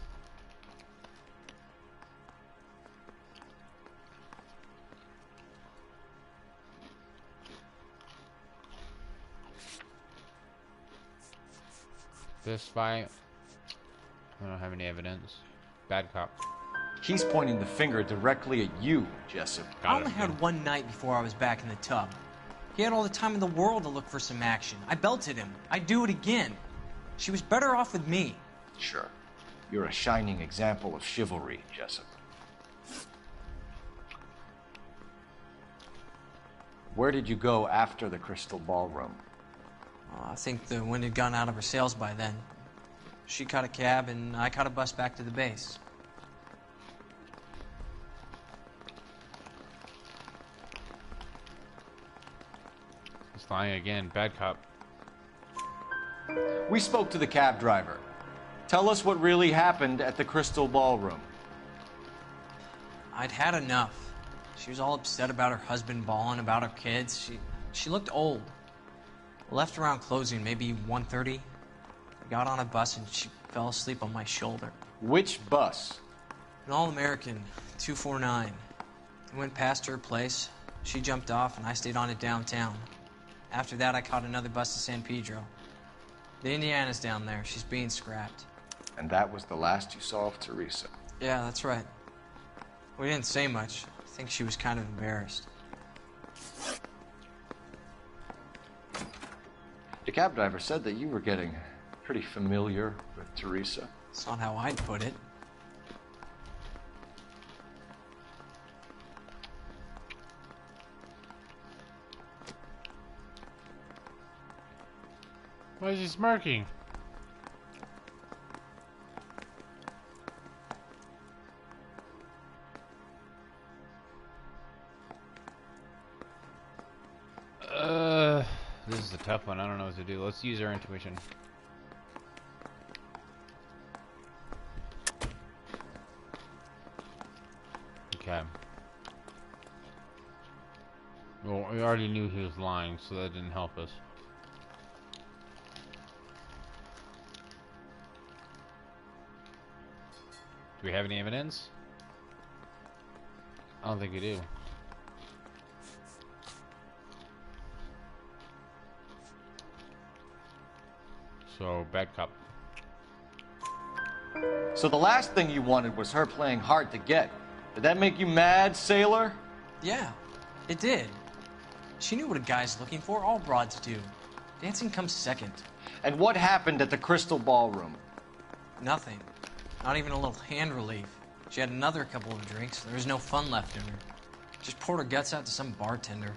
Fist fight. I don't have any evidence. Bad cop. He's pointing the finger directly at you, Jessup. I only had one night before I was back in the tub. He had all the time in the world to look for some action. I belted him. I'd do it again. She was better off with me. Sure. You're a shining example of chivalry, Jessup. Where did you go after the Crystal Ballroom? I think the wind had gone out of her sails by then. She caught a cab, and I caught a bus back to the base. He's lying again. Bad cop. We spoke to the cab driver. Tell us what really happened at the Crystal Ballroom. I'd had enough. She was all upset about her husband bawling about her kids. She looked old. Left around closing, maybe 1:30. I got on a bus and she fell asleep on my shoulder. Which bus? An All-American, 249. I went past her place. She jumped off and I stayed on it downtown. After that, I caught another bus to San Pedro. The Indiana's down there. She's being scrapped. And that was the last you saw of Teresa? Yeah, that's right. We didn't say much. I think she was kind of embarrassed. The cab driver said that you were getting pretty familiar with Teresa. That's not how I'd put it. Why is he smirking? This is a tough one. I don't know what to do. Let's use our intuition. Okay. Well, we already knew he was lying, so that didn't help us. Do we have any evidence? I don't think we do. So, bad cop. So the last thing you wanted was her playing hard to get. Did that make you mad, sailor? Yeah, it did. She knew what a guy's looking for. All broads do. Dancing comes second. And what happened at the Crystal Ballroom? Nothing. Not even a little hand relief. She had another couple of drinks. There was no fun left in her. Just poured her guts out to some bartender.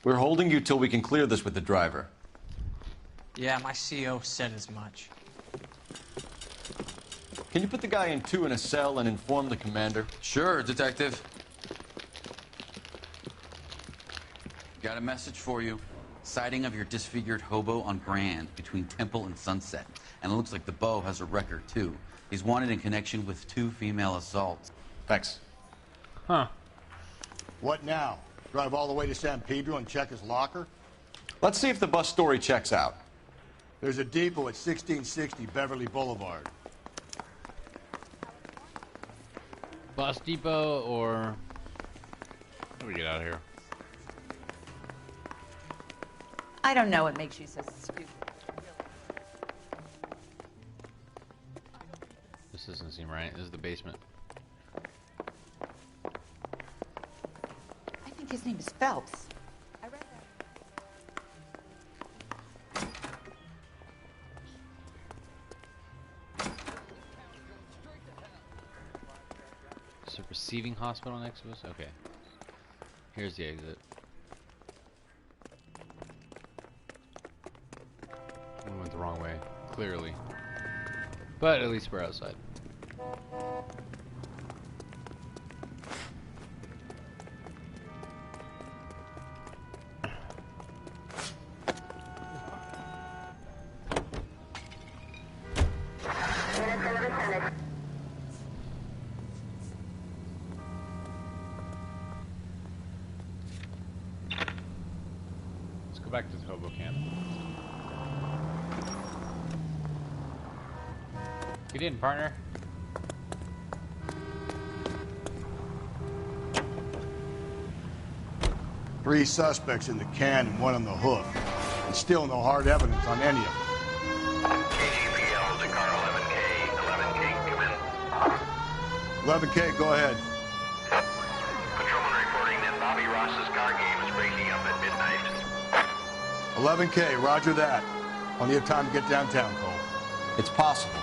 We're holding you till we can clear this with the driver. Yeah, my CO said as much. Can you put the guy in 2 in a cell and inform the commander? Sure, Detective. Got a message for you. Sighting of your disfigured hobo on Grand between Temple and Sunset. And it looks like the beau has a record, too. He's wanted in connection with 2 female assaults. Thanks. Huh. What now? Drive all the way to San Pedro and check his locker? Let's see if the bus story checks out. There's a depot at 1660 Beverly Boulevard. Bus depot or... How do we get out of here? I don't know what makes you so stupid. This doesn't seem right. This is the basement. I think his name is Phelps. I read that. Is there a receiving hospital next to us? Okay. Here's the exit. We went the wrong way, clearly. But at least we're outside. Let's go back to the hobo camp. Get in, partner. Three suspects in the can and one on the hook. And still no hard evidence on any of them. KGPL to car 11K. 11K, come in. 11K, go ahead. Patrolman reporting that Bobby Ross's car game is breaking up at midnight. 11K, roger that. Plenty of time to get downtown, Cole. It's possible.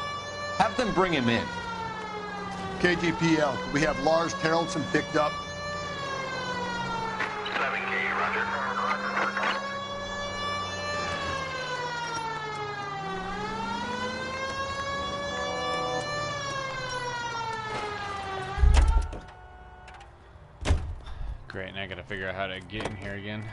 Have them bring him in. KGPL, could we have Lars Terrelson picked up? 11K, roger. Great, now I gotta figure out how to get in here again.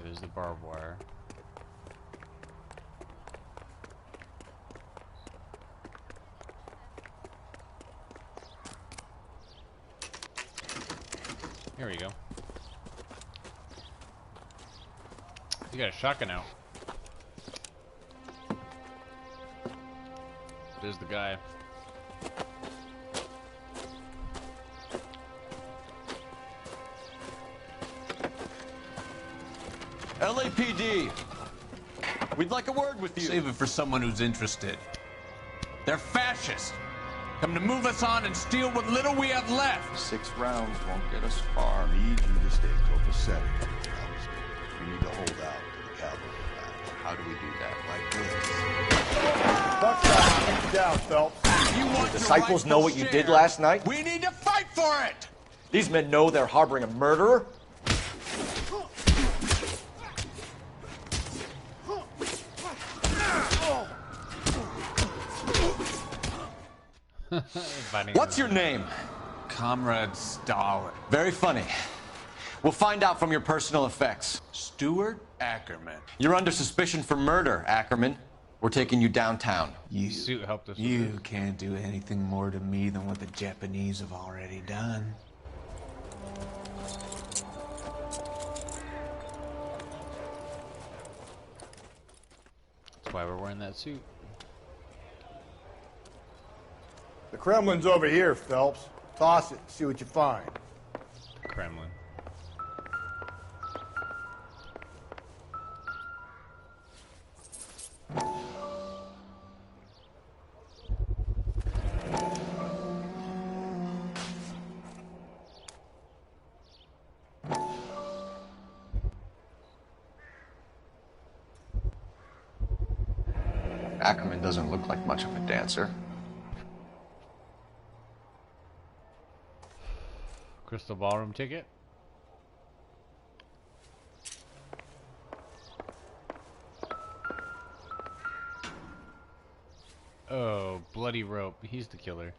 There's the barbed wire. Here we go. You got a shotgun out. There's the guy. LAPD, we'd like a word with you. Save it for someone who's interested. They're fascists. Come to move us on and steal what little we have left. 6 rounds won't get us far. I need you to stay copacetic. We need to hold out to the cavalry battle. How do we do that? Like this. Buck down, Phelps. You want The disciples know what you did last night? We need to fight for it! These men know they're harboring a murderer? What's your name? Comrade Stalin. Very funny. We'll find out from your personal effects. Stuart Ackerman. You're under suspicion for murder, Ackerman. We're taking you downtown. Suit helped us. You can't do anything more to me than what the Japanese have already done. That's why we're wearing that suit. The Kremlin's over here, Phelps. Toss it, see what you find. Kremlin. Ackerman doesn't look like much of a dancer. Crystal ballroom ticket. Oh, bloody rope. He's the killer.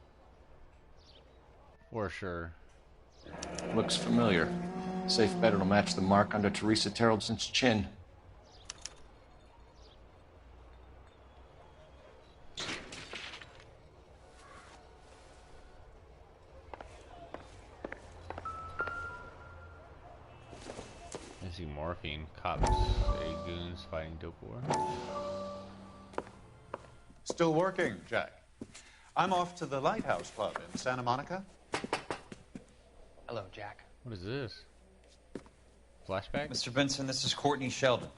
For sure. Looks familiar. Safe bet it'll match the mark under Teresa Terrelson's chin. I see morphine. Cops say goons fighting dope war. Still working, Jack. I'm off to the Lighthouse Club in Santa Monica. Hello, Jack. What is this? Flashback? Mr. Benson, this is Courtney Sheldon.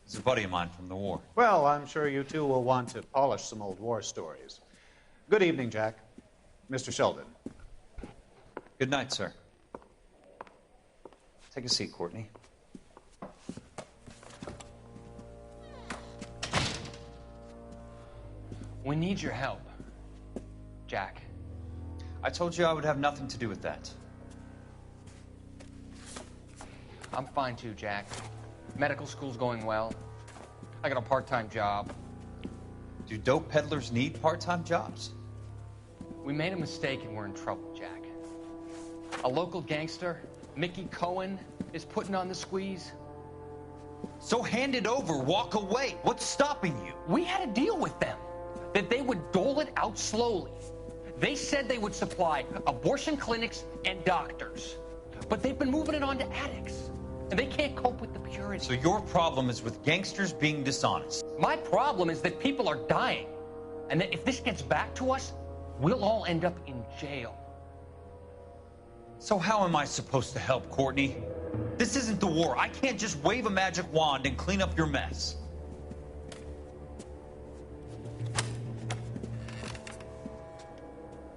He's a buddy of mine from the war. Well, I'm sure you two will want to polish some old war stories. Good evening, Jack. Mr. Sheldon. Good night, sir. Take a seat, Courtney. We need your help, Jack. I told you I would have nothing to do with that. I'm fine too, Jack. Medical school's going well. I got a part-time job. Do dope peddlers need part-time jobs? We made a mistake and we're in trouble, Jack. A local gangster, Mickey Cohen, is putting on the squeeze. So hand it over, walk away. What's stopping you? We had a deal with them that they would dole it out slowly. They said they would supply abortion clinics and doctors, but they've been moving it on to addicts, and they can't cope with the purity. So your problem is with gangsters being dishonest? My problem is that people are dying. And if this gets back to us, we'll all end up in jail. So how am I supposed to help, Courtney? This isn't the war. I can't just wave a magic wand and clean up your mess.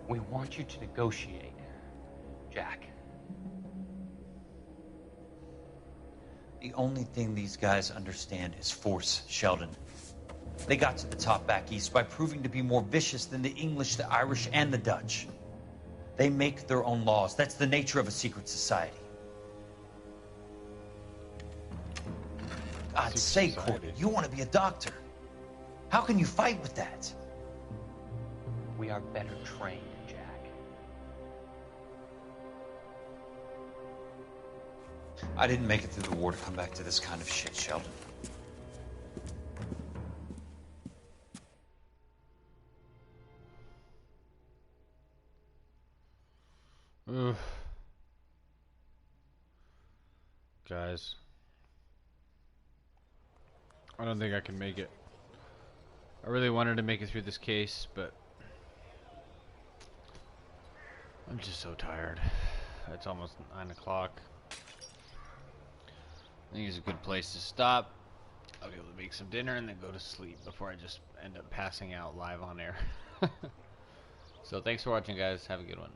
We want you to negotiate, Jack. The only thing these guys understand is force, Sheldon. They got to the top back east by proving to be more vicious than the English, the Irish, and the Dutch. They make their own laws. That's the nature of a secret society. God's sake, Courtney, you want to be a doctor. How can you fight with that? We are better trained, Jack. I didn't make it through the war to come back to this kind of shit, Sheldon. Oof. Guys, I don't think I can make it. I really wanted to make it through this case, but I'm just so tired. It's almost 9 o'clock. I think it's a good place to stop. I'll be able to make some dinner and then go to sleep before I just end up passing out live on air. So thanks for watching, guys. Have a good one.